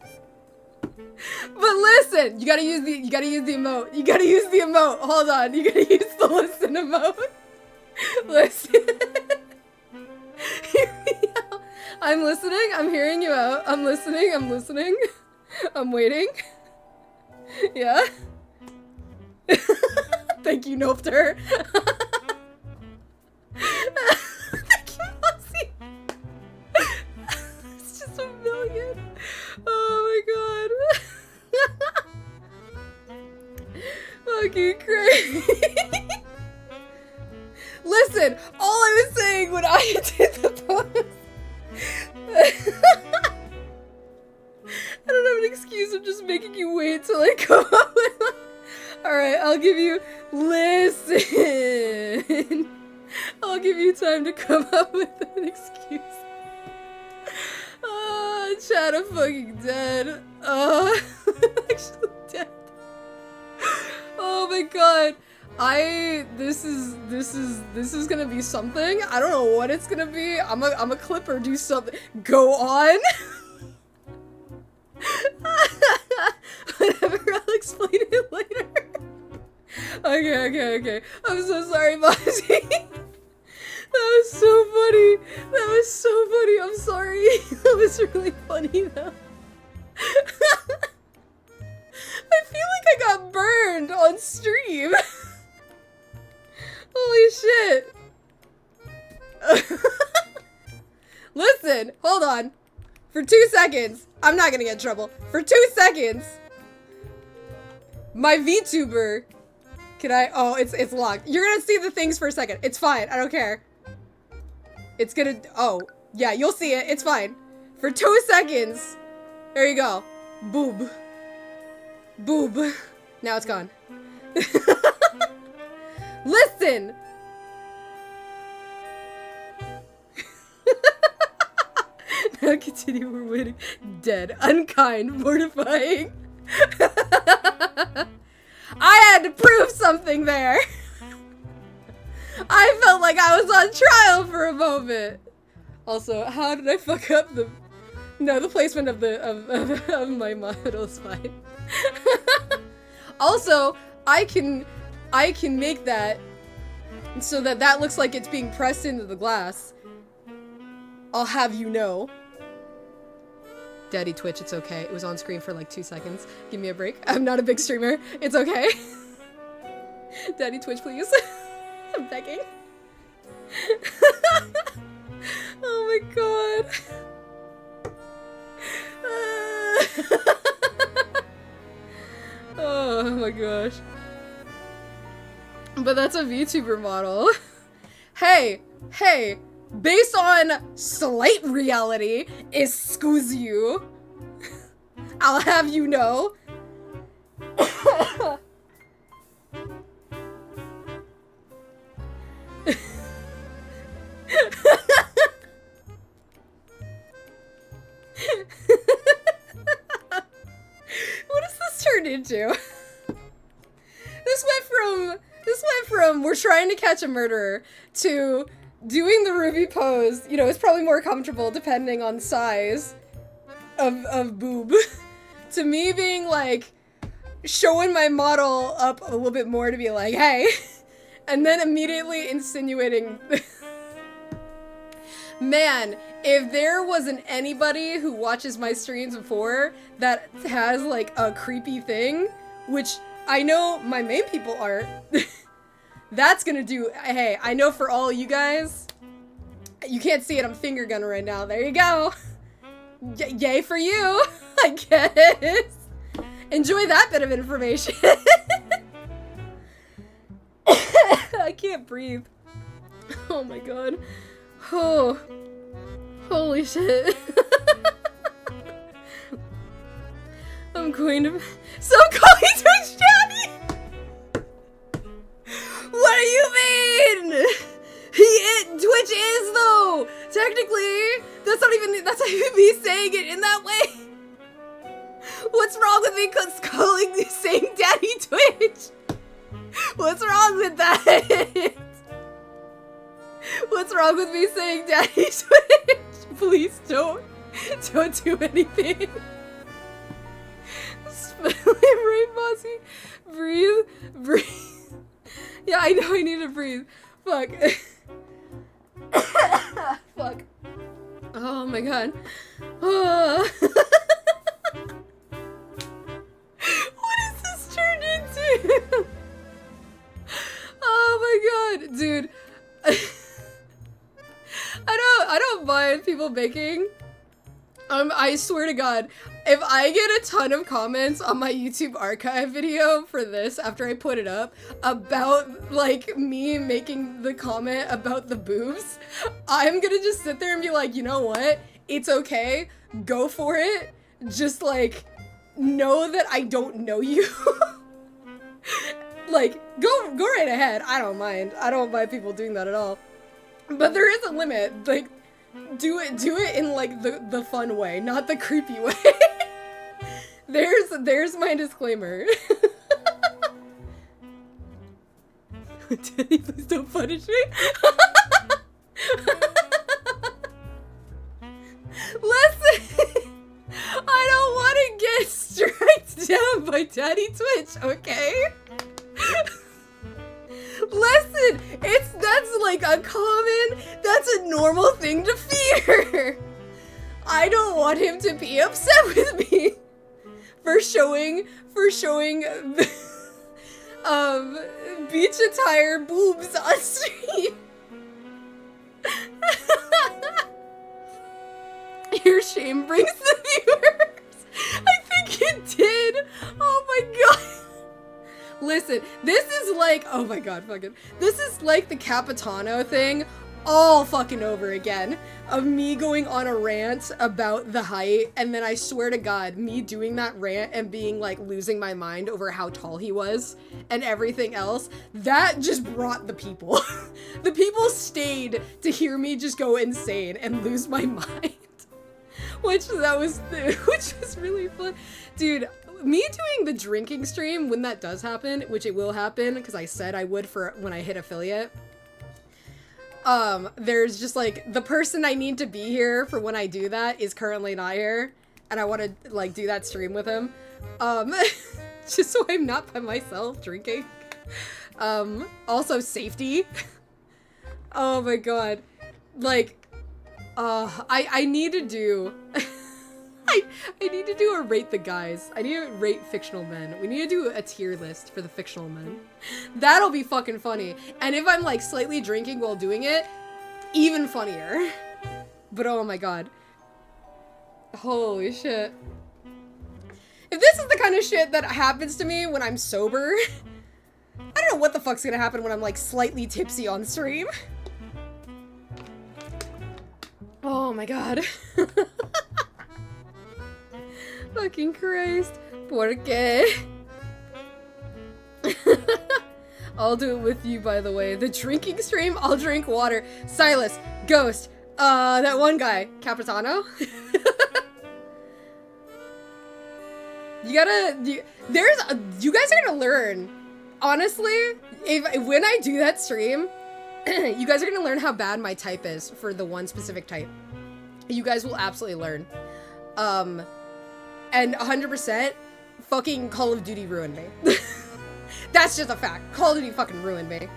But listen! You gotta use the emote. You gotta use the emote. Hold on. You gotta use the listen emote. Listen. Hear me out. I'm listening. I'm hearing you out. I'm listening. I'm waiting. Yeah. Thank you, Nopter. Thank you, Mozzie. It's just a million. Oh my god. Fucking crazy. Listen, all I was saying when I did the pose. I don't have an excuse, I'm just making you wait till I come up with one. Alright, I'll give you... Listen! I'll give you time to come up with an excuse. Chat, I'm fucking dead. I'm actually dead. Oh my god. This is gonna be something. I don't know what it's gonna be. I'm a clip or do something. Go on. Whatever, I'll explain it later. Okay. I'm so sorry, Mozzie. That was so funny. I'm sorry. That was really funny, though. I feel like I got burned on stream. Holy shit. Listen, hold on. For 2 seconds. I'm not gonna get in trouble. For 2 seconds. My VTuber. Can I? Oh, it's locked. You're gonna see the things for a second. It's fine. I don't care. It's gonna. Oh, yeah, you'll see it. It's fine. For 2 seconds. There you go. Boob. Boob. Now it's gone. Listen. Now continue. We're waiting. Dead. Unkind. Mortifying. I had to prove something there. I felt like I was on trial for a moment. Also, how did I fuck up the... No, the placement of the of my model is fine. Also, I can make that so that that looks like it's being pressed into the glass. I'll have you know. Daddy Twitch, it's okay. It was on screen for like 2 seconds. Give me a break. I'm not a big streamer. It's okay. Daddy Twitch, please. I'm begging. Oh my god. Oh my gosh. But that's a VTuber model. Hey, based on slight reality, excuse you, I'll have you know. What does this turn into? This went from we're trying to catch a murderer to doing the Ruby pose. You know, it's probably more comfortable depending on size of boob. To me being like showing my model up a little bit more to be like, hey, and then immediately insinuating. Man, if there wasn't anybody who watches my streams before that has like a creepy thing, which I know my main people aren't, that's gonna do. Hey, I know for all you guys, you can't see it, I'm finger gunning right now. There you go. Yay for you, I guess. Enjoy that bit of information. I can't breathe. Oh my god. Oh. Holy shit. I'm going to... So calling Twitch Daddy! What do you mean? Twitch is though! Technically, that's not even me saying it in that way. What's wrong with me saying Daddy Twitch? What's wrong with that? What's wrong with me saying Daddy Twitch? Please don't do anything. Right, Bossy? Breathe. Yeah, I know I need to breathe. Fuck. Fuck. Oh my god. What is this turned into? Oh my god, dude. I don't mind people baking. I swear to God, if I get a ton of comments on my YouTube archive video for this after I put it up about like me making the comment about the boobs, I'm gonna just sit there and be like, you know what? It's okay. Go for it. Just like know that I don't know you. Like go right ahead. I don't mind. I don't mind people doing that at all. But there is a limit. Like do it in like the fun way, not the creepy way. There's my disclaimer. Daddy, please don't punish me. Listen, I don't want to get striked down by Daddy Twitch, okay? Listen, that's a normal thing to fear. I don't want him to be upset with me for showing beach attire boobs on stream. Your shame brings the viewers. I think it did. Oh my god. Listen, this is like, oh my god, fucking. This is like the Capitano thing all fucking over again. Of me going on a rant about the height, and then I swear to god, me doing that rant and being like losing my mind over how tall he was and everything else, that just brought the people. The people stayed to hear me just go insane and lose my mind. Which was really fun. Dude, me doing the drinking stream when that does happen, which it will happen, because I said I would for when I hit affiliate. There's just like, the person I need to be here for when I do that is currently not here, and I want to like do that stream with him. Just so I'm not by myself drinking. Also safety. Oh my god. Like, I need to do I need to do a rate the guys. I need to rate fictional men. We need to do a tier list for the fictional men. That'll be fucking funny. And if I'm like slightly drinking while doing it, even funnier. But oh my god. Holy shit. If this is the kind of shit that happens to me when I'm sober, I don't know what the fuck's gonna happen when I'm like slightly tipsy on stream. Oh my god. Fucking Christ. ¿Por qué? I'll do it with you, by the way. The drinking stream, I'll drink water. Silas, Ghost, that one guy, Capitano. You guys are gonna learn. Honestly, when I do that stream, you guys are gonna learn how bad my type is for the one specific type. You guys will absolutely learn. And 100%, fucking Call of Duty ruined me. That's just a fact. Call of Duty fucking ruined me.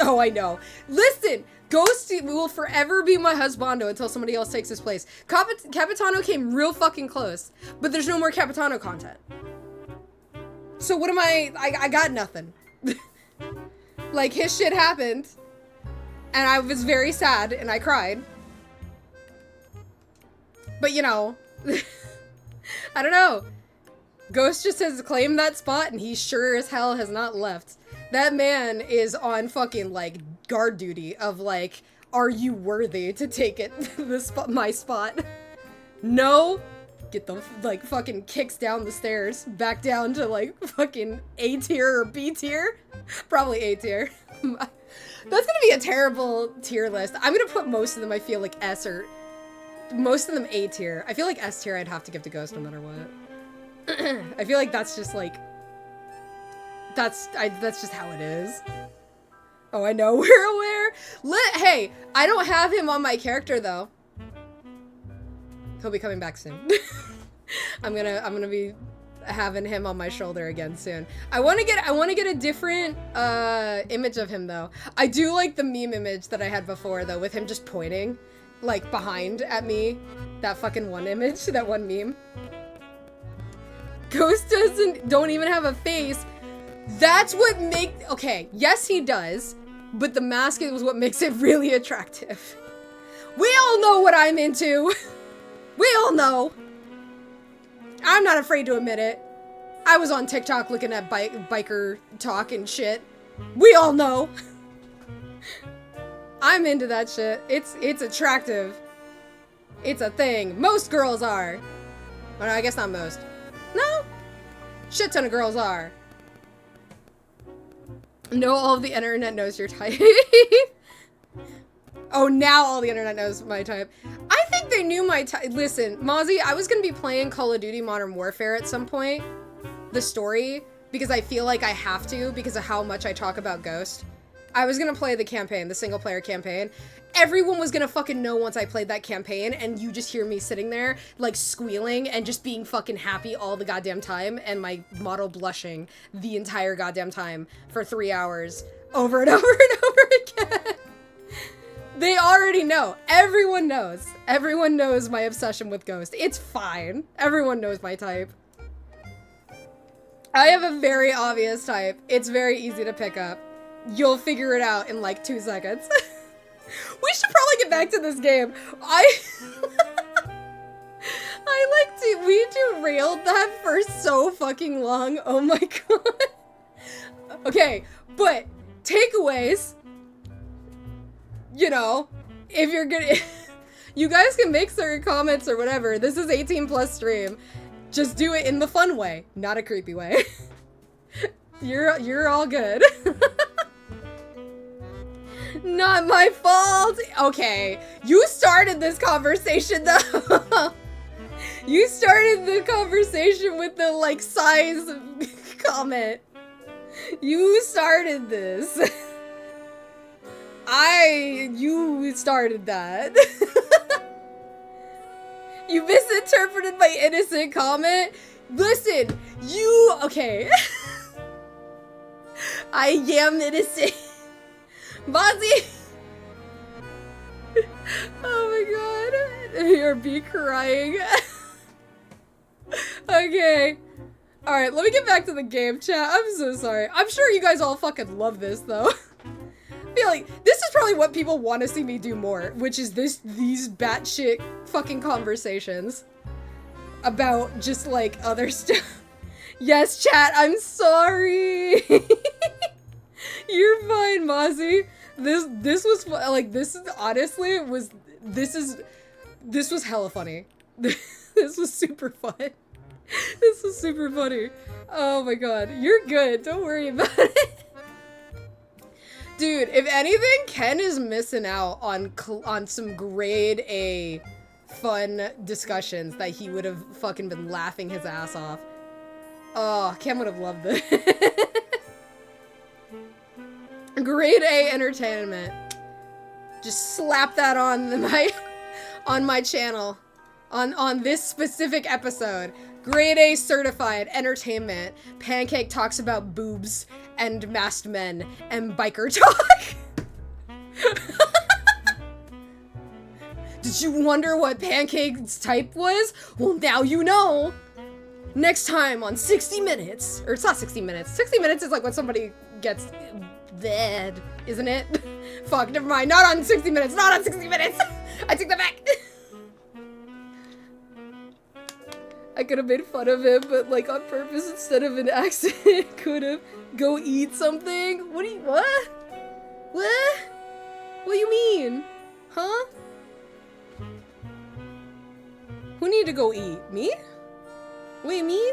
Oh, I know. Listen, Ghost will forever be my husbando until somebody else takes his place. Capitano came real fucking close, but there's no more Capitano content. So what am I got nothing. Like, his shit happened, and I was very sad, and I cried. But, you know, I don't know. Ghost just has claimed that spot, and he sure as hell has not left. That man is on fucking, like, guard duty of, like, are you worthy to take it, my spot? No? Get the, like, fucking kicks down the stairs, back down to, like, fucking A tier or B tier? Probably A tier. That's gonna be a terrible tier list. I'm gonna put most of them, I feel like, S or... most of them A tier. I feel like S tier I'd have to give to Ghost no matter what. I feel like that's just like... That's just how it is. Oh, I know, we're aware. Hey, I don't have him on my character though. He'll be coming back soon. I'm gonna be having him on my shoulder again soon. I want to get a different image of him though. I do like the meme image that I had before though, with him just pointing like behind at me. That fucking one image, that one meme. Ghost don't even have a face. That's what okay, yes he does, but the mask is what makes it really attractive. We all know what I'm into. We all know. I'm not afraid to admit it. I was on TikTok looking at biker talk and shit. We all know. I'm into that shit. It's attractive. It's a thing. Most girls are. Oh, no, I guess not most. No. Shit ton of girls are. No, all of the internet knows your type. Oh, now all the internet knows my type. I think they knew my type. Listen, Mozzie, I was gonna be playing Call of Duty Modern Warfare at some point. The story, because I feel like I have to because of how much I talk about Ghost. I was gonna play the campaign, the single player campaign. Everyone was gonna fucking know once I played that campaign, and you just hear me sitting there, like, squealing and just being fucking happy all the goddamn time, and my model blushing the entire goddamn time for 3 hours over and over and over again. They already know. Everyone knows. Everyone knows my obsession with Ghost. It's fine. Everyone knows my type. I have a very obvious type. It's very easy to pick up. You'll figure it out in like 2 seconds. We should probably get back to this game. We derailed that for so fucking long. Oh my god. Okay, but takeaways. You know, if you're gonna, you guys can make certain comments or whatever. This is 18 plus stream. Just do it in the fun way, not a creepy way. You're all good. Not my fault. Okay, you started this conversation though. You started the conversation with the like size comment. You started this. You started that. You misinterpreted my innocent comment. Listen, okay. I am innocent. Mozzie. Oh my god. You're be crying. Okay. Alright, let me get back to the game chat. I'm so sorry. I'm sure you guys all fucking love this though. I feel like this is probably what people want to see me do more, which is these batshit fucking conversations about just like other stuff. Yes, chat, I'm sorry. You're fine, Mozzie. This was like this was hella funny. This was super fun. This was super funny. Oh my god, you're good. Don't worry about it. Dude, if anything, Ken is missing out on some grade A fun discussions that he would have fucking been laughing his ass off. Oh, Ken would have loved this. Grade A entertainment. Just slap that on my channel. On this specific episode. Grade A certified entertainment. Pancake talks about boobs and masked men and biker talk. Did you wonder what Pancake's type was? Well, now you know. Next time on 60 Minutes. Or it's not 60 Minutes. 60 Minutes is like when somebody gets dead, isn't it? Fuck, never mind. Not on 60 Minutes. Not on 60 Minutes. I take that back. I could have made fun of him, but like on purpose instead of an accident. Could have. Go eat something? What? What? What do you mean? Huh? Who need to go eat? Me? Wait, me?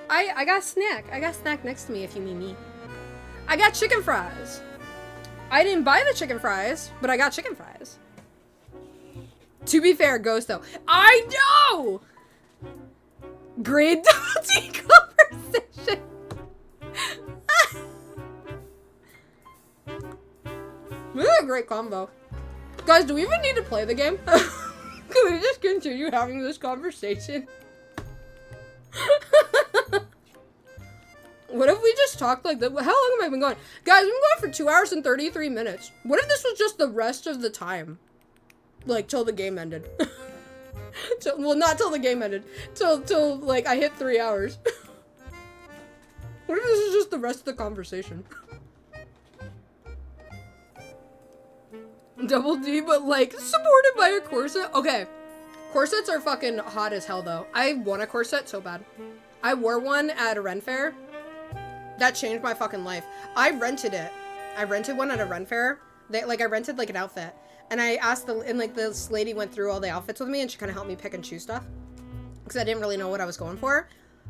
I got a snack. I got a snack next to me if you mean me. I got chicken fries. I didn't buy the chicken fries, but I got chicken fries. To be fair, Ghost though. I know! Grade D conversation. This is a great combo. Guys, do we even need to play the game? Can we just continue having this conversation? What if we just talked like that? How long have I been going? Guys, we've been going for 2 hours and 33 minutes. What if this was just the rest of the time? Like, till the game ended. Well, not till the game ended. Till like, I hit 3 hours. What if this is just the rest of the conversation? Double D, but like, supported by a corset? Okay. Corsets are fucking hot as hell, though. I want a corset so bad. I wore one at a Ren fair. That changed my fucking life. I rented it. I rented one at a Ren fair. I rented like an outfit. And I asked this lady went through all the outfits with me and she kind of helped me pick and choose stuff. Because I didn't really know what I was going for.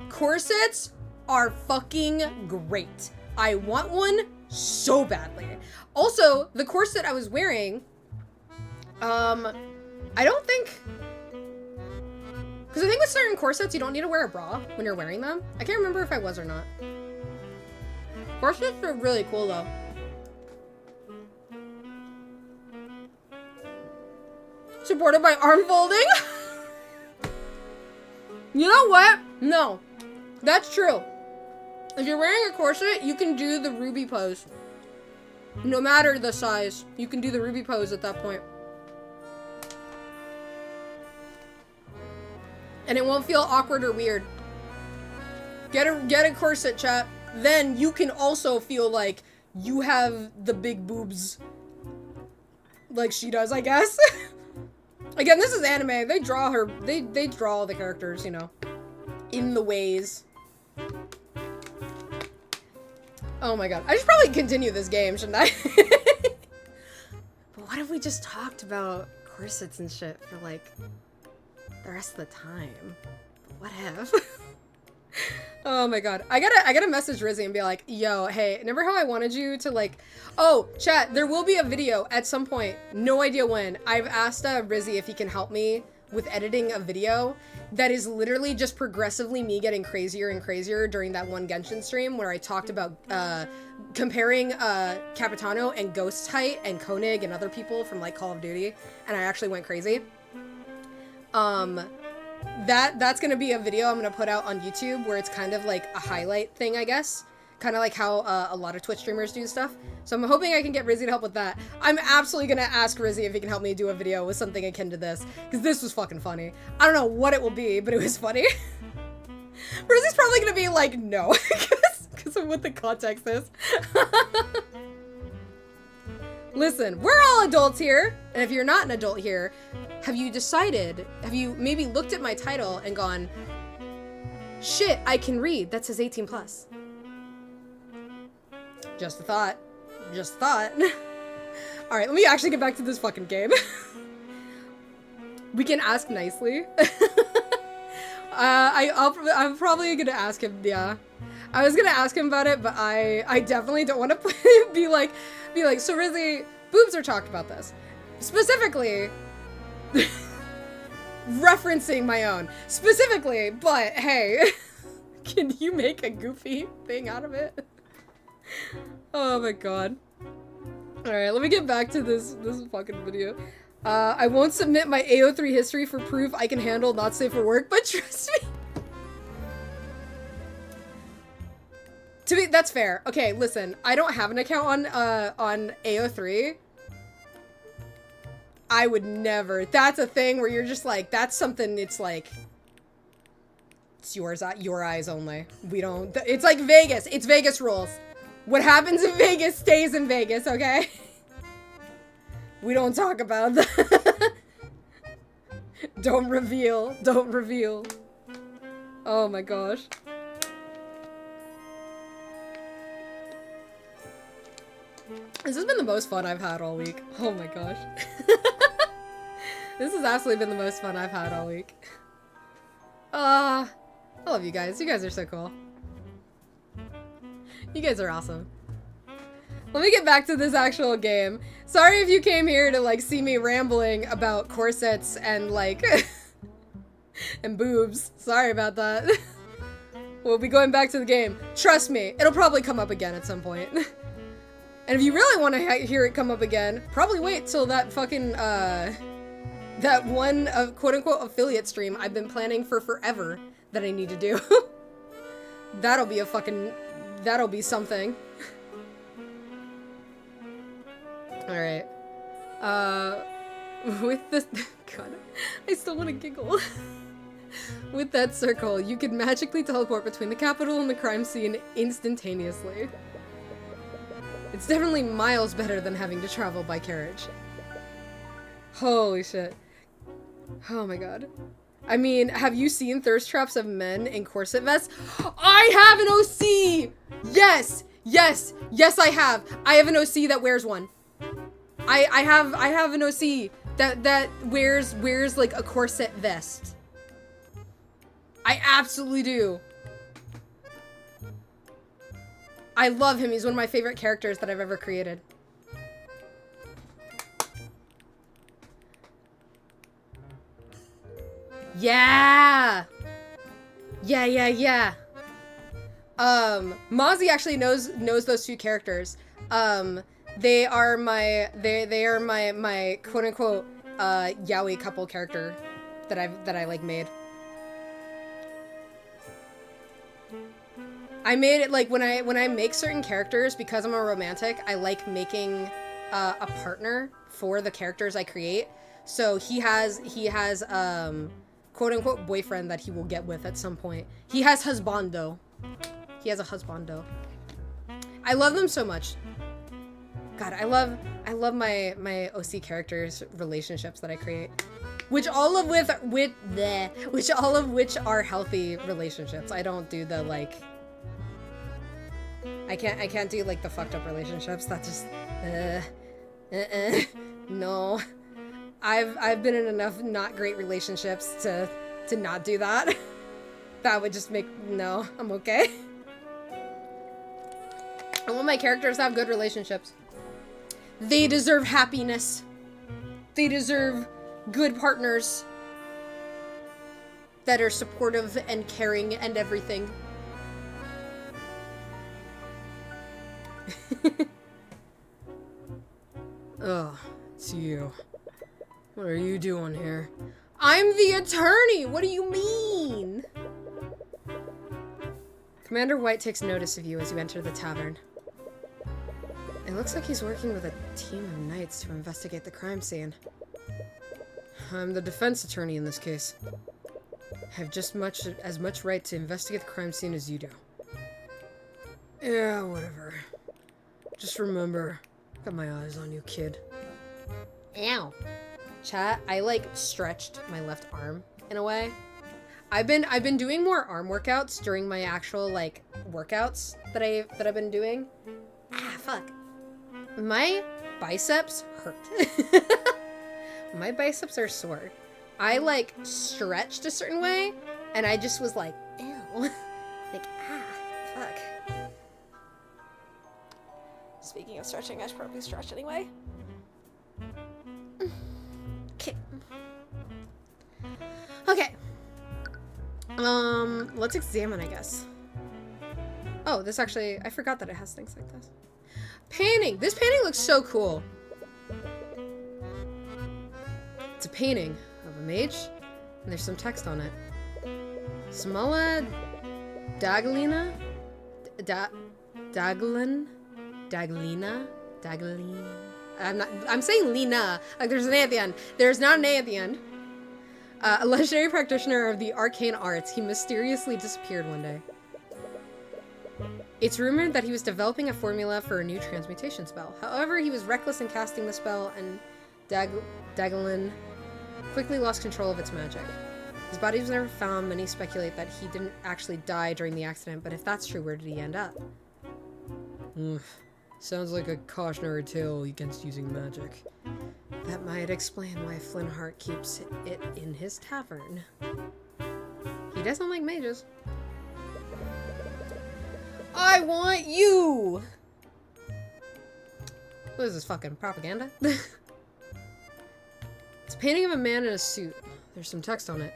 Corsets are fucking great. I want one so badly. Also, the corset I was wearing, I don't think, because I think with certain corsets you don't need to wear a bra when you're wearing them. I can't remember if I was or not. Corsets are really cool though. Supported by arm folding? You know what? No. That's true. If you're wearing a corset, you can do the ruby pose. No matter the size, you can do the ruby pose at that point. And it won't feel awkward or weird. Get a corset, chat. Then you can also feel like you have the big boobs like she does, I guess. Again, this is anime. They draw her. They draw the characters, you know, in the ways. Oh my god. I should probably continue this game, shouldn't I? But what if we just talked about corsets and shit for like the rest of the time? What if? Oh my god. I gotta message Rizzy and be like, yo, hey, remember how I wanted you to like, oh, chat, there will be a video at some point, no idea when. I've asked Rizzy if he can help me with editing a video that is literally just progressively me getting crazier and crazier during that one Genshin stream where I talked about comparing Capitano and Ghost Height and Koenig and other people from like Call of Duty, and I actually went crazy. That's gonna be a video I'm gonna put out on YouTube where it's kind of like a highlight thing, I guess. Kind of like how a lot of Twitch streamers do stuff. So I'm hoping I can get Rizzy to help with that. I'm absolutely gonna ask Rizzy if he can help me do a video with something akin to this, because this was fucking funny. I don't know what it will be, but it was funny. Rizzy's probably gonna be like, no, because of what the context is. Listen, we're all adults here, and if you're not an adult here, have you maybe looked at my title and gone, shit, I can read, that says 18 plus. Just a thought. Just a thought. Alright, let me actually get back to this fucking game. We can ask nicely. I'm probably gonna ask him, yeah. I was gonna ask him about it, but I definitely don't want to be like, so Rizzy, boobs are talked about this. Specifically, referencing my own. Specifically, but hey, can you make a goofy thing out of it? Oh my god. Alright, let me get back to this fucking video. I won't submit my AO3 history for proof I can handle not safe for work, but trust me. That's fair. Okay, listen, I don't have an account on AO3. I would never. That's a thing where you're just like, that's something, it's like, it's your eyes only. We don't, it's like Vegas. It's Vegas rules. What happens in Vegas stays in Vegas, okay? We don't talk about that. Don't reveal. Don't reveal. Oh my gosh. This has been the most fun I've had all week. Oh my gosh. This has absolutely been the most fun I've had all week. I love you guys. You guys are so cool. You guys are awesome. Let me get back to this actual game. Sorry if you came here to like see me rambling about corsets and like and boobs. Sorry about that. We'll be going back to the game. Trust me, it'll probably come up again at some point. And if you really want to hear it come up again, probably wait till that fucking that one quote-unquote affiliate stream I've been planning for forever that I need to do. That'll be something. Alright. With this, god, I still want to giggle. With that circle, you could magically teleport between the capital and the crime scene instantaneously. It's definitely miles better than having to travel by carriage. Holy shit. Oh my god. I mean, have you seen thirst traps of men in corset vests? I have an OC! Yes! Yes! Yes, I have! I have an OC that wears one. I have an OC that wears like a corset vest. I absolutely do. I love him. He's one of my favorite characters that I've ever created. Yeah! Yeah. Mozzie actually knows those two characters. They are my quote unquote yaoi couple character that I like made. I made it like when I make certain characters, because I'm a romantic, I like making a partner for the characters I create. So he has quote unquote boyfriend that he will get with at some point. He has husbando. He has a husbando. I love them so much. God, I love my OC characters' relationships that I create. which all of which are healthy relationships. I don't do the like. I can't do like the fucked up relationships. That just no. I've been in enough not great relationships to not do that. That would just make no. I'm okay. I want my characters to have good relationships. They deserve happiness. They deserve good partners that are supportive and caring and everything. Oh, it's you. What are you doing here? I'm the attorney! What do you mean? Commander White takes notice of you as you enter the tavern. It looks like he's working with a team of knights to investigate the crime scene. I'm the defense attorney in this case. I have just as much right to investigate the crime scene as you do. Yeah, whatever. Just remember, got my eyes on you, kid. Ow. Chat, I like stretched my left arm in a way. I've been doing more arm workouts during my actual like workouts that I've been doing. Ah, fuck. My biceps hurt. My biceps are sore. I like stretched a certain way and I just was like, ew. Like, ah, fuck. Speaking of stretching, I should probably stretch anyway. Okay. Okay. Let's examine, I guess. Oh, this actually, I forgot that it has things like this. Painting! This painting looks so cool. It's a painting of a mage, and there's some text on it. Smala Daglina? Daglina? I'm saying Lena. Like there's an A at the end. There's not an A at the end. A legendary practitioner of the arcane arts, he mysteriously disappeared one day. It's rumored that he was developing a formula for a new transmutation spell. However, he was reckless in casting the spell, and Daglin quickly lost control of its magic. His body was never found. Many speculate that he didn't actually die during the accident, but if that's true, where did he end up? Sounds like a cautionary tale against using magic. That might explain why Flintheart keeps it in his tavern. He doesn't like mages. I want you! What is this, fucking propaganda? It's a painting of a man in a suit. There's some text on it.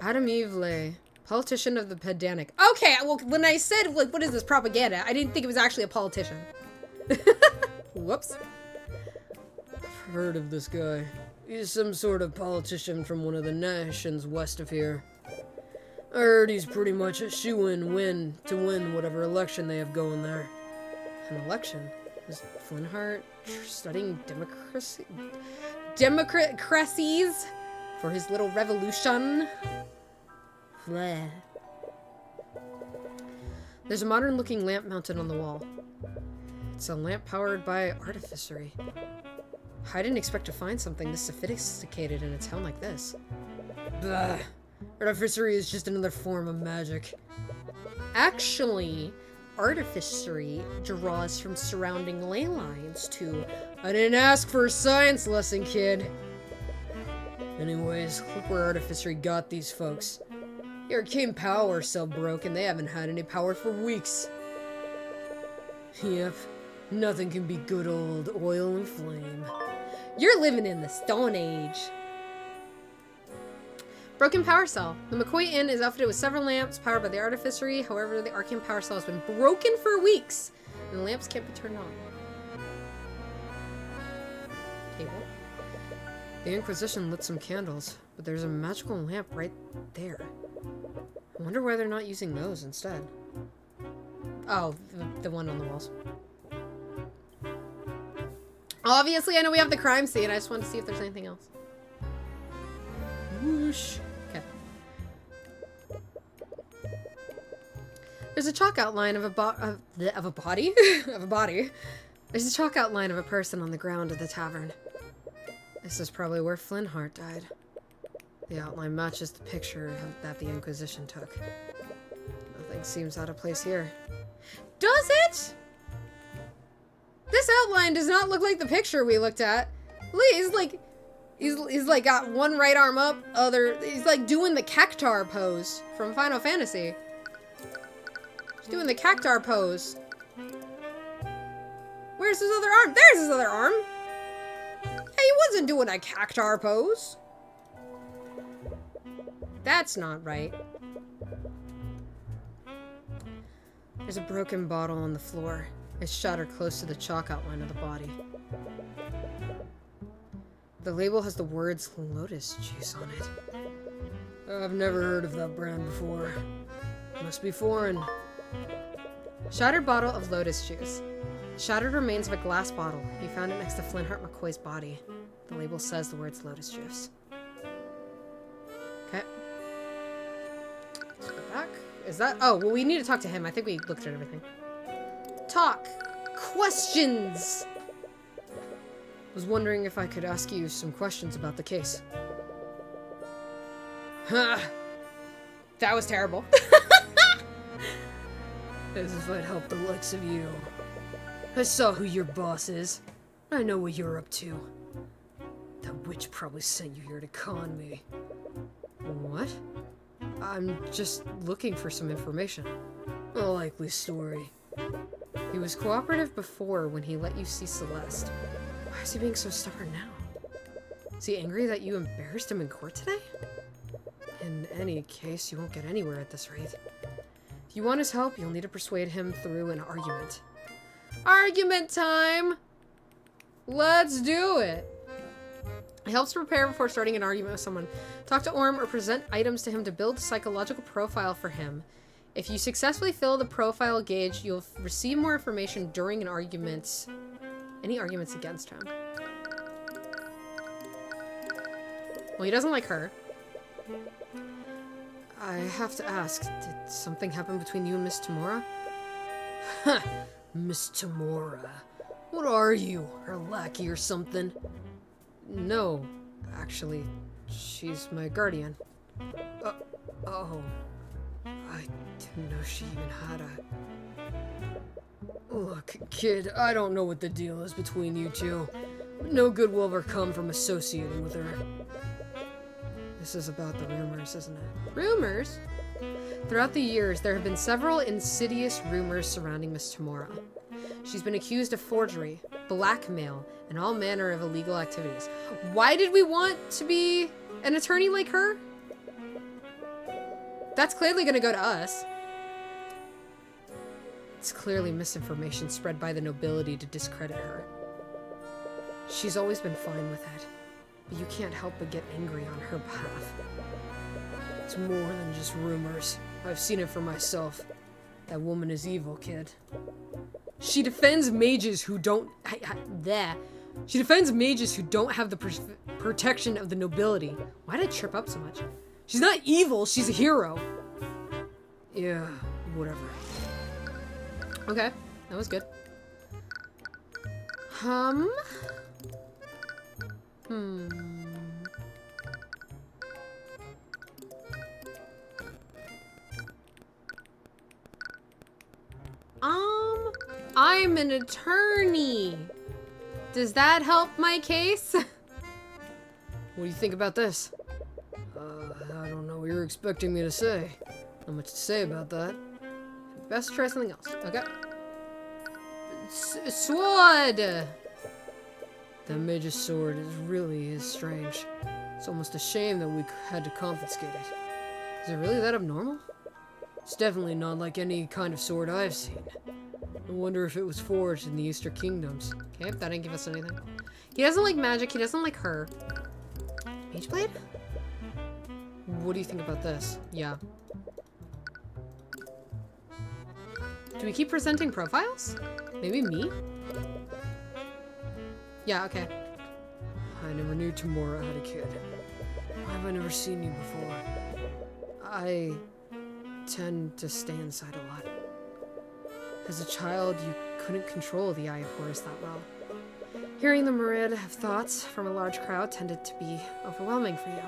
Adam Evley, politician of the pedantic. Okay, well, when I said, like, what is this, propaganda, I didn't think it was actually a politician. Whoops. I've heard of this guy. He's some sort of politician from one of the nations west of here. I heard he's pretty much a shoo-in to win whatever election they have going there. An election? Is Flintheart studying democracies for his little revolution? Bleh. There's a modern-looking lamp mounted on the wall. It's a lamp powered by artificery. I didn't expect to find something this sophisticated in a town like this. Blah. Artificery is just another form of magic. Actually, artificery draws from surrounding ley lines to... I didn't ask for a science lesson, kid. Anyways, look where artificery got these folks. The arcane power cell broke and they haven't had any power for weeks. Yep, nothing can be good old oil and flame. You're living in the Stone Age. Broken power cell. The McCoy Inn is outfitted with several lamps powered by the artificery. However, the arcane power cell has been broken for weeks, and the lamps can't be turned on. Table. The Inquisition lit some candles, but there's a magical lamp right there. I wonder why they're not using those instead. Oh, the one on the walls. Obviously, I know we have the crime scene. I just wanted to see if there's anything else. Whoosh. Okay. There's a chalk outline of a body? Of a body. There's a chalk outline of a person on the ground of the tavern. This is probably where Flintheart died. The outline matches the picture that the Inquisition took. Nothing seems out of place here. Does it? This outline does not look like the picture we looked at. Look, he's like got one right arm up, he's like doing the cactar pose from Final Fantasy. He's doing the cactar pose. Where's his other arm? There's his other arm. Hey, he wasn't doing a cactar pose. That's not right. There's a broken bottle on the floor. It's shattered close to the chalk outline of the body. The label has the words lotus juice on it. I've never heard of that brand before. Must be foreign. Shattered bottle of lotus juice. Shattered remains of a glass bottle. You found it next to Flintheart McCoy's body. The label says the words lotus juice. Okay. Let's go back. Is that... Oh, well, we need to talk to him. I think we looked at everything. Talk. Questions. Was wondering if I could ask you some questions about the case. Ha! That was terrible. As if I'd help the likes of you. I saw who your boss is. I know what you're up to. That witch probably sent you here to con me. What? I'm just looking for some information. A likely story. He was cooperative before when he let you see Celeste. Why is he being so stubborn now? Is he angry that you embarrassed him in court today? In any case, you won't get anywhere at this rate. If you want his help, you'll need to persuade him through an argument. Argument time! Let's do it! It helps prepare before starting an argument with someone. Talk to Orm or present items to him to build a psychological profile for him. If you successfully fill the profile gauge, you'll receive more information during an argument. Any arguments against him. Well, he doesn't like her. I have to ask, did something happen between you and Miss Tamora? Ha! Miss Tamora. What are you? Her lackey or something? No, actually, she's my guardian. Oh. I didn't know she even had a... Look, kid, I don't know what the deal is between you two. But no good will ever come from associating with her. This is about the rumors, isn't it? Rumors? Throughout the years, there have been several insidious rumors surrounding Miss Tamora. She's been accused of forgery, blackmail, and all manner of illegal activities. Why did we want to be an attorney like her? That's clearly gonna go to us. It's clearly misinformation spread by the nobility to discredit her. She's always been fine with it, but you can't help but get angry on her behalf. It's more than just rumors. I've seen it for myself. That woman is evil, kid. She defends mages who don't... She defends mages who don't have the protection of the nobility. Why did I trip up so much? She's not evil, she's a hero. Yeah, whatever. Okay, that was good. I'm an attorney. Does that help my case? What do you think about this? I don't know what you're expecting me to say. Not much to say about that. Best try something else. Okay. Sword! That mage's sword really is strange. It's almost a shame that we had to confiscate it. Is it really that abnormal? It's definitely not like any kind of sword I've seen. I wonder if it was forged in the Eastern Kingdoms. Okay, that didn't give us anything. He doesn't like magic, he doesn't like her. Mage blade? What do you think about this? Yeah. Do we keep presenting profiles? Maybe me? Yeah, okay. I never knew Tamora had a kid. Why have I never seen you before? I tend to stay inside a lot. As a child, you couldn't control the Eye of Horus that well. Hearing the myriad of thoughts from a large crowd tended to be overwhelming for you.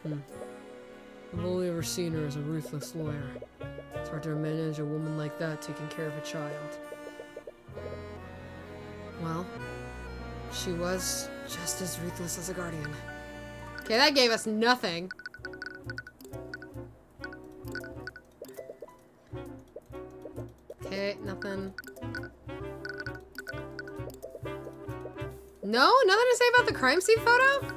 I've only ever seen her as a ruthless lawyer. It's hard to manage a woman like that taking care of a child. Well, she was just as ruthless as a guardian. Okay, that gave us nothing. Okay, nothing. No? Nothing to say about the crime scene photo?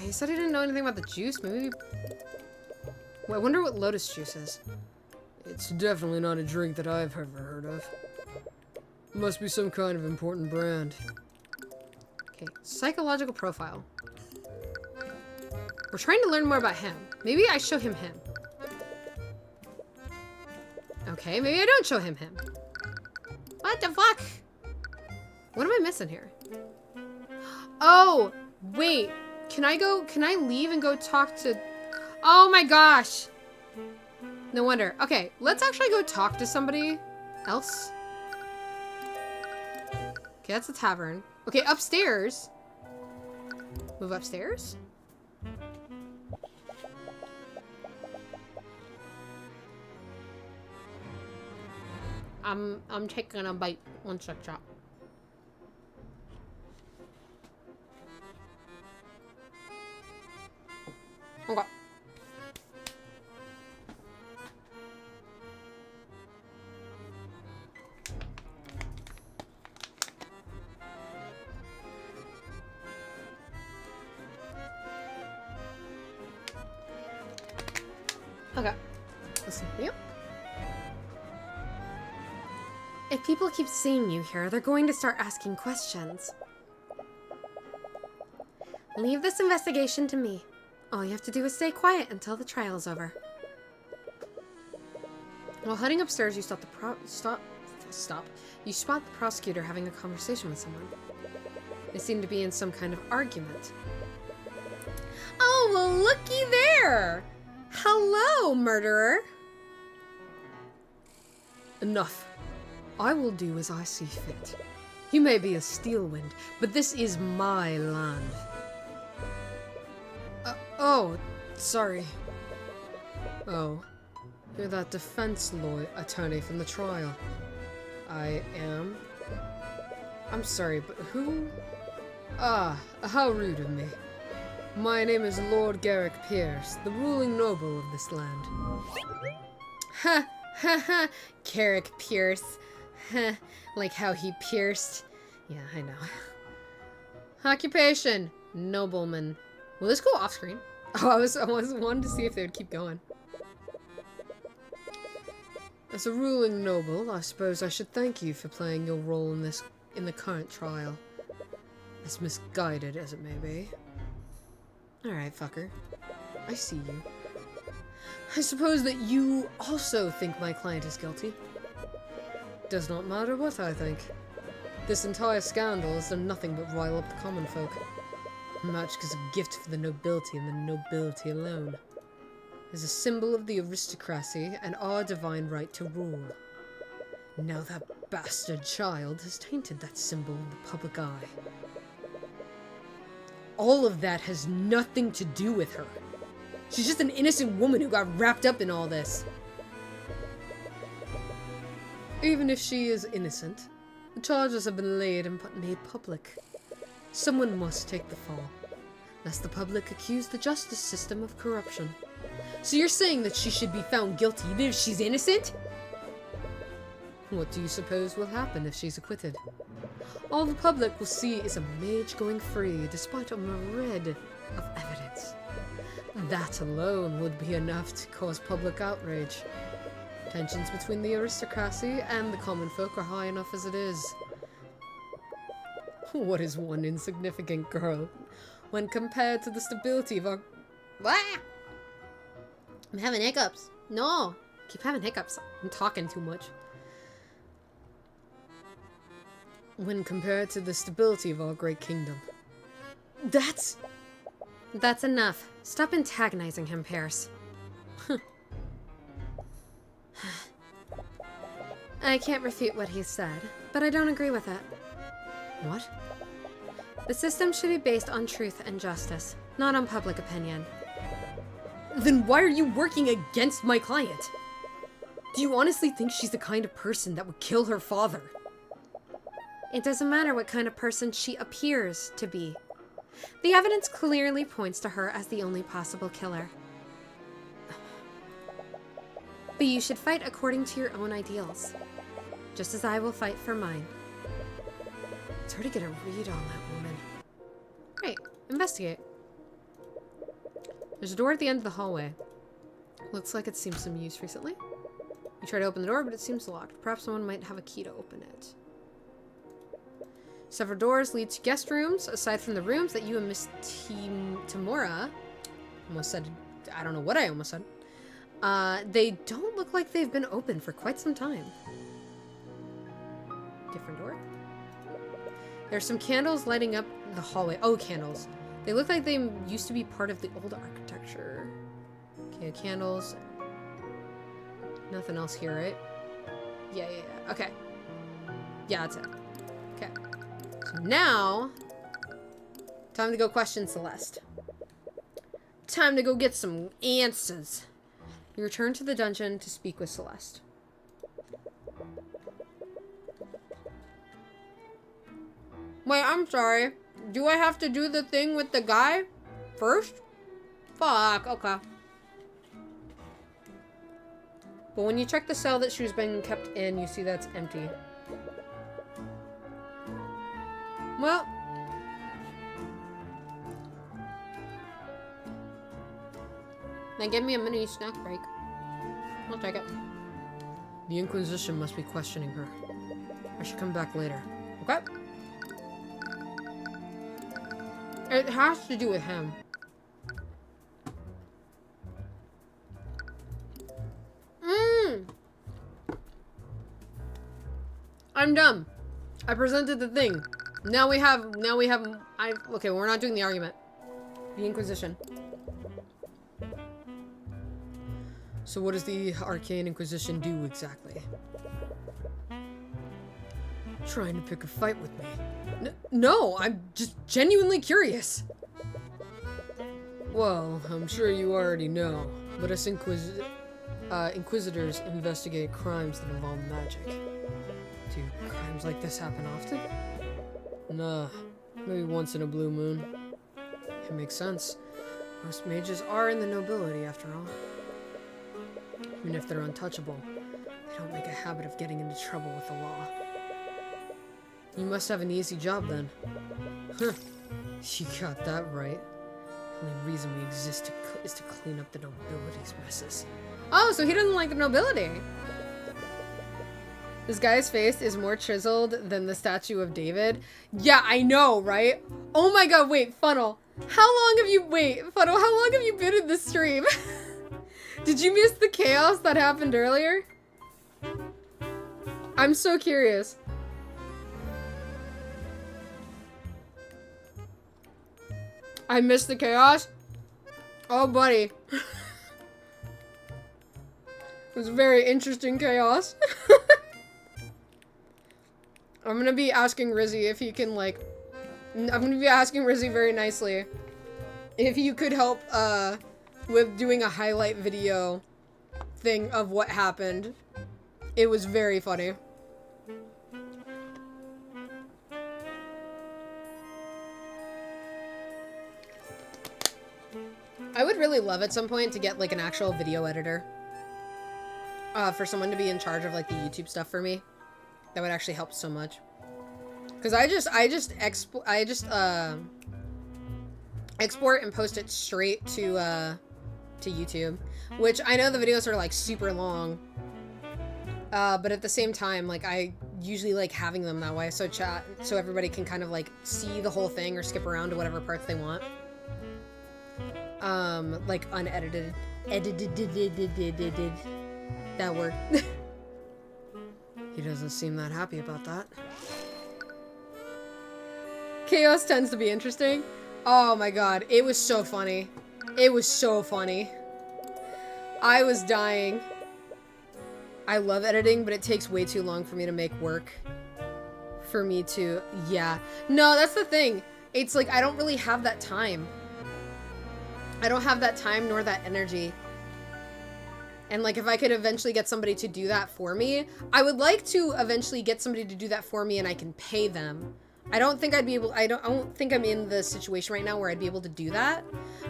He said he didn't know anything about the juice. Maybe... Well, I wonder what lotus juice is. It's definitely not a drink that I've ever heard of. Must be some kind of important brand. Okay, psychological profile. We're trying to learn more about him. Maybe I show him him. Okay, maybe I don't show him him. What the fuck? What am I missing here? Oh, wait. Can I leave and go talk to... Oh my gosh. No wonder. Okay, let's actually go talk to somebody else. Okay, that's the tavern. Okay, upstairs. Move upstairs. I'm taking a bite. One sec, chop. Okay. Okay. Listen, yep. If people keep seeing you here, they're going to start asking questions. Leave this investigation to me. All you have to do is stay quiet until the trial's over. While heading upstairs, you stop the You spot the prosecutor having a conversation with someone. They seem to be in some kind of argument. Oh, well, looky there! Hello, murderer! Enough. I will do as I see fit. You may be a Steelwind, but this is my land. Oh, sorry. Oh, you're that defense attorney from the trial. I am. I'm sorry, but who? Ah, how rude of me. My name is Lord Garrick Pierce, the ruling noble of this land. Ha ha ha! Garrick Pierce. Huh, like how he pierced. Yeah, I know. Occupation: nobleman. Will this go off screen? Oh, I was wanted to see if they would keep going. As a ruling noble, I suppose I should thank you for playing your role in the current trial. As misguided as it may be. Alright, fucker. I see you. I suppose that you also think my client is guilty. Does not matter what I think. This entire scandal has done nothing but rile up the common folk. Magic is a gift for the nobility and the nobility alone. It is a symbol of the aristocracy and our divine right to rule. Now that bastard child has tainted that symbol in the public eye. All of that has nothing to do with her. She's just an innocent woman who got wrapped up in all this. Even if she is innocent, the charges have been laid and made public. Someone must take the fall, lest the public accuse the justice system of corruption. So you're saying that she should be found guilty even if she's innocent? What do you suppose will happen if she's acquitted? All the public will see is a mage going free despite a myriad of evidence. That alone would be enough to cause public outrage. Tensions between the aristocracy and the common folk are high enough as it is. What is one insignificant girl when compared to the stability of our... What? I'm having hiccups. No, keep having hiccups. I'm talking too much. When compared to the stability of our great kingdom. That's enough. Stop antagonizing him, Pierce. I can't refute what he said, but I don't agree with it. What? The system should be based on truth and justice, not on public opinion. Then why are you working against my client? Do you honestly think she's the kind of person that would kill her father? It doesn't matter what kind of person she appears to be. The evidence clearly points to her as the only possible killer. But you should fight according to your own ideals, just as I will fight for mine. It's hard to get a read on that woman. Great, investigate. There's a door at the end of the hallway. Looks like it's seen some use recently. You try to open the door, but it seems locked. Perhaps someone might have a key to open it. Several doors lead to guest rooms, aside from the rooms that you and Miss Tamora almost said. I don't know what I almost said. They don't look like they've been open for quite some time. Different door. There's some candles lighting up the hallway. Oh, candles. They look like they used to be part of the old architecture. Okay, candles. Nothing else here, right? Yeah. Okay. Yeah, that's it. Okay. So now, time to go question Celeste. Time to go get some answers. You return to the dungeon to speak with Celeste. Wait, I'm sorry. Do I have to do the thing with the guy first? Fuck, okay. But when you check the cell that she was being kept in, you see that it's empty. Well. Then give me a mini snack break. I'll take it. The Inquisition must be questioning her. I should come back later. Okay. It has to do with him. I'm dumb. I presented the thing. Now we have, okay, we're not doing the argument. The Inquisition. So what does the Arcane Inquisition do exactly? Trying to pick a fight with me. No, I'm just genuinely curious. Well, I'm sure you already know, but us Inquisitors investigate crimes that involve magic. Do crimes like this happen often? Nah, maybe once in a blue moon. It makes sense. Most mages are in the nobility, after all. Even if they're untouchable, they don't make a habit of getting into trouble with the law. You must have an easy job, then. Huh. You got that right. The only reason we exist is to clean up the nobility's messes. Oh, so he doesn't like the nobility. This guy's face is more chiseled than the statue of David. Yeah, I know, right? Oh my god, wait, Funnel. How long have you been in this stream? Did you miss the chaos that happened earlier? I'm so curious. I missed the chaos? Oh, buddy. It was very interesting chaos. I'm gonna be asking Rizzy if he can, like... I'm gonna be asking Rizzy very nicely if you could help, with doing a highlight video thing of what happened. It was very funny. I would really love at some point to get, like, an actual video editor. For someone to be in charge of, like, the YouTube stuff for me. That would actually help so much. Because I just export and post it straight to YouTube. Which I know the videos are, like, super long. But at the same time, like, I usually like having them that way. So everybody can kind of, like, see the whole thing or skip around to whatever parts they want. Like, unedited. That word. He doesn't seem that happy about that. Chaos tends to be interesting. Oh my god, it was so funny. It was so funny. I was dying. I love editing, but it takes way too long for me to make work. For me to, yeah. No, that's the thing. it's like I don't really have that time. I don't have that time nor that energy. And like if I could eventually get somebody to do that for me, I would like to eventually get somebody to do that for me and I can pay them. I don't think I'd be able, I don't think I'm in the situation right now where I'd be able to do that,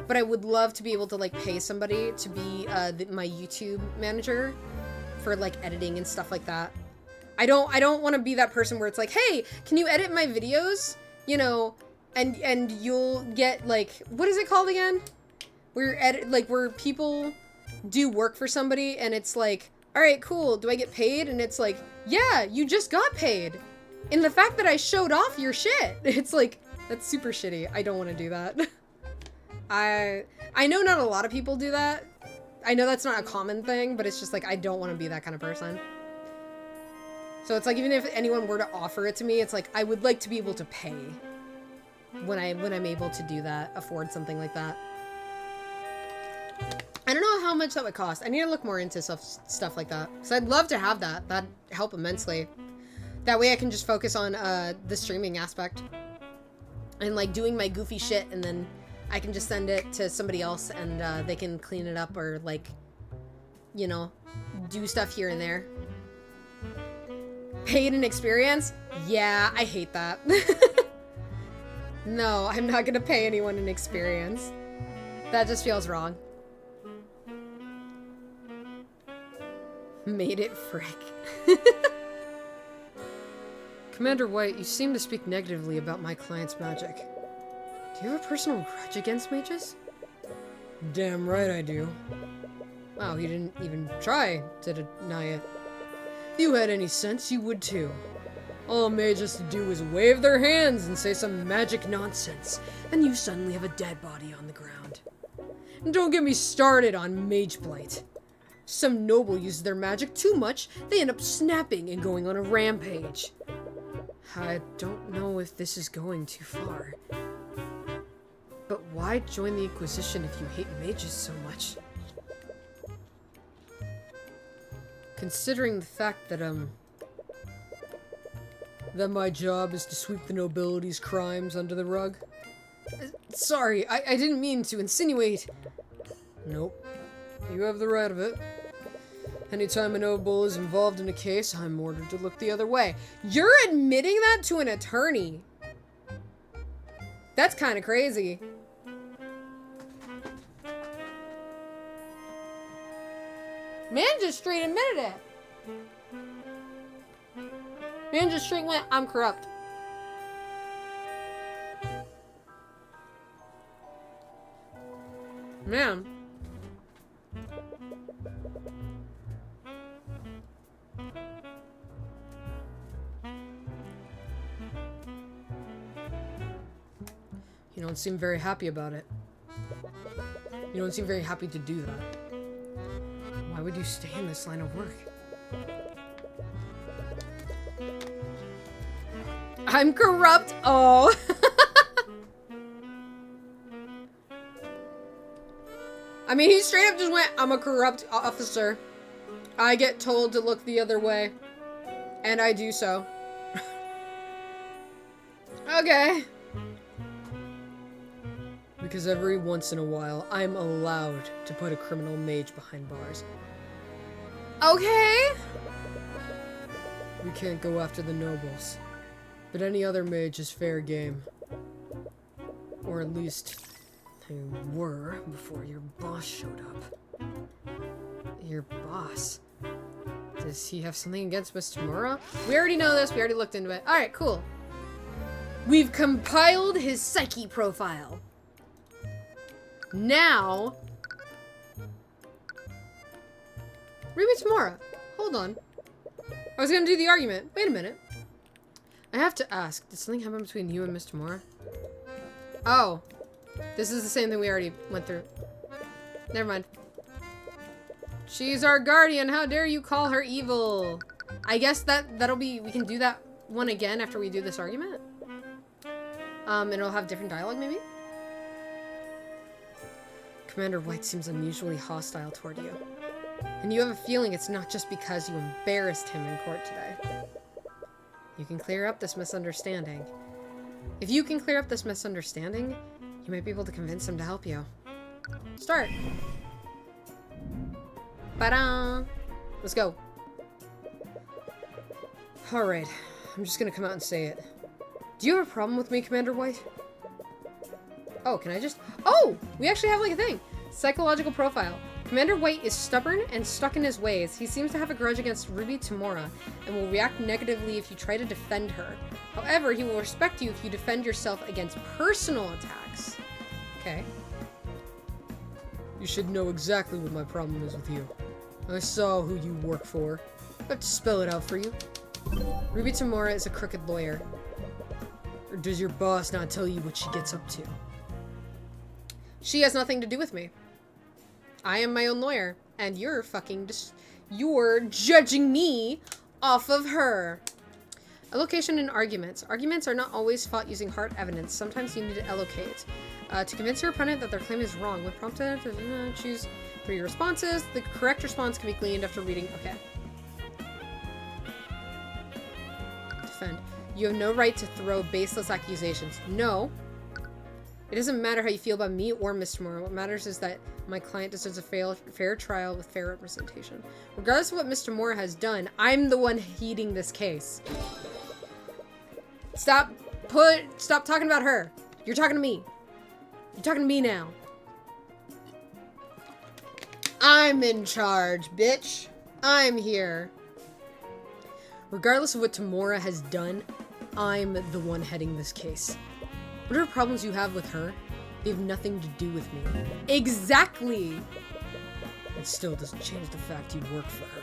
but I would love to be able to like pay somebody to be my YouTube manager for like editing and stuff like that. I don't want to be that person where it's like, hey, can you edit my videos? You know, and you'll get like, what is it called again? Where people do work for somebody and it's like, all right, cool. Do I get paid? And it's like, yeah, you just got paid. In the fact that I showed off your shit. It's like, that's super shitty. I don't want to do that. I know not a lot of people do that. I know that's not a common thing, but it's just like, I don't want to be that kind of person. So it's like, even if anyone were to offer it to me, it's like, I would like to be able to pay when I'm able to do that, afford something like that. I don't know how much that would cost. I need to look more into stuff like that. Because I'd love to have that. That'd help immensely. That way I can just focus on the streaming aspect. And like doing my goofy shit and then I can just send it to somebody else and they can clean it up or like, you know, do stuff here and there. Paid in experience? Yeah, I hate that. No, I'm not gonna pay anyone in experience. That just feels wrong. Made it frick. Commander White, you seem to speak negatively about my client's magic. Do you have a personal grudge against mages? Damn right I do. Wow, you didn't even try to deny it. If you had any sense, you would too. All a mage has to do is wave their hands and say some magic nonsense, and you suddenly have a dead body on the ground. And don't get me started on mage blight. Some noble uses their magic too much, they end up snapping and going on a rampage. I don't know if this is going too far. But why join the Inquisition if you hate mages so much? Considering the fact that, that my job is to sweep the nobility's crimes under the rug. Sorry, I didn't mean to insinuate. Nope. You have the right of it. Anytime a noble is involved in a case, I'm ordered to look the other way. You're admitting that to an attorney. That's kind of crazy. Man just straight admitted it. Man just straight went, I'm corrupt. Man. You don't seem very happy about it. You don't seem very happy to do that. Why would you stay in this line of work? I'm corrupt. Oh. I mean, he straight up just went, I'm a corrupt officer. I get told to look the other way. And I do so. Okay. Because every once in a while, I'm allowed to put a criminal mage behind bars. Okay. We can't go after the nobles. But any other mage is fair game. Or at least, they were before your boss showed up. Your boss? Does he have something against Miss Tamura? We already know this. We already looked into it. Alright, cool. We've compiled his psyche profile. Now... Read me Tamura. Hold on. I was gonna do the argument. Wait a minute. I have to ask, did something happen between you and Miss Tamura? Oh. This is the same thing we already went through. Never mind. She's our guardian. How dare you call her evil? I guess that'll be... We can do that one again after we do this argument. And it'll have different dialogue, maybe? Commander White seems unusually hostile toward you. And you have a feeling it's not just because you embarrassed him in court today. You can clear up this misunderstanding. If you can clear up this misunderstanding, you might be able to convince him to help you. Start. Ta-da! Let's go. Alright, I'm just gonna come out and say it. Do you have a problem with me, Commander White? Oh, can I just... Oh! We actually have, like, a thing. Psychological profile. Commander White is stubborn and stuck in his ways. He seems to have a grudge against Ruby Tamora and will react negatively if you try to defend her. However, he will respect you if you defend yourself against personal attacks. Okay. You should know exactly what my problem is with you. I saw who you work for. I have to spell it out for you. Ruby Tamora is a crooked lawyer. Or does your boss not tell you what she gets up to? She has nothing to do with me. I am my own lawyer, and you're you're judging me off of her. Allocation and arguments. Arguments are not always fought using hard evidence. Sometimes you need to allocate. To convince your opponent that their claim is wrong, when prompted, choose 3 responses. The correct response can be gleaned after reading. Okay. Defend. You have no right to throw baseless accusations. No. It doesn't matter how you feel about me or Mr. Moore. What matters is that my client deserves a fair trial with fair representation. Regardless of what Mr. Moore has done, I'm the one heeding this case. Stop talking about her. You're talking to me. You're talking to me now. I'm in charge, bitch. I'm here. Regardless of what Tamora has done, I'm the one heading this case. Whatever problems you have with her, they have nothing to do with me. Exactly! It still doesn't change the fact you work for her.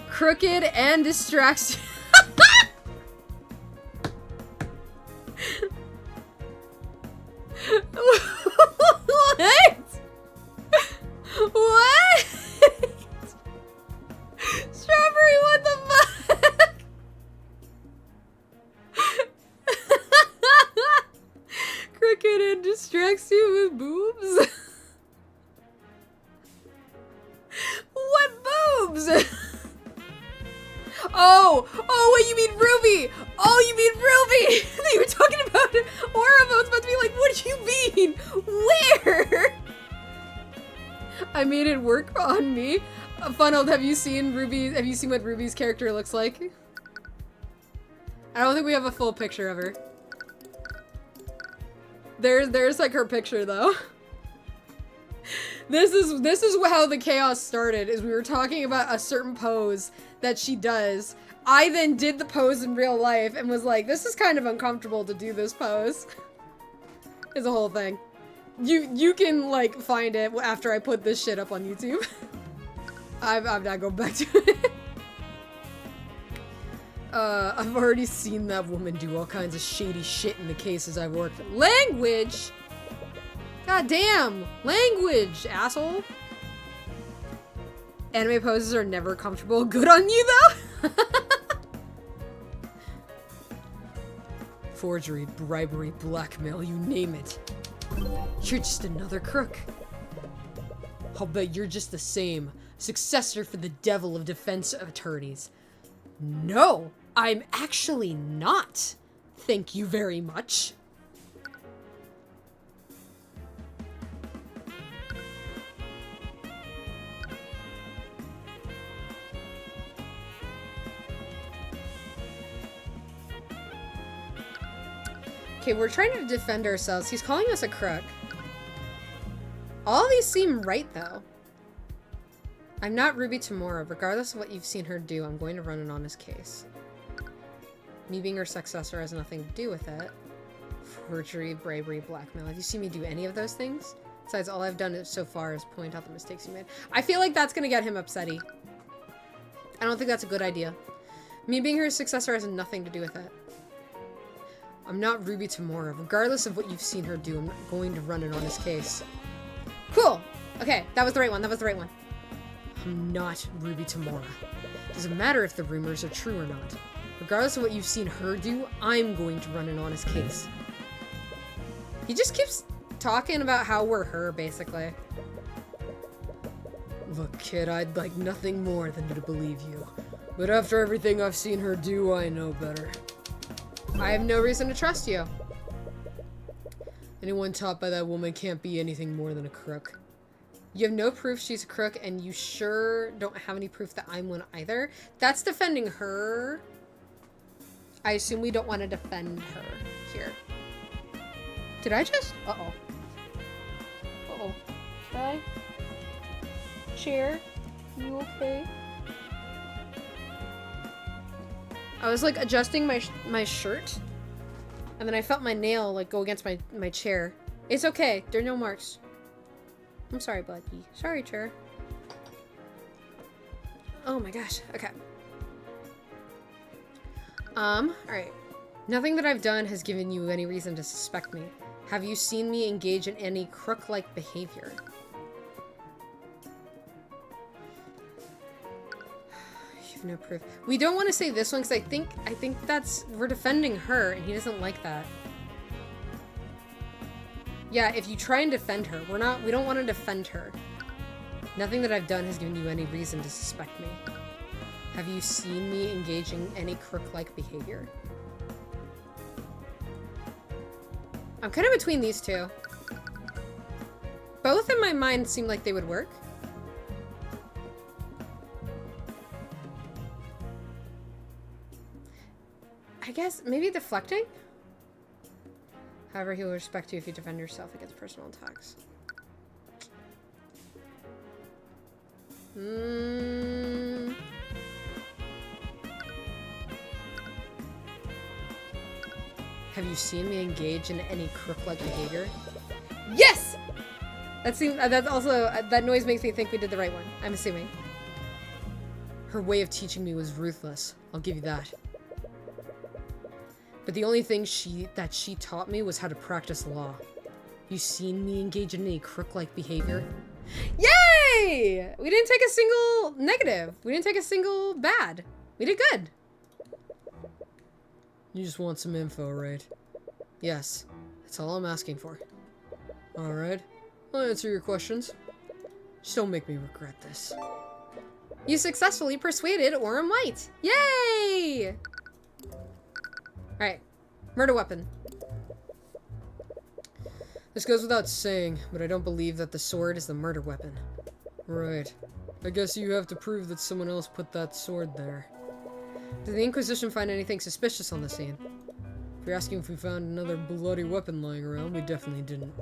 Crooked and distracts. What? What? Strawberry, what the fuck? Crooked and distracts you with boobs? What boobs? Oh, wait, you mean Ruby? Oh, you mean Ruby? You were talking about Aura. I was about to be like, what do you mean? Where? I made it work on me. Funneled, have you seen what Ruby's character looks like? I don't think we have a full picture of her. There's like her picture though. This is how the chaos started, is we were talking about a certain pose that she does. I then did the pose in real life and was like, this is kind of uncomfortable to do this pose. It's a whole thing. You can like find it after I put this shit up on YouTube. I'm not going back to it. I've already seen that woman do all kinds of shady shit in the cases I've worked. Language! God damn! Language, asshole! Anime poses are never comfortable. Good on you, though! Forgery, bribery, blackmail, you name it. You're just another crook. I'll bet you're just the same. Successor for the devil of defense attorneys. No, I'm actually not. Thank you very much. Okay, we're trying to defend ourselves. He's calling us a crook. All these seem right, though. I'm not Ruby Tamora. Regardless of what you've seen her do, I'm going to run an honest case. Me being her successor has nothing to do with it. Forgery, bravery, blackmail. Have you seen me do any of those things? Besides, all I've done so far is point out the mistakes you made. I feel like that's going to get him upsetty. I don't think that's a good idea. Me being her successor has nothing to do with it. I'm not Ruby Tamora. Regardless of what you've seen her do, I'm not going to run an honest case. Cool! Okay, that was the right one. That was the right one. I'm not Ruby Tamora. It doesn't matter if the rumors are true or not. Regardless of what you've seen her do, I'm going to run an honest case. He just keeps talking about how we're her, basically. Look, kid, I'd like nothing more than to believe you. But after everything I've seen her do, I know better. I have no reason to trust you. Anyone taught by that woman can't be anything more than a crook. You have no proof she's a crook, and you sure don't have any proof that I'm one either. That's defending her. I assume we don't want to defend her here. Did I just? Uh-oh. Uh-oh. Should I? Chair? You okay? I was like adjusting my shirt, and then I felt my nail like go against my chair. It's okay. There are no marks. I'm sorry, Blackie. Sorry, chair. Oh my gosh. Okay. Alright. Nothing that I've done has given you any reason to suspect me. Have you seen me engage in any crook-like behavior? You have no proof. We don't want to say this one because I think that's we're defending her and he doesn't like that. Yeah, if you try and defend her, we don't want to defend her. Nothing that I've done has given you any reason to suspect me. Have you seen me engaging in any crook-like behavior? I'm kind of between these two. Both in my mind seem like they would work. I guess maybe deflecting? However, he will respect you if you defend yourself against personal attacks. Have you seen me engage in any crook-like behavior? Yes! That noise makes me think we did the right one. I'm assuming. Her way of teaching me was ruthless. I'll give you that. But the only thing she taught me was how to practice law. You seen me engage in any crook-like behavior? Yay! We didn't take a single negative. We didn't take a single bad. We did good. You just want some info, right? Yes. That's all I'm asking for. Alright. I'll answer your questions. Just don't make me regret this. You successfully persuaded Orem White. Yay! Alright. Murder weapon. This goes without saying, but I don't believe that the sword is the murder weapon. Right. I guess you have to prove that someone else put that sword there. Did the Inquisition find anything suspicious on the scene? If you're asking if we found another bloody weapon lying around, we definitely didn't.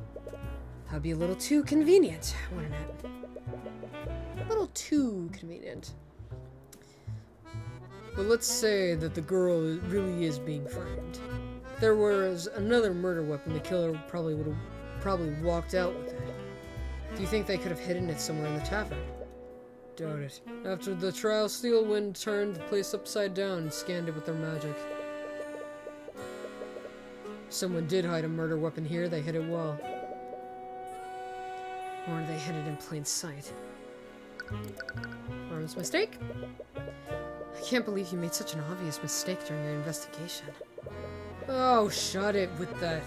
That'd be a little too convenient, wouldn't it? A little too convenient. But let's say that the girl really is being framed. If there was another murder weapon, the killer probably would have walked out with it. Do you think they could have hidden it somewhere in the tavern? Doubt it. After the trial, Steelwind turned the place upside down and scanned it with their magic. If someone did hide a murder weapon here, they hid it well. Or they hid it in plain sight. Orm's mistake? I can't believe you made such an obvious mistake during your investigation. Oh, shut it with that.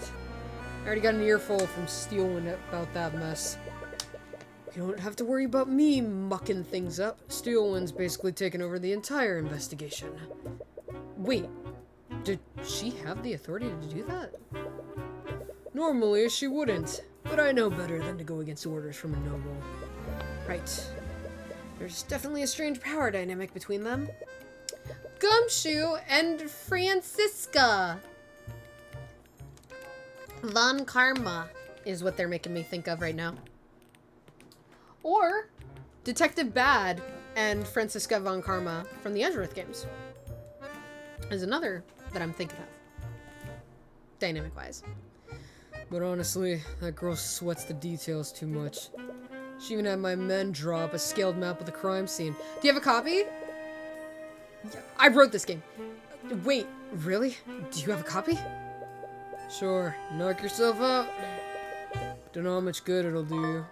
I already got an earful from Steelwind about that mess. You don't have to worry about me mucking things up. Steelwind's basically taken over the entire investigation. Wait, did she have the authority to do that? Normally, she wouldn't, but I know better than to go against orders from a noble. Right. There's definitely a strange power dynamic between them. Gumshoe and Francisca. Von Karma is what they're making me think of right now. Or Detective Bad and Francisca Von Karma from the Edgeworth games is another that I'm thinking of, dynamic-wise. But honestly, that girl sweats the details too much. She even had my men draw up a scaled map of the crime scene. Do you have a copy? I wrote this game. Wait, really? Do you have a copy? Sure, knock yourself out. Don't know how much good it'll do you.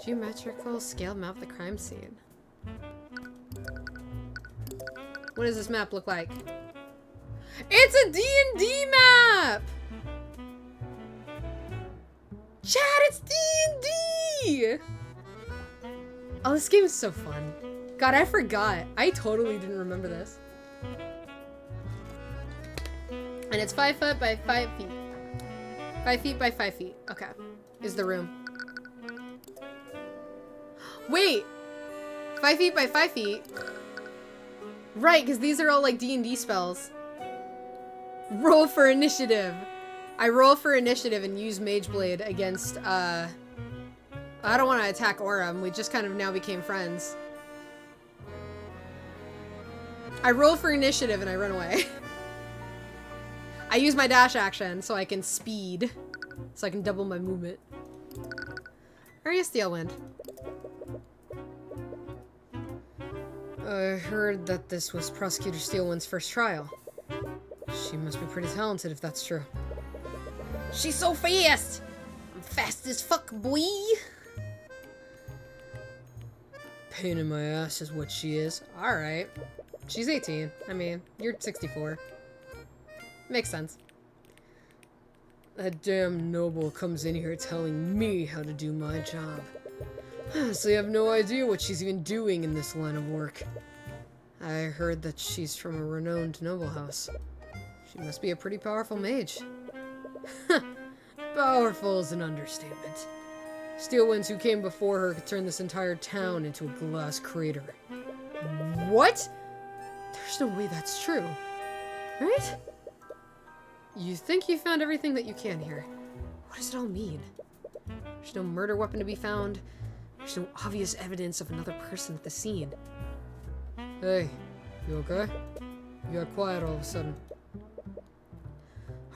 Geometrical scaled map of the crime scene. What does this map look like? It's a D&D map! Chat, it's D&D! Oh, this game is so fun. God, I forgot. I totally didn't remember this. it's 5 foot by 5 feet. 5 feet by 5 feet. Okay. Is the room. Wait! 5 feet by 5 feet? Right, because these are all like D&D spells. Roll for initiative. I roll for initiative and use Mage Blade against, I don't want to attack Aurum. We just kind of now became friends. I roll for initiative and I run away. I use my dash action so I can speed. So I can double my movement. Area Steelwind. I heard that this was Prosecutor Steelwind's first trial. She must be pretty talented if that's true. She's so fast! I'm fast as fuck, boy! Pain in my ass is what she is. Alright. She's 18. I mean, you're 64. Makes sense. That damn noble comes in here telling me how to do my job. So you have no idea what she's even doing in this line of work. I heard that she's from a renowned noble house. She must be a pretty powerful mage. Powerful is an understatement. Steelwinds who came before her could turn this entire town into a glass crater. What? There's no way that's true. Right? You think you found everything that you can here. What does it all mean? There's no murder weapon to be found. There's no obvious evidence of another person at the scene. Hey, you okay? You got quiet all of a sudden.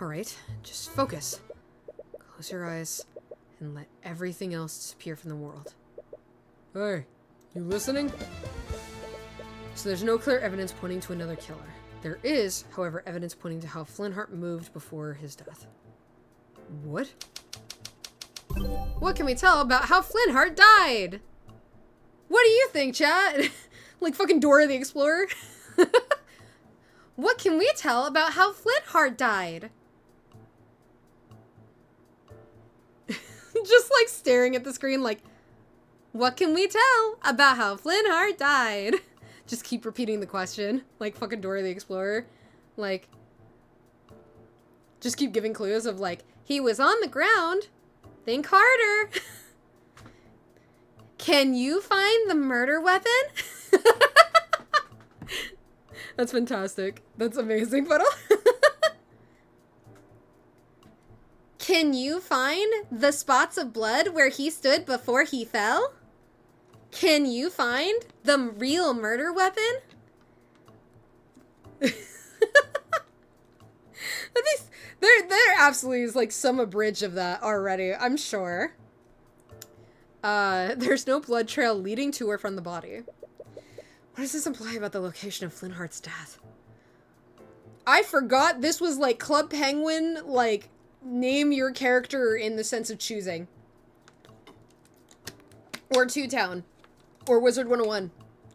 Alright, just focus. Close your eyes and let everything else disappear from the world. Hey, you listening? So there's no clear evidence pointing to another killer. There is, however, evidence pointing to how Flintheart moved before his death. What? What can we tell about how Flintheart died? What do you think, chat? Like fucking Dora the Explorer? What can we tell about how Flintheart died? Just like staring at the screen like, what can we tell about how Flintheart died? Just keep repeating the question, like fucking Dora the Explorer. Like, just keep giving clues of like, he was on the ground. Think harder. Can you find the murder weapon? That's fantastic. That's amazing, Puddle. Can you find the spots of blood where he stood before he fell? Can you find the real murder weapon? There absolutely is like some abridge of that already, I'm sure. There's no blood trail leading to or from the body. What does this imply about the location of Flintheart's death? I forgot this was like Club Penguin, like, name your character in the sense of choosing. Or Two Town. Or Wizard 101.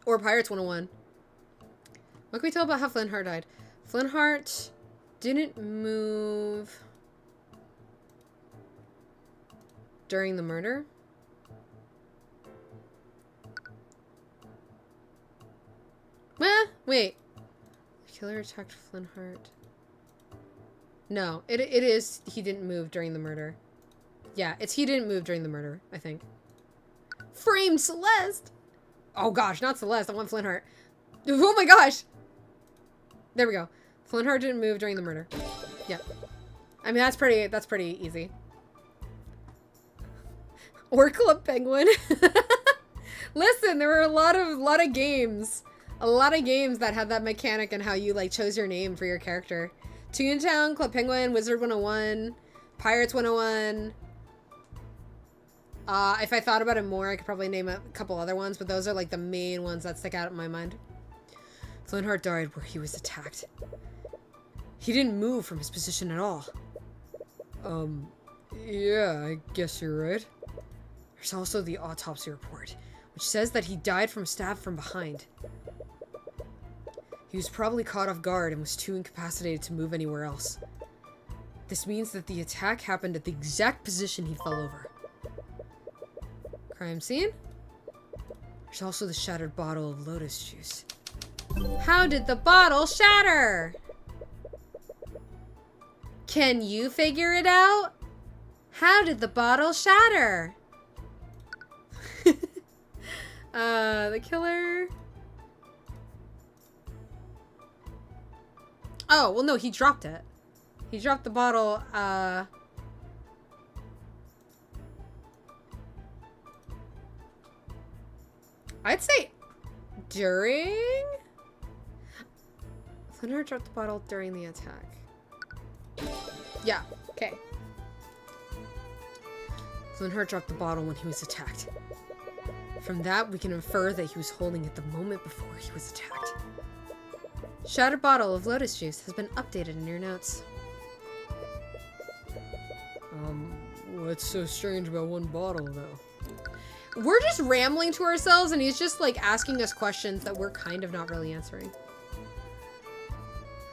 Or Pirates 101. What can we tell about how Flintheart died? Flintheart didn't move during the murder? Wait. The killer attacked Flintheart. No, it is he didn't move during the murder. Yeah, it's he didn't move during the murder, I think. Framed Celeste! Oh gosh, not Celeste, I want Flintheart. Oh my gosh! There we go. Flintheart didn't move during the murder. Yeah. I mean, that's pretty easy. Or Club Penguin. Listen, there were a lot of games. A lot of games that had that mechanic and how you like chose your name for your character. Toontown, Club Penguin, Wizard 101, Pirates 101. If I thought about it more, I could probably name a couple other ones, but those are like the main ones that stick out in my mind. Flintheart died where he was attacked. He didn't move from his position at all. Yeah, I guess you're right. There's also the autopsy report, which says that he died from stab from behind. He was probably caught off guard and was too incapacitated to move anywhere else. This means that the attack happened at the exact position he fell over. Crime scene? There's also the shattered bottle of lotus juice. How did the bottle shatter? Can you figure it out? How did the bottle shatter? The killer... Oh, well, no, he dropped it. He dropped the bottle, I'd say during? Flintheart dropped the bottle during the attack. Yeah, okay. Flintheart dropped the bottle when he was attacked. From that, we can infer that he was holding it the moment before he was attacked. Shattered bottle of lotus juice has been updated in your notes. What's so strange about one bottle, though? We're just rambling to ourselves, and he's just, like, asking us questions that we're kind of not really answering.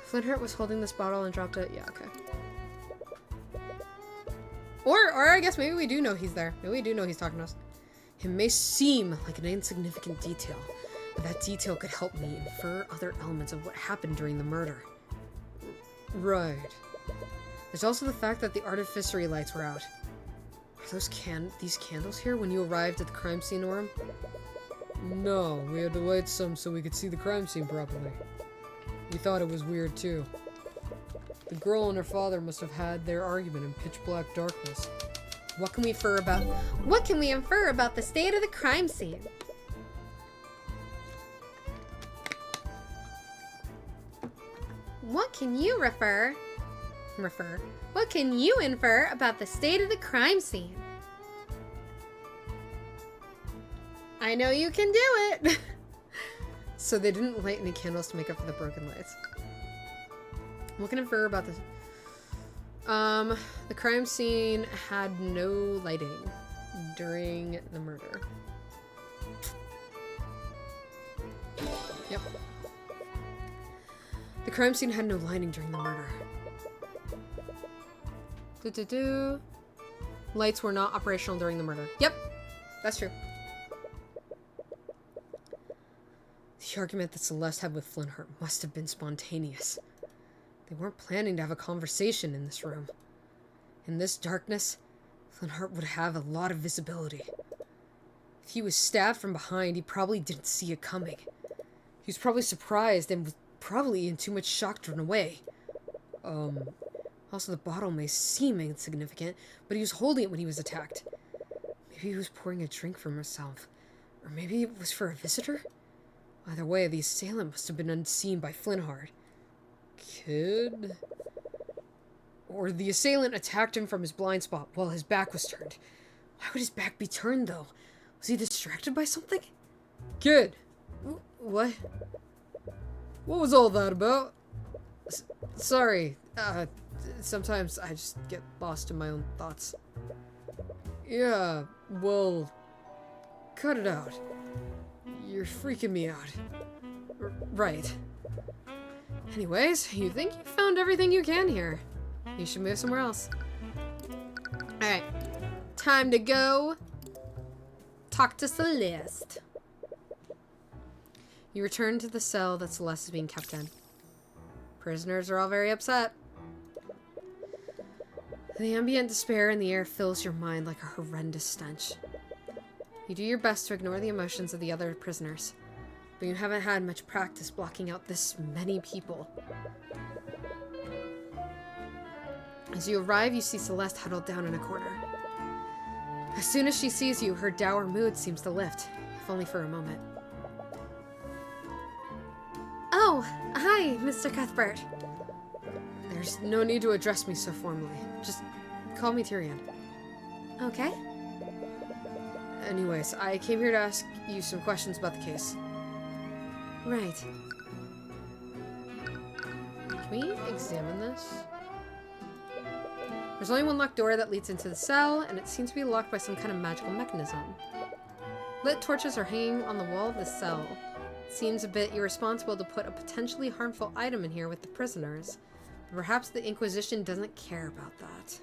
Flintheart was holding this bottle and dropped it. Yeah, okay. Or I guess maybe we do know he's there. Maybe we do know he's talking to us. It may seem like an insignificant detail, but that detail could help me infer other elements of what happened during the murder. Right. There's also the fact that the artificery lights were out. Are these candles here when you arrived at the crime scene, Orem? No, we had to light some so we could see the crime scene properly. We thought it was weird, too. The girl and her father must have had their argument in pitch black darkness. What can we infer about the state of the crime scene? What can you What can you infer about the state of the crime scene? I know you can do it. So they didn't light any candles to make up for the broken lights. What can I infer about this? The crime scene had no lighting during the murder. Yep. The crime scene had no lighting during the murder. Lights were not operational during the murder. Yep, that's true. The argument that Celeste had with Flintheart must have been spontaneous. They weren't planning to have a conversation in this room. In this darkness, Flintheart would have a lot of visibility. If he was stabbed from behind, he probably didn't see it coming. He was probably surprised and was probably in too much shock to run away. Also, the bottle may seem insignificant, but he was holding it when he was attacked. Maybe he was pouring a drink for himself. Or maybe it was for a visitor? Either way, the assailant must have been unseen by Flintheart. Or the assailant attacked him from his blind spot while his back was turned. Why would his back be turned, though? Was he distracted by something? Kid! What? What was all that about? Sorry. Sometimes I just get lost in my own thoughts. Yeah, well, cut it out. You're freaking me out. Right. Anyways, you think you found everything you can here. You should move somewhere else. Alright. Time to go talk to Celeste. You return to the cell that Celeste is being kept in. Prisoners are all very upset. The ambient despair in the air fills your mind like a horrendous stench. You do your best to ignore the emotions of the other prisoners, but you haven't had much practice blocking out this many people. As you arrive, you see Celeste huddled down in a corner. As soon as she sees you, her dour mood seems to lift, if only for a moment. Oh, hi, Mr. Cuthbert. There's no need to address me so formally. Just call me Tyrion. Okay. Anyways, I came here to ask you some questions about the case. Right. Can we examine this? There's only one locked door that leads into the cell, and it seems to be locked by some kind of magical mechanism. Lit torches are hanging on the wall of the cell. It seems a bit irresponsible to put a potentially harmful item in here with the prisoners. But perhaps the Inquisition doesn't care about that.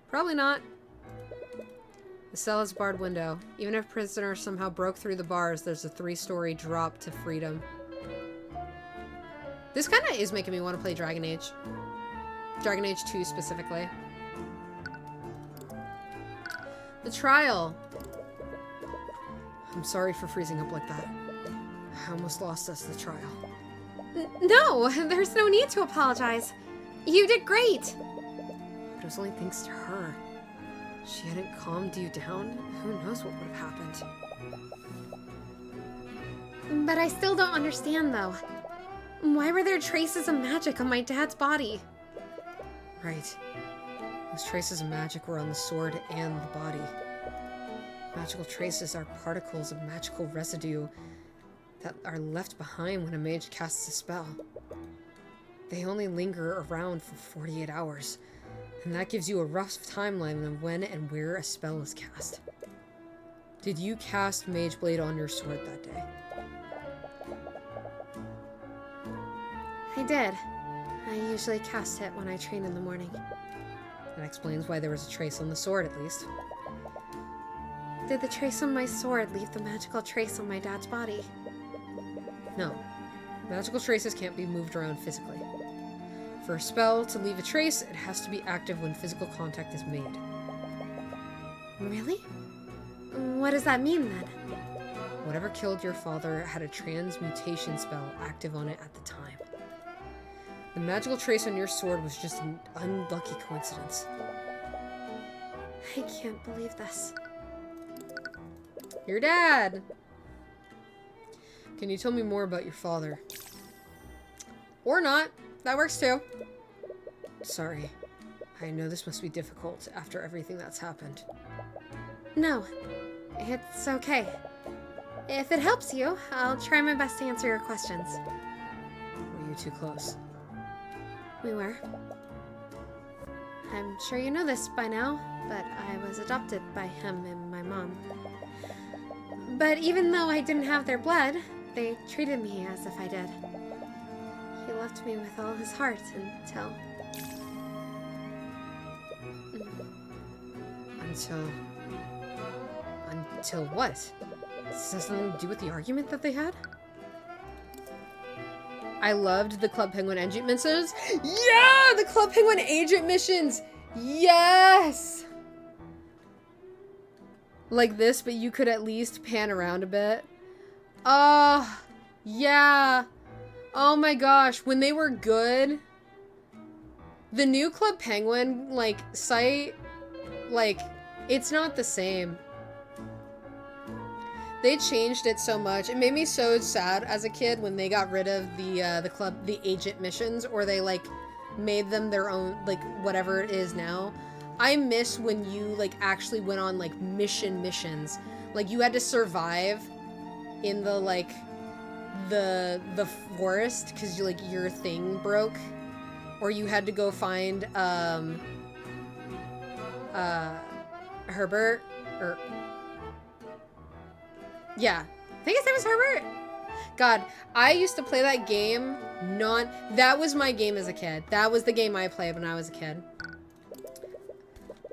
Probably not. The cell has a barred window. Even if prisoners somehow broke through the bars, there's a 3-story drop to freedom. This kind of is making me want to play Dragon Age. Dragon Age 2 specifically. The trial. I'm sorry for freezing up like that. I almost lost us the trial. No, there's no need to apologize. You did great. But it was only thanks to her. If she hadn't calmed you down, who knows what would have happened. But I still don't understand, though. Why were there traces of magic on my dad's body? Right. Those traces of magic were on the sword and the body. Magical traces are particles of magical residue that are left behind when a mage casts a spell. They only linger around for 48 hours, and that gives you a rough timeline of when and where a spell is cast. Did you cast Mage Blade on your sword that day? I did. I usually cast it when I train in the morning. That explains why there was a trace on the sword, at least. Did the trace on my sword leave the magical trace on my dad's body? No. Magical traces can't be moved around physically. For a spell to leave a trace, it has to be active when physical contact is made. Really? What does that mean, then? Whatever killed your father had a transmutation spell active on it at the time. The magical trace on your sword was just an unlucky coincidence. I can't believe this. Your dad! Can you tell me more about your father? Or not. That works too. Sorry. I know this must be difficult after everything that's happened. No, it's okay. If it helps you, I'll try my best to answer your questions. Were you too close? We were. I'm sure you know this by now, but I was adopted by him and my mom. But even though I didn't have their blood, they treated me as if I did. He loved me with all his heart until... Until what? Does this have something to do with the argument that they had? I loved the Club Penguin agent missions. Yeah! The Club Penguin agent missions! Yes! Like this, but you could at least pan around a bit. Yeah. Oh my gosh, when they were good. The new Club Penguin, like, site, like, it's not the same. They changed it so much. It made me so sad as a kid when they got rid of the agent missions, or they like made them their own, like whatever it is now. I miss when you like actually went on like missions. Like you had to survive in the like the forest because you like your thing broke, or you had to go find Herbert or. Yeah, I think his name was Herbert. God, I used to play that game. That was my game as a kid. That was the game I played when I was a kid.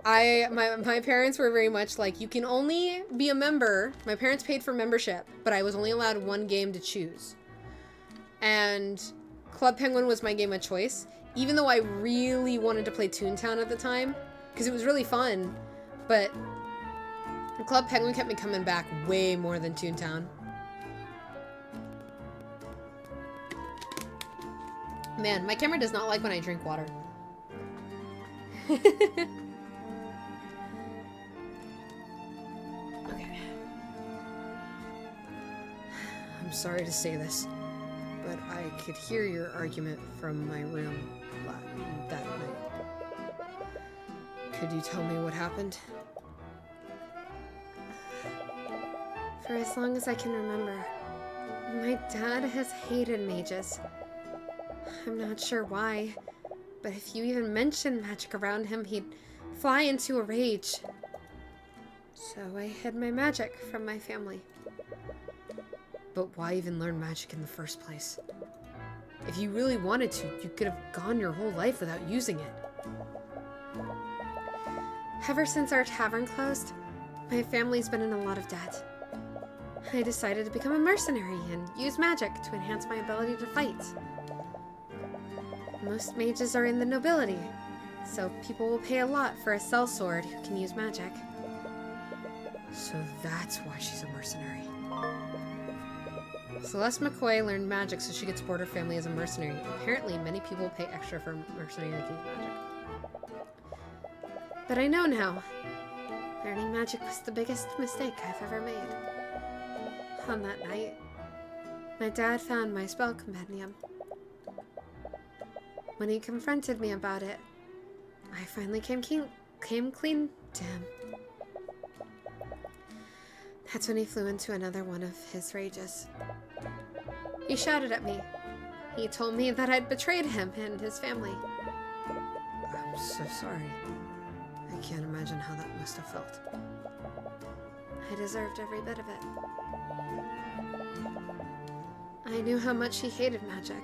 My parents were very much like, you can only be a member. My parents paid for membership, but I was only allowed one game to choose. And Club Penguin was my game of choice, even though I really wanted to play Toontown at the time, because it was really fun, but Club Penguin kept me coming back way more than Toontown. Man, my camera does not like when I drink water. Okay. I'm sorry to say this, but I could hear your argument from my room that night. Could you tell me what happened? For as long as I can remember, my dad has hated mages. I'm not sure why, but if you even mention magic around him, he'd fly into a rage. So I hid my magic from my family. But why even learn magic in the first place? If you really wanted to, you could have gone your whole life without using it. Ever since our tavern closed, my family's been in a lot of debt. I decided to become a mercenary and use magic to enhance my ability to fight. Most mages are in the nobility, So people will pay a lot for a sellsword who can use magic. So that's why she's a mercenary. Celeste McCoy learned magic so she could support her family as a mercenary. Apparently, many people pay extra for a mercenary that can use magic. But I know now. Learning magic was the biggest mistake I've ever made. On that night, my dad found my spell compendium. When he confronted me about it, I finally came clean to him. That's when he flew into another one of his rages. He shouted at me. He told me that I'd betrayed him and his family. I'm so sorry. I can't imagine how that must have felt. I deserved every bit of it. I knew how much he hated magic,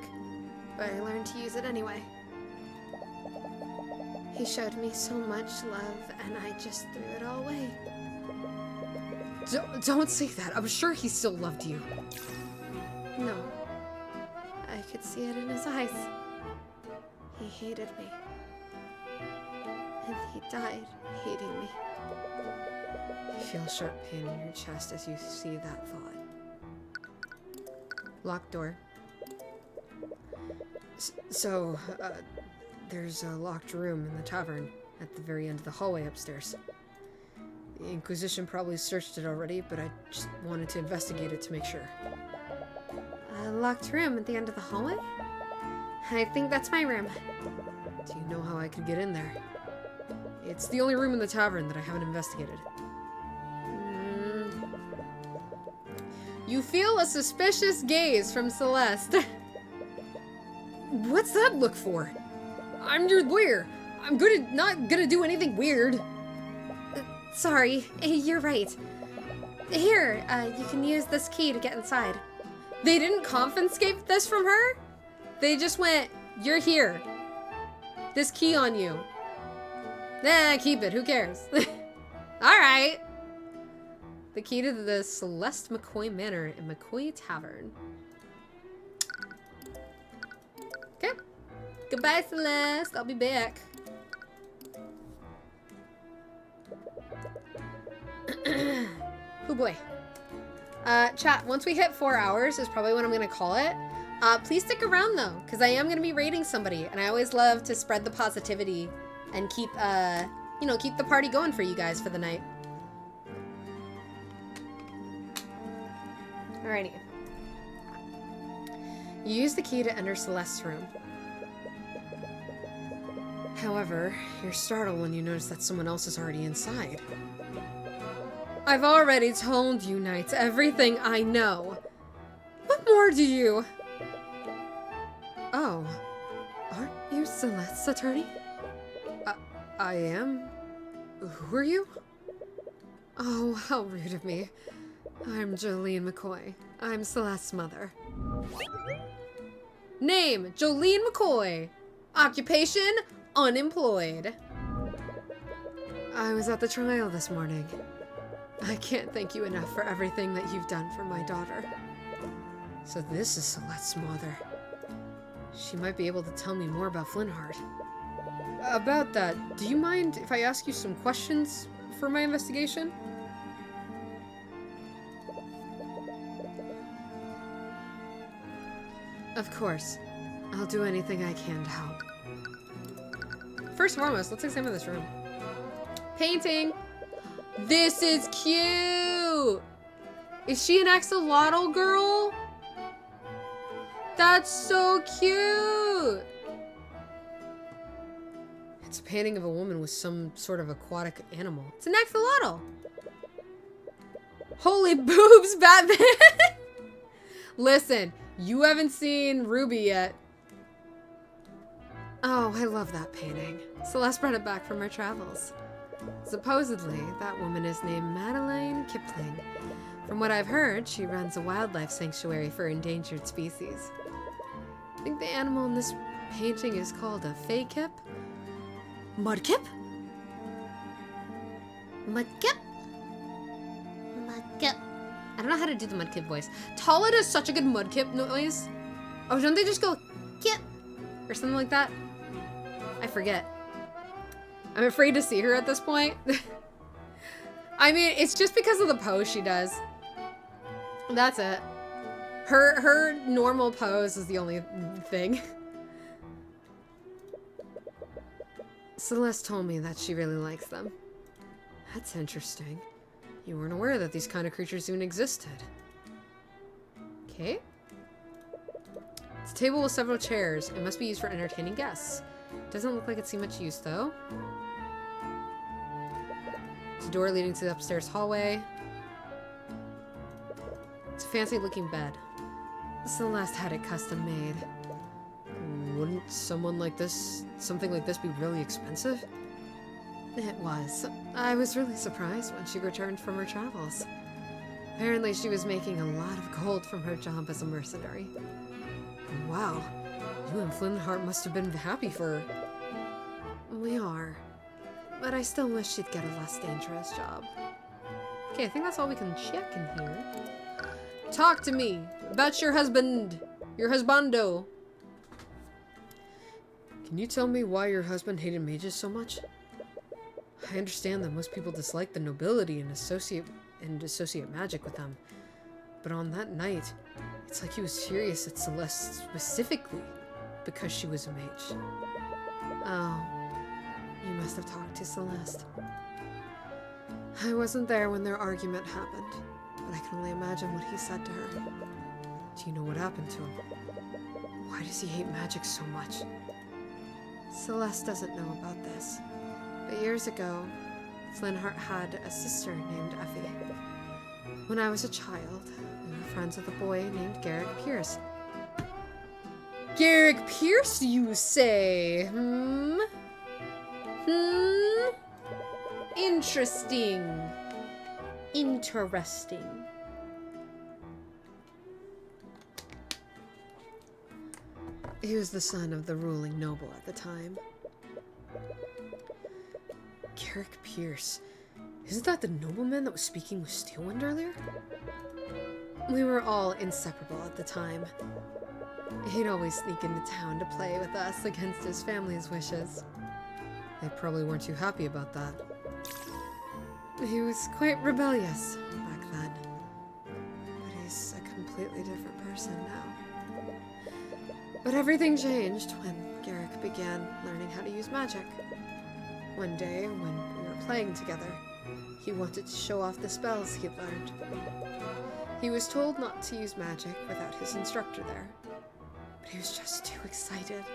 but I learned to use it anyway. He showed me so much love, and I just threw it all away. Don't say that. I'm sure he still loved you. No. I could see it in his eyes. He hated me. And he died hating me. You feel a sharp pain in your chest as you see that thought. Locked door. There's a locked room in the tavern at the very end of the hallway upstairs. The Inquisition probably searched it already, but I just wanted to investigate it to make sure. A locked room at the end of the hallway? I think that's my room. Do you know how I could get in there? It's the only room in the tavern that I haven't investigated. You feel a suspicious gaze from Celeste. What's that look for? I'm your lawyer. I'm not gonna do anything weird. Sorry, you're right. Here, you can use this key to get inside. They didn't confiscate this from her? They just went, you're here. This key on you. Nah, keep it, who cares? Alright. The key to the Celeste McCoy Manor in McCoy Tavern. Okay. Goodbye, Celeste. I'll be back. Oh boy. Chat, once we hit 4 hours is probably when I'm gonna call it. Please stick around though, because I am gonna be raiding somebody, and I always love to spread the positivity and keep, keep the party going for you guys for the night. Alrighty. You use the key to enter Celeste's room. However, you're startled when you notice that someone else is already inside. I've already told you, Knights, everything I know. What more do you? Oh, aren't you Celeste's attorney? I am? Who are you? Oh, how rude of me. I'm Jolene McCoy. I'm Celeste's mother. Name, Jolene McCoy. Occupation, unemployed. I was at the trial this morning. I can't thank you enough for everything that you've done for my daughter. So this is Celeste's mother. She might be able to tell me more about Flintheart. About that, do you mind if I ask you some questions for my investigation? Of course. I'll do anything I can to help. First and foremost, let's examine this room. Painting. This is cute. Is she an axolotl girl? That's so cute. It's a painting of a woman with some sort of aquatic animal. It's an axolotl. Holy boobs, Batman. Listen, you haven't seen Ruby yet. Oh, I love that painting. Celeste brought it back from her travels. Supposedly, that woman is named Madeline Kipling. From what I've heard, she runs a wildlife sanctuary for endangered species. I think the animal in this painting is called a faykip? Mudkip? Mudkip? Mudkip. I don't know how to do the Mudkip voice. Tala does such a good Mudkip noise. Oh, don't they just go kip or something like that? I forget. I'm afraid to see her at this point. I mean, it's just because of the pose she does. That's it. Her normal pose is the only thing. Celeste told me that she really likes them. That's interesting. You weren't aware that these kind of creatures even existed. Okay. It's a table with several chairs. It must be used for entertaining guests. Doesn't look like it's seen much use, though. It's a door leading to the upstairs hallway. It's a fancy-looking bed. Celeste had it custom made. Wouldn't something like this be really expensive? It was. I was really surprised when she returned from her travels. Apparently she was making a lot of gold from her job as a mercenary. Wow. You and Flintheart must have been happy for her. We are. But I still wish she'd get a less dangerous job. Okay, I think that's all we can check in here. Talk to me about your husband. Your husbando. Can you tell me why your husband hated mages so much? I understand that most people dislike the nobility and associate magic with them. But on that night, it's like he was furious at Celeste specifically because she was a mage. Oh, you must have talked to Celeste. I wasn't there when their argument happened, but I can only imagine what he said to her. Do you know what happened to him? Why does he hate magic so much? Celeste doesn't know about this, but years ago, Flintheart had a sister named Effie. When I was a child, we were friends with a boy named Garrick Pierce. Garrick Pierce, you say? Interesting. Interesting. He was the son of the ruling noble at the time. Garrick Pierce. Isn't that the nobleman that was speaking with Steelwind earlier? We were all inseparable at the time. He'd always sneak into town to play with us against his family's wishes. They probably weren't too happy about that. He was quite rebellious back then. But he's a completely different person now. But everything changed when Garrick began learning how to use magic. One day, when we were playing together, he wanted to show off the spells he'd learned. He was told not to use magic without his instructor there, but he was just too excited.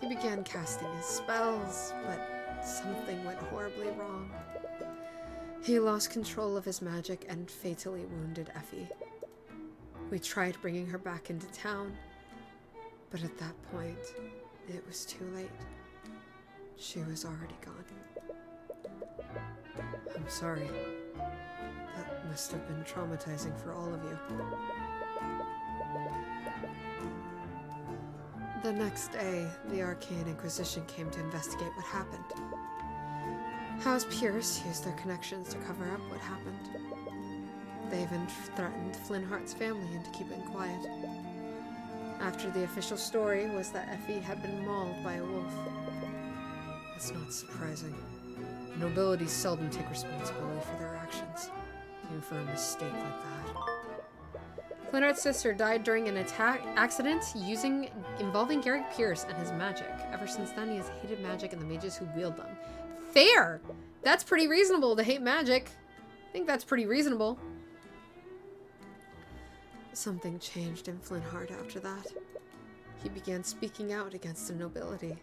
He began casting his spells, but something went horribly wrong. He lost control of his magic and fatally wounded Effie. We tried bringing her back into town, but at that point, it was too late. She was already gone. I'm sorry. That must have been traumatizing for all of you. The next day, the Arcane Inquisition came to investigate what happened. House Pierce used their connections to cover up what happened. They even threatened Flintheart's family into keeping quiet. After the official story was that Effie had been mauled by a wolf. That's not surprising. Nobility seldom take responsibility for their actions, even for a mistake like that. Flintheart's sister died during an accident involving Garrick Pierce and his magic. Ever since then, he has hated magic and the mages who wield them. Fair! That's pretty reasonable to hate magic. I think that's pretty reasonable. Something changed in Flintheart after that. He began speaking out against the nobility.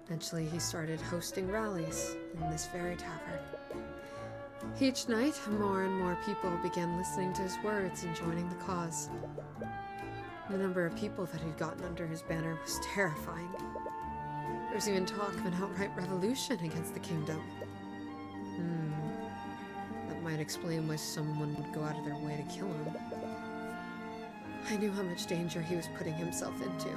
Eventually, he started hosting rallies in this very tavern. Each night, more and more people began listening to his words and joining the cause. The number of people that he'd gotten under his banner was terrifying. There was even talk of an outright revolution against the kingdom. That might explain why someone would go out of their way to kill him. I knew how much danger he was putting himself into.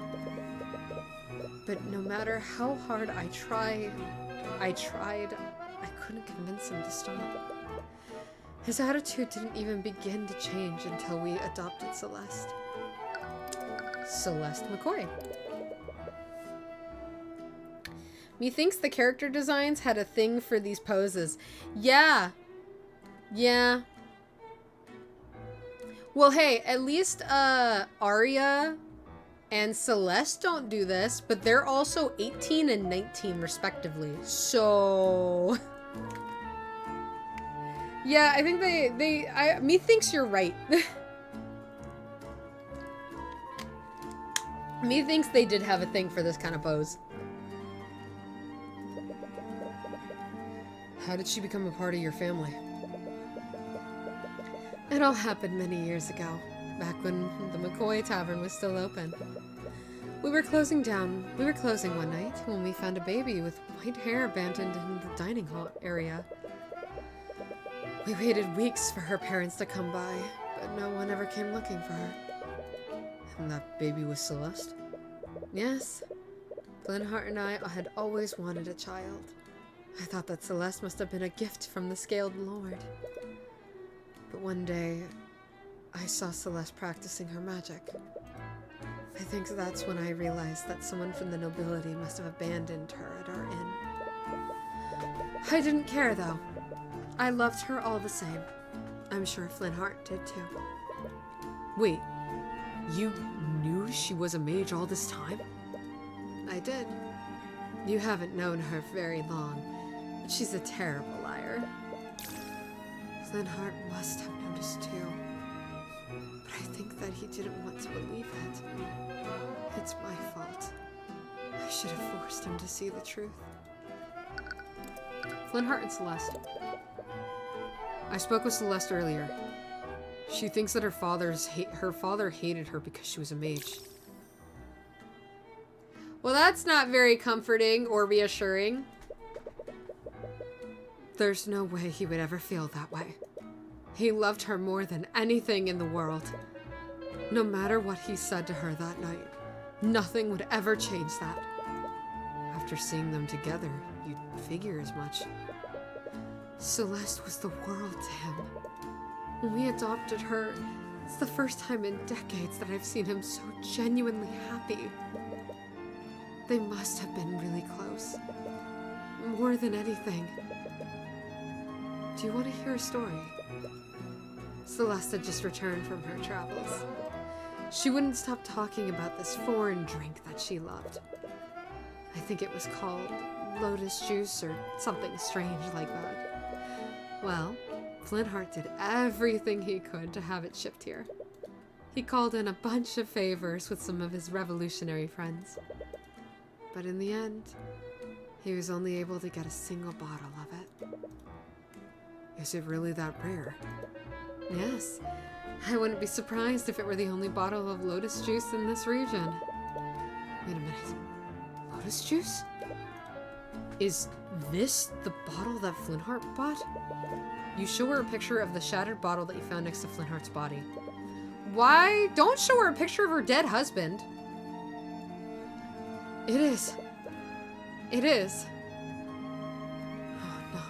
But no matter how hard I tried, I couldn't convince him to stop. His attitude didn't even begin to change until we adopted Celeste. Celeste McCoy. Methinks the character designs had a thing for these poses. Yeah. Yeah. Well, hey, at least Arya and Celeste don't do this, but they're also 18 and 19 respectively. So yeah, I think methinks you're right. Methinks they did have a thing for this kind of pose. How did she become a part of your family? It all happened many years ago, back when the McCoy Tavern was still open. We were closing one night when we found a baby with white hair abandoned in the dining hall area. We waited weeks for her parents to come by, but no one ever came looking for her. And that baby was Celeste? Yes. Flintheart and I had always wanted a child. I thought that Celeste must have been a gift from the Scaled Lord. But one day, I saw Celeste practicing her magic. I think that's when I realized that someone from the nobility must have abandoned her at our inn. I didn't care, though. I loved her all the same. I'm sure Flintheart did, too. Wait, you knew she was a mage all this time? I did. You haven't known her very long, but she's a terrible liar. Flintheart must have noticed too. But I think that he didn't want to believe it. It's my fault. I should have forced him to see the truth. Flintheart and Celeste. I spoke with Celeste earlier. She thinks that her father hated her because she was a mage. Well, that's not very comforting or reassuring. There's no way he would ever feel that way. He loved her more than anything in the world. No matter what he said to her that night, nothing would ever change that. After seeing them together, you'd figure as much. Celeste was the world to him. When we adopted her, it's the first time in decades that I've seen him so genuinely happy. They must have been really close. More than anything. Do you want to hear a story? Celeste had just returned from her travels. She wouldn't stop talking about this foreign drink that she loved. I think it was called lotus juice or something strange like that. Well, Flintheart did everything he could to have it shipped here. He called in a bunch of favors with some of his revolutionary friends. But in the end, he was only able to get a single bottle of it. Is it really that rare? Yes. I wouldn't be surprised if it were the only bottle of lotus juice in this region. Wait a minute. Lotus juice? Is this the bottle that Flintheart bought? You show her a picture of the shattered bottle that you found next to Flintheart's body. Why? Don't show her a picture of her dead husband. It is. It is. Oh no.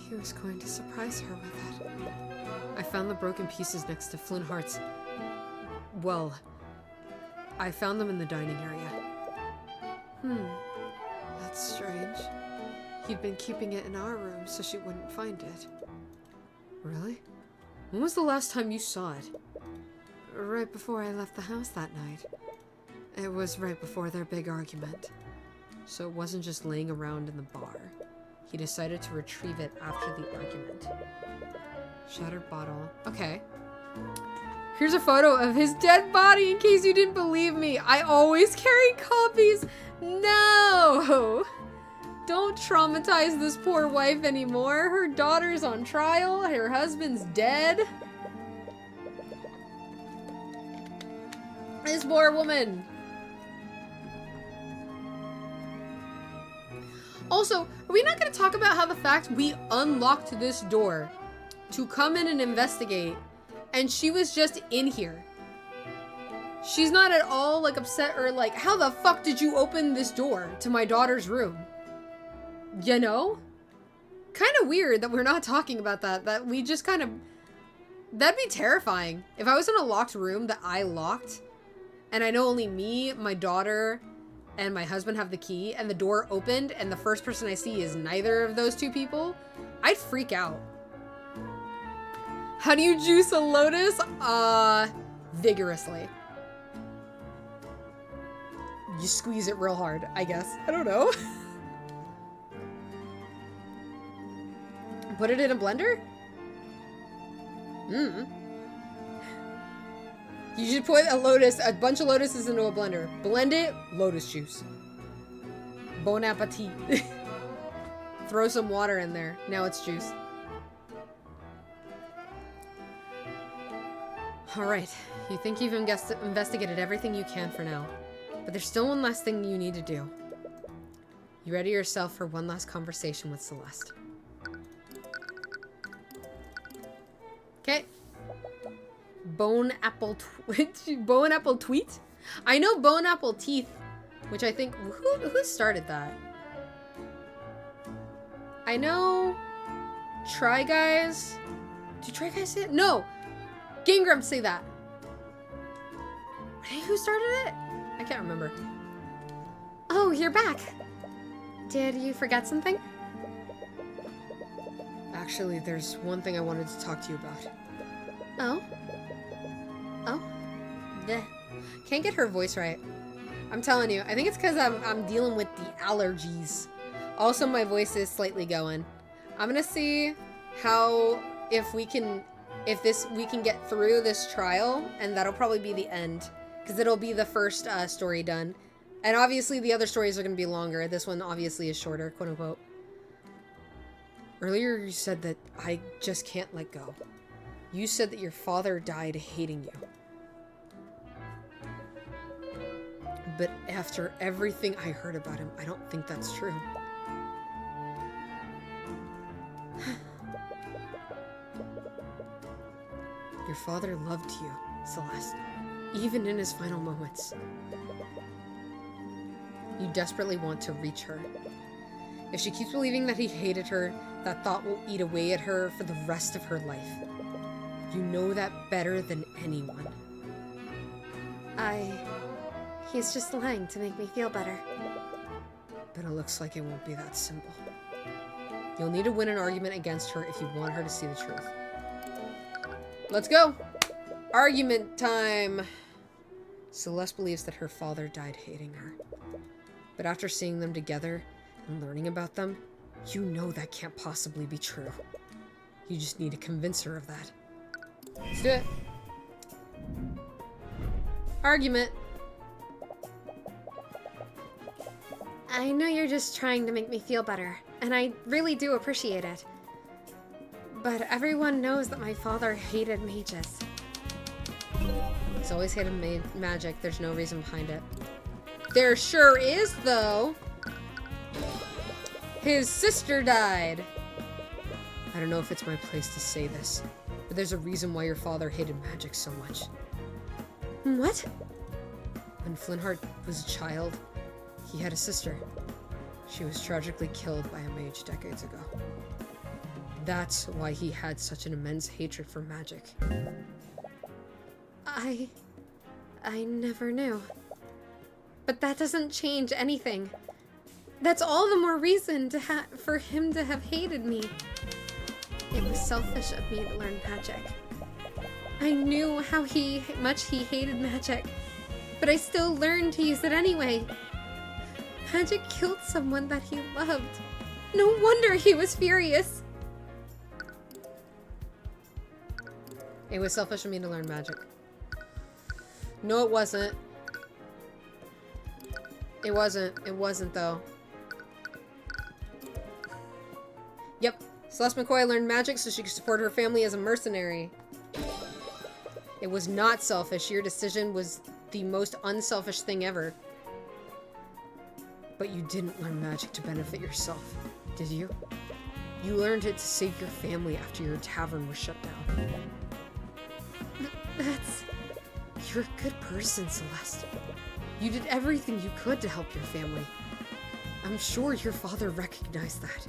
He was going to surprise her with it. I found the broken pieces next to Flintheart's... Well, I found them in the dining area. That's strange. He'd been keeping it in our room so she wouldn't find it. Really? When was the last time you saw it? Right before I left the house that night. It was right before their big argument. So it wasn't just laying around in the bar. He decided to retrieve it after the argument. Shattered bottle. Okay. Here's a photo of his dead body in case you didn't believe me. I always carry copies. No! Don't traumatize this poor wife anymore. Her daughter's on trial. Her husband's dead. This poor woman. Also, are we not going to talk about how the fact we unlocked this door to come in and investigate, and she was just in here? She's not at all, like, upset or, like, how the fuck did you open this door to my daughter's room? You know? Kind of weird that we're not talking about that. That we just kind of... That'd be terrifying. If I was in a locked room that I locked, and I know only me, my daughter, and my husband have the key and the door opened and the first person I see is neither of those two people, I'd freak out. How do you juice a lotus? Vigorously. You squeeze it real hard, I guess. I don't know. Put it in a blender? You should put a bunch of lotuses into a blender. Blend it, lotus juice. Bon appetit. Throw some water in there. Now it's juice. Alright, you think you've investigated everything you can for now. But there's still one last thing you need to do. You ready yourself for one last conversation with Celeste. Okay. Bone apple tweet? I know bone apple teeth, which I think who started that? I know Try Guys. Do Try Guys say it? No. Game Grumps say that. Hey, who started it? I can't remember. Oh, you're back. Did you forget something? Actually, there's one thing I wanted to talk to you about. Oh? Oh? Bleh. Can't get her voice right. I'm telling you, I think it's because I'm dealing with the allergies. Also, my voice is slightly going. I'm gonna see how we can get through this trial, and that'll probably be the end, because it'll be the first story done. And obviously, the other stories are gonna be longer. This one obviously is shorter, quote unquote. Earlier, you said that I just can't let go. You said that your father died hating you. But after everything I heard about him, I don't think that's true. Your father loved you, Celeste, even in his final moments. You desperately want to reach her. If she keeps believing that he hated her, that thought will eat away at her for the rest of her life. You know that better than anyone. He's just lying to make me feel better. But it looks like it won't be that simple. You'll need to win an argument against her if you want her to see the truth. Let's go! Argument time! Celeste believes that her father died hating her. But after seeing them together and learning about them, you know that can't possibly be true. You just need to convince her of that. Let's do it. Argument. I know you're just trying to make me feel better, and I really do appreciate it. But everyone knows that my father hated mages. He's always hated magic. There's no reason behind it. There sure is, though. His sister died. I don't know if it's my place to say this, but there's a reason why your father hated magic so much. What? When Flintheart was a child, he had a sister. She was tragically killed by a mage decades ago. That's why he had such an immense hatred for magic. I never knew. But that doesn't change anything. That's all the more reason for him to have hated me. It was selfish of me to learn magic. I knew how much he hated magic, but I still learned to use it anyway. Magic killed someone that he loved. No wonder he was furious. It was selfish of me to learn magic. No, it wasn't. It wasn't. It wasn't, though. Yep. Celeste McCoy learned magic so she could support her family as a mercenary. It was not selfish. Your decision was the most unselfish thing ever. But you didn't learn magic to benefit yourself, did you? You learned it to save your family after your tavern was shut down. That's... You're a good person, Celeste. You did everything you could to help your family. I'm sure your father recognized that.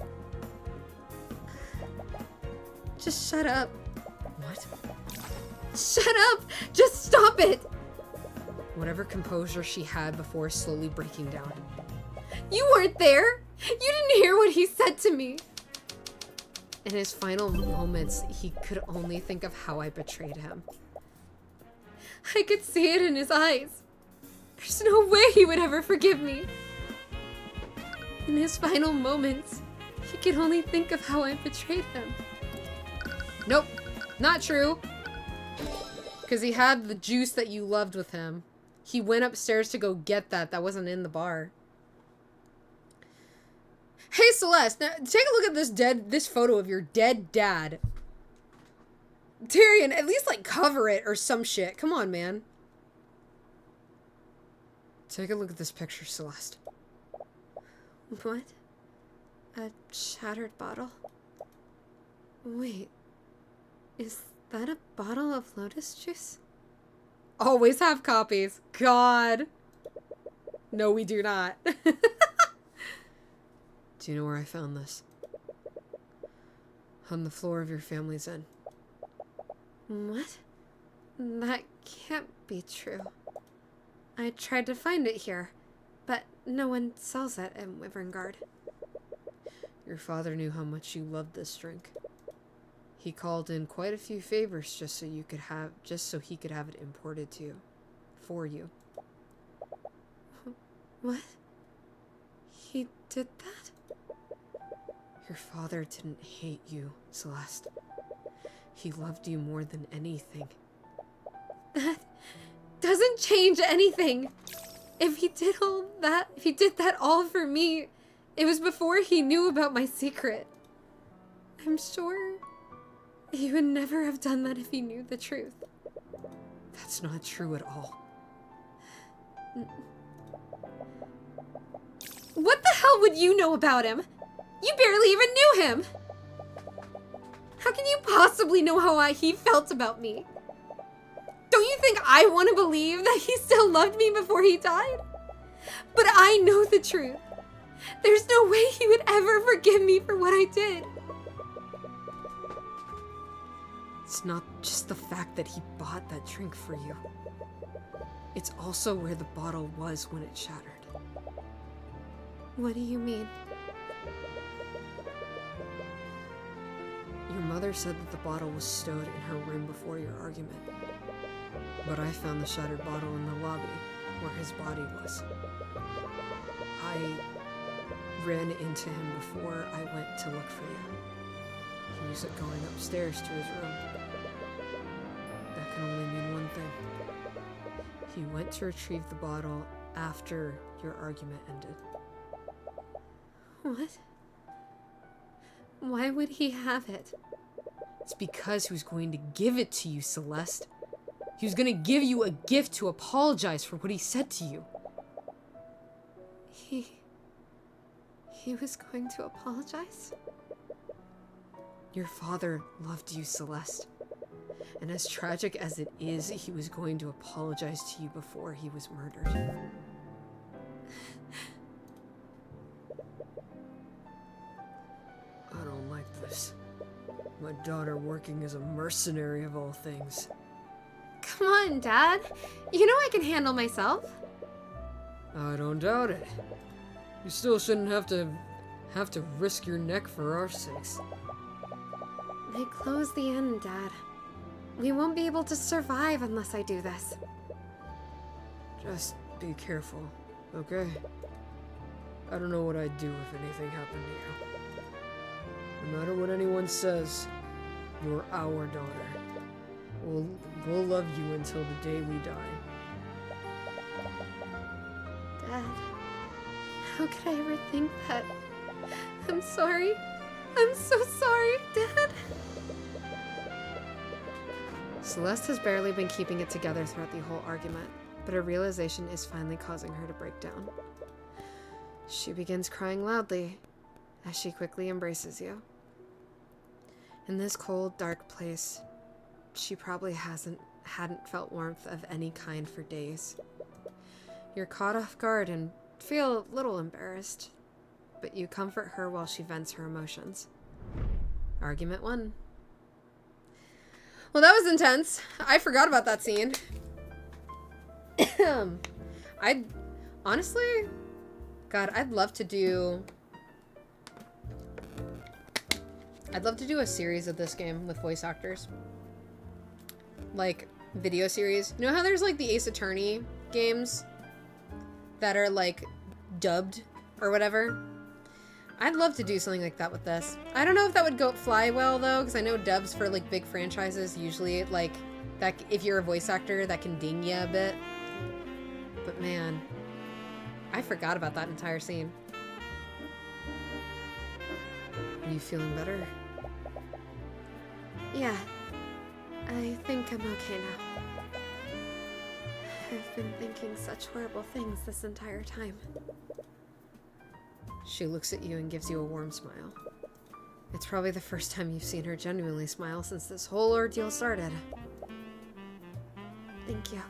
Just shut up. What? Shut up! Just stop it! whatever composure she had before slowly breaking down. You weren't there! You didn't hear what he said to me! In his final moments, he could only think of how I betrayed him. I could see it in his eyes. There's no way he would ever forgive me. In his final moments, he could only think of how I betrayed him. Nope, not true. Because he had the juice that you loved with him. He went upstairs to go get that. That wasn't in the bar. Hey, Celeste, now take a look at this photo of your dead dad. Tyrion, at least, like, cover it or some shit. Come on, man. Take a look at this picture, Celeste. What? A shattered bottle? Wait. Is that a bottle of lotus juice? Always have copies. God. No, we do not. Do you know where I found this? On the floor of your family's inn. What? That can't be true. I tried to find it here, but no one sells it in Wyverngard. Your father knew how much you loved this drink. He called in quite a few favors just so he could have it imported to you. For you. What? He did that? Your father didn't hate you, Celeste. He loved you more than anything. That doesn't change anything. If he did that all for me, it was before he knew about my secret. I'm sure he would never have done that if he knew the truth. That's not true at all. What the hell would you know about him? You barely even knew him! How can you possibly know how he felt about me? Don't you think I want to believe that he still loved me before he died? But I know the truth. There's no way he would ever forgive me for what I did. It's not just the fact that he bought that drink for you. It's also where the bottle was when it shattered. What do you mean? Your mother said that the bottle was stowed in her room before your argument. But I found the shattered bottle in the lobby, where his body was. I ran into him before I went to look for you. He was going upstairs to his room. That can only mean one thing. He went to retrieve the bottle after your argument ended. What? Why would he have it? It's because he was going to give it to you, Celeste. He was going to give you a gift to apologize for what he said to you. He was going to apologize? Your father loved you, Celeste. And as tragic as it is, he was going to apologize to you before he was murdered. I don't like this. My daughter working as a mercenary of all things. Come on, Dad. You know I can handle myself. I don't doubt it. You still shouldn't have to risk your neck for our sakes. They close the inn, Dad. We won't be able to survive unless I do this. Just be careful, okay? I don't know what I'd do if anything happened to you. No matter what anyone says, you're our daughter. We'll love you until the day we die. Dad, how could I ever think that? I'm sorry. I'm so sorry, Dad. Celeste has barely been keeping it together throughout the whole argument, but a realization is finally causing her to break down. She begins crying loudly as she quickly embraces you. In this cold, dark place, she probably hadn't felt warmth of any kind for days. You're caught off guard and feel a little embarrassed, but you comfort her while she vents her emotions. Argument 1. Well, that was intense. I forgot about that scene. I'd honestly, God, I'd love to do a series of this game with voice actors. Like, video series. You know how there's, like, the Ace Attorney games that are, like, dubbed or whatever? I'd love to do something like that with this. I don't know if that would fly well, though, because I know dubs for, like, big franchises usually, like, that if you're a voice actor, that can ding you a bit. But, man, I forgot about that entire scene. Are you feeling better? Yeah, I think I'm okay now. I've been thinking such horrible things this entire time. She looks at you and gives you a warm smile. It's probably the first time you've seen her genuinely smile since this whole ordeal started. Thank you.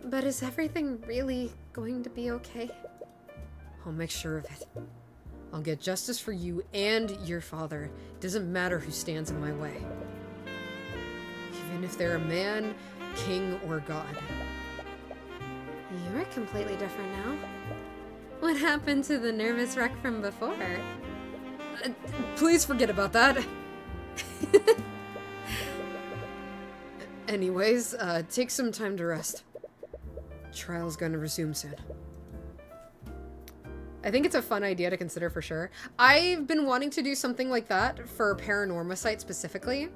But is everything really going to be okay? I'll make sure of it. I'll get justice for you and your father. It doesn't matter who stands in my way. Even if they're a man, king, or god. You're completely different now. What happened to the nervous wreck from before? Please forget about that. Anyways, take some time to rest. Trial's gonna resume soon. I think it's a fun idea to consider for sure. I've been wanting to do something like that for Paranorma Site specifically.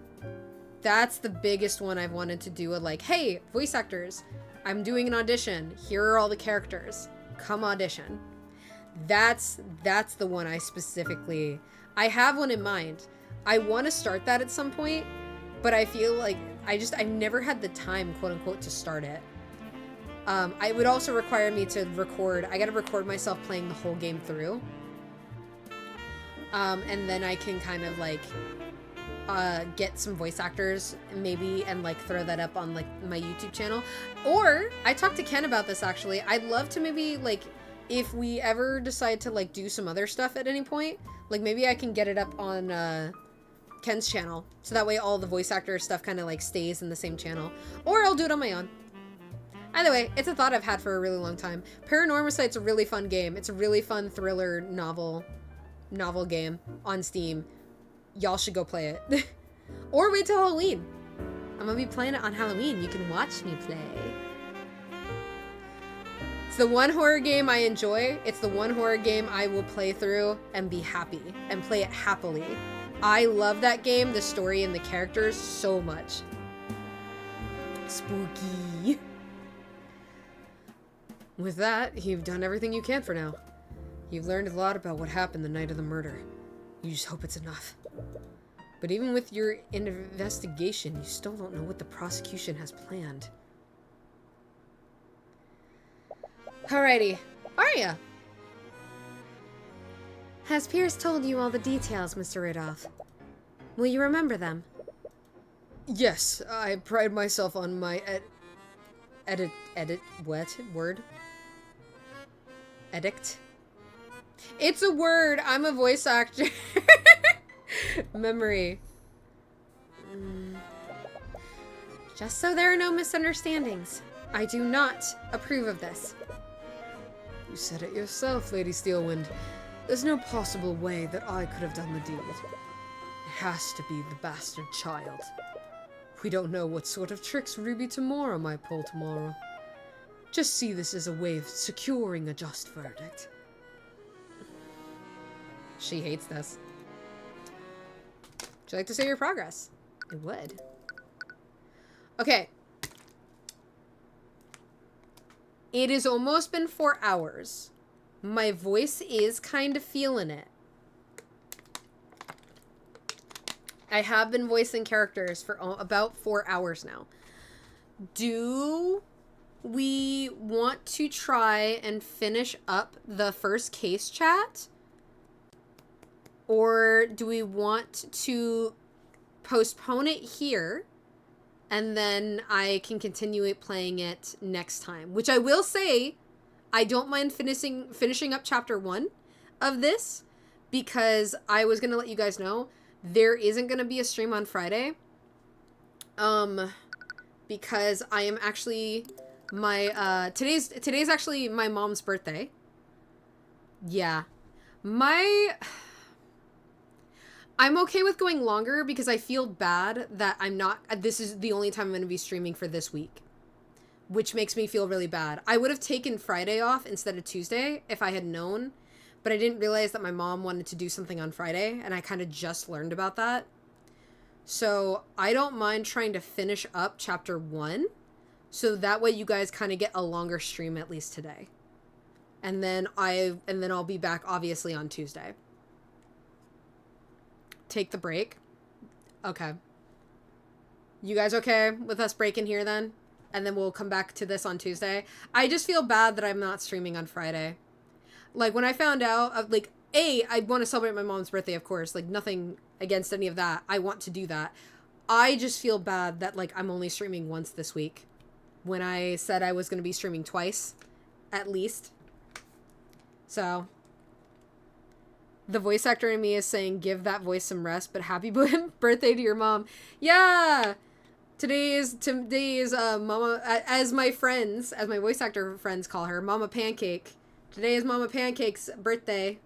That's the biggest one I've wanted to do. Like, hey, voice actors, I'm doing an audition. Here are all the characters. Come audition. That's the one I have one in mind. I want to start that at some point, but I feel like I've never had the time, quote unquote, to start it. It would also require me to record. I gotta record myself playing the whole game through. And then I can kind of like get some voice actors maybe and like throw that up on like my YouTube channel. Or I talked to Ken about this actually. I'd love to maybe like if we ever decide to like do some other stuff at any point, like maybe I can get it up on Ken's channel. So that way all the voice actor stuff kind of like stays in the same channel. Or I'll do it on my own. Either way, it's a thought I've had for a really long time. Paranorma Site's a really fun game. It's a really fun thriller novel game on Steam. Y'all should go play it. Or wait till Halloween. I'm gonna be playing it on Halloween. You can watch me play. It's the one horror game I enjoy. It's the one horror game I will play through and be happy and play it happily. I love that game, the story, and the characters so much. Spooky. With that, you've done everything you can for now. You've learned a lot about what happened the night of the murder. You just hope it's enough. But even with your investigation, you still don't know what the prosecution has planned. Alrighty, Arya. Has Pierce told you all the details, Mr. Rudolph? Will you remember them? Yes, I pride myself on my edict? It's a word. I'm a voice actor. Memory. Just so there are no misunderstandings, I do not approve of this. You said it yourself, Lady Steelwind. There's no possible way that I could have done the deed. It has to be the bastard child. We don't know what sort of tricks Ruby Tomorrow might pull tomorrow. Just see this as a way of securing a just verdict. She hates this. Would you like to say your progress? I would. Okay. It has almost been 4 hours. My voice is kind of feeling it. I have been voicing characters for about 4 hours now. Do we want to try and finish up the first case chat? Or do we want to postpone it here and then I can continue playing it next time? Which I will say, I don't mind finishing up chapter 1 of this because I was going to let you guys know there isn't going to be a stream on Friday. Because I am actually Today's actually my mom's birthday. Yeah. I'm okay with going longer because I feel bad that this is the only time I'm going to be streaming for this week, which makes me feel really bad. I would have taken Friday off instead of Tuesday if I had known, but I didn't realize that my mom wanted to do something on Friday, and I kind of just learned about that. So I don't mind trying to finish up chapter 1, so that way you guys kind of get a longer stream at least today. And then I'll be back obviously on Tuesday. Take the break. Okay. You guys okay with us breaking here then? And then we'll come back to this on Tuesday. I just feel bad that I'm not streaming on Friday. Like, when I found out, like, I want to celebrate my mom's birthday, of course. Like, nothing against any of that. I want to do that. I just feel bad that, like, I'm only streaming once this week. When I said I was going to be streaming twice, at least. So, the voice actor in me is saying, give that voice some rest, but happy birthday to your mom. Yeah! Today is Mama, as my voice actor friends call her, Mama Pancake. Today is Mama Pancake's birthday.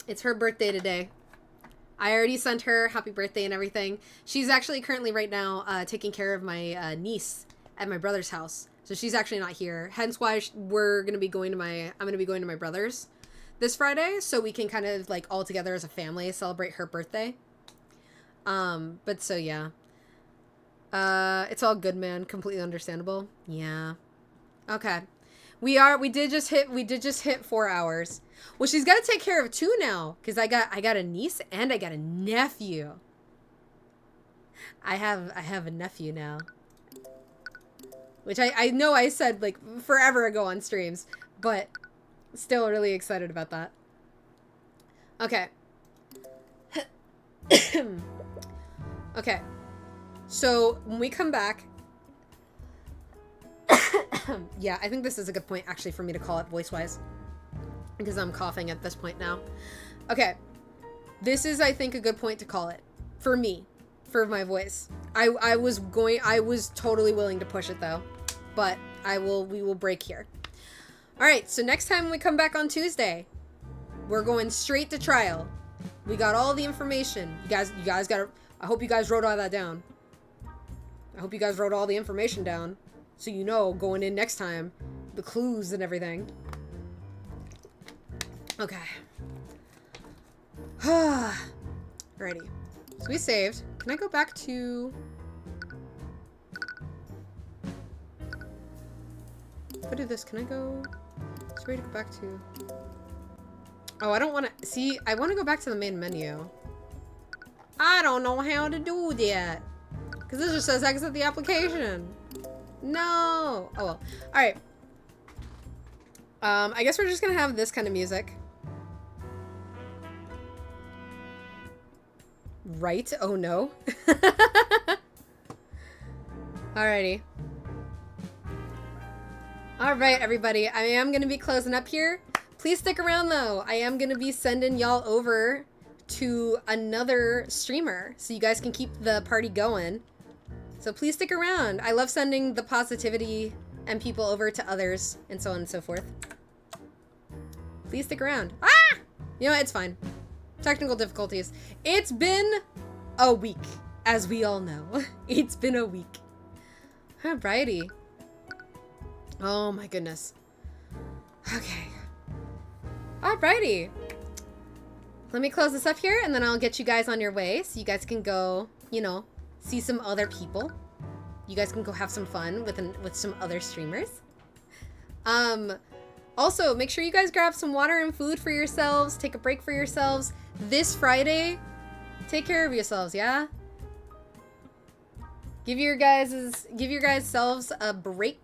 It's her birthday today. I already sent her happy birthday and everything. She's actually currently right now taking care of my niece at my brother's house. So she's actually not here. Hence why I'm going to be going to my brother's this Friday, so we can kind of like all together as a family celebrate her birthday. But so yeah. It's all good, man. Completely understandable. Yeah. Okay. We did just hit 4 hours. Well, she's got to take care of 2 now, because I got a niece and I got a nephew. I have a nephew now. Which I know I said like forever ago on streams, but still really excited about that. Okay. Okay. So when we come back, yeah, I think this is a good point actually for me to call it voice-wise, because I'm coughing at this point now. Okay. This is, I think, a good point to call it for me, for my voice. I was totally willing to push it though, but we will break here. All right. So next time we come back on Tuesday, we're going straight to trial. We got all the information. You guys got. I hope you guys wrote all that down. I hope you guys wrote all the information down, so you know going in next time, the clues and everything. Okay. Alrighty. So we saved. Can I go back to... If I do this, can I go... It's ready to go back to... Oh, I don't want to... See, I want to go back to the main menu. I don't know how to do that. Because this just says exit the application. No. Oh, well. Alright. I guess we're just going to have this kind of music. Right? Oh, no. Alrighty. Alright, everybody. I am going to be closing up here. Please stick around, though. I am going to be sending y'all over to another streamer so you guys can keep the party going. So please stick around. I love sending the positivity and people over to others and so on and so forth. Please stick around. Ah! You know what? It's fine. Technical difficulties. It's been a week, as we all know. It's been a week. Alrighty. Oh my goodness. Okay. Alrighty. Let me close this up here, and then I'll get you guys on your way, so you guys can go, you know, see some other people. You guys can go have some fun with some other streamers. Also, make sure you guys grab some water and food for yourselves. Take a break for yourselves. This Friday, take care of yourselves, yeah? Give your guys selves a break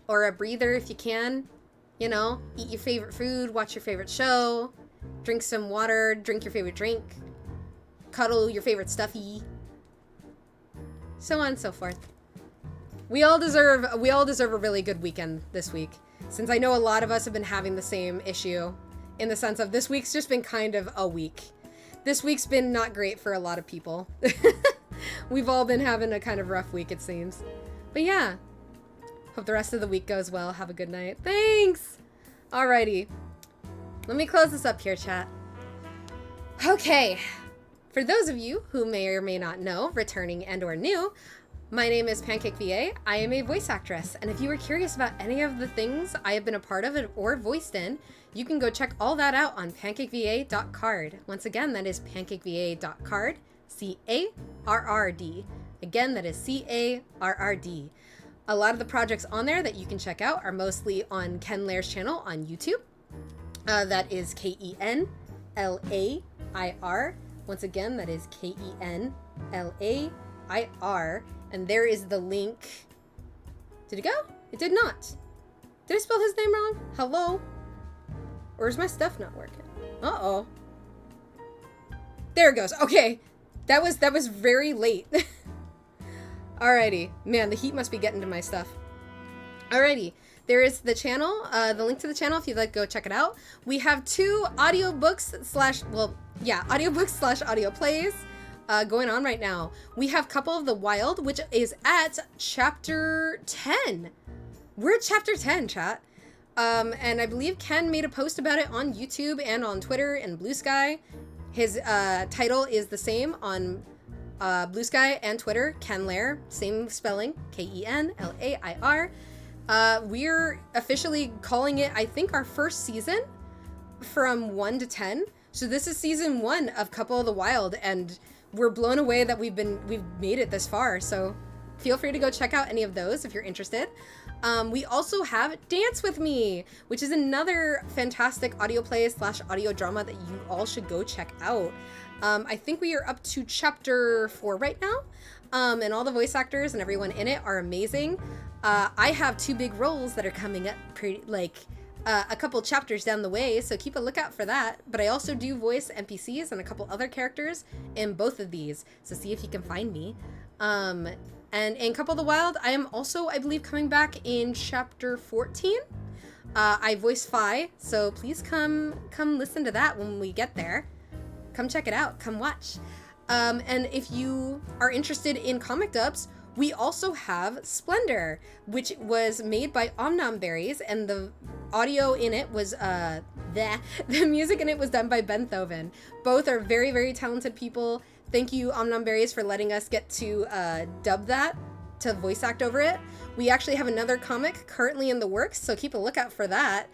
or a breather if you can. You know, eat your favorite food, watch your favorite show, drink some water, drink your favorite drink, cuddle your favorite stuffy, so on and so forth. We all deserve a really good weekend this week, since I know a lot of us have been having the same issue, in the sense of this week's just been kind of a week. This week's been not great for a lot of people. We've all been having a kind of rough week, it seems. But yeah, hope the rest of the week goes well. Have a good night. Thanks. Alrighty. Let me close this up here, chat. Okay. For those of you who may or may not know, returning and or new, my name is Pancake VA. I am a voice actress, and if you were curious about any of the things I have been a part of or voiced in, you can go check all that out on pancakeva.card. Once again, that is pancakeva.card, C-A-R-R-D. Again, that is C-A-R-R-D. A lot of the projects on there that you can check out are mostly on Ken Lair's channel on YouTube. That is K-E-N-L-A-I-R. Once again, that is K-E-N-L-A-I-R. And there is the link. Did it go? It did not. Did I spell his name wrong? Hello? Or is my stuff not working? Uh-oh. There it goes. Okay. That was very late. Alrighty. Man, the heat must be getting to my stuff. Alrighty. There is the channel, the link to the channel if you'd like to go check it out. We have 2 audiobooks slash audio plays going on right now. We have Couple of the Wild, which is at chapter 10. We're at chapter 10, chat. And I believe Ken made a post about it on YouTube and on Twitter and Blue Sky. His title is the same on Blue Sky and Twitter, Ken Lair, same spelling, K-E-N-L-A-I-R. We're officially calling it, I think, our first season from 1 to 10. So this is season 1 of Couple of the Wild, and we're blown away that we've made it this far. So feel free to go check out any of those if you're interested. We also have Dance With Me, which is another fantastic audio play slash audio drama that you all should go check out. I think we are up to chapter 4 right now. And all the voice actors and everyone in it are amazing. I have 2 big roles that are coming up a couple chapters down the way, so keep a lookout for that. But I also do voice NPCs and a couple other characters in both of these, so see if you can find me. And in Couple of the Wild, I am also, I believe, coming back in chapter 14. I voice Fi, so please come listen to that when we get there. Come check it out. Come watch. And if you are interested in comic dubs, we also have Splendor, which was made by Omnomberries, and the audio in it was, the music in it was done by Ben Thoven. Both are very, very talented people. Thank you, Omnomberries, for letting us get to dub that, to voice act over it. We actually have another comic currently in the works, so keep a lookout for that.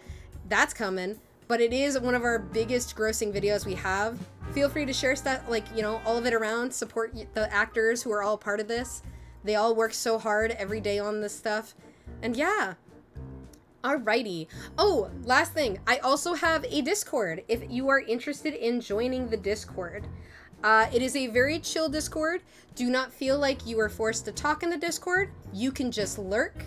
That's coming. But it is one of our biggest grossing videos we have. Feel free to share stuff, all of it around. Support the actors who are all part of this. They all work so hard every day on this stuff. And yeah. Alrighty. Oh, last thing. I also have a Discord if you are interested in joining the Discord. It is a very chill Discord. Do not feel like you are forced to talk in the Discord. You can just lurk.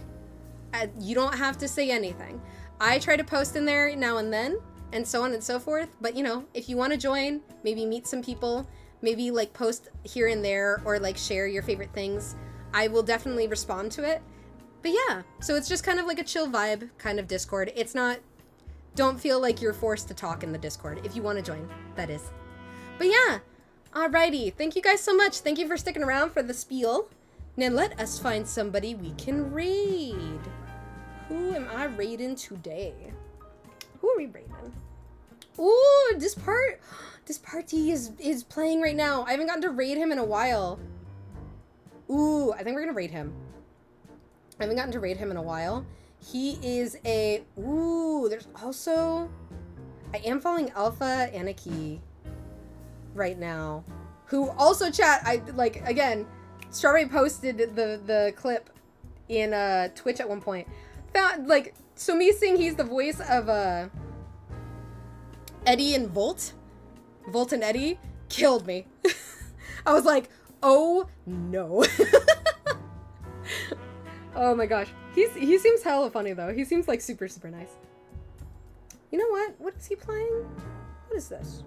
You don't have to say anything. I try to post in there now and then, and so on and so forth. But, if you want to join, maybe meet some people, maybe, post here and there, or, share your favorite things, I will definitely respond to it. But yeah, so it's just kind of like a chill vibe kind of Discord. It's not, don't feel like you're forced to talk in the Discord, if you want to join, that is. But yeah, alrighty, thank you guys so much. Thank you for sticking around for the spiel. Now let us find somebody we can raid. Who am I raiding today? Who are we raiding? Ooh, this party is playing right now. I haven't gotten to raid him in a while. Ooh, I think we're gonna raid him. I haven't gotten to raid him in a while. He is there's also, I am following Alpha Anarchy right now, who also again, Strawberry posted the clip in Twitch at one point. So me seeing he's the voice of Eddie and Volt and Eddie killed me. I was like, oh no. Oh my gosh. He seems hella funny though. He seems like super, super nice. You know what? What is he playing? What is this?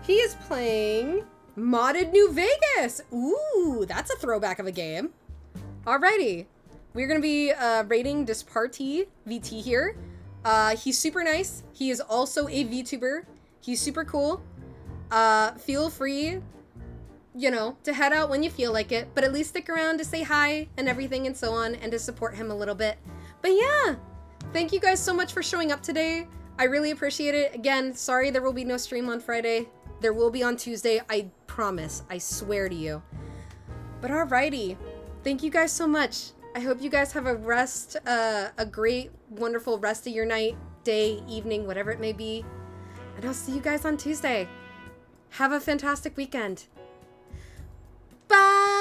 He is playing Modded New Vegas. Ooh, that's a throwback of a game. Alrighty. We're gonna be rating Disparty VT here. He's super nice. He is also a VTuber. He's super cool. Feel free, you know, to head out when you feel like it, but at least stick around to say hi and everything and so on and to support him a little bit. But yeah, thank you guys so much for showing up today. I really appreciate it. Again, sorry there will be no stream on Friday. There will be on Tuesday. I promise. I swear to you. But alrighty. Thank you guys so much. I hope you guys have a great, wonderful rest of your night, day, evening, whatever it may be. And I'll see you guys on Tuesday. Have a fantastic weekend. Bye!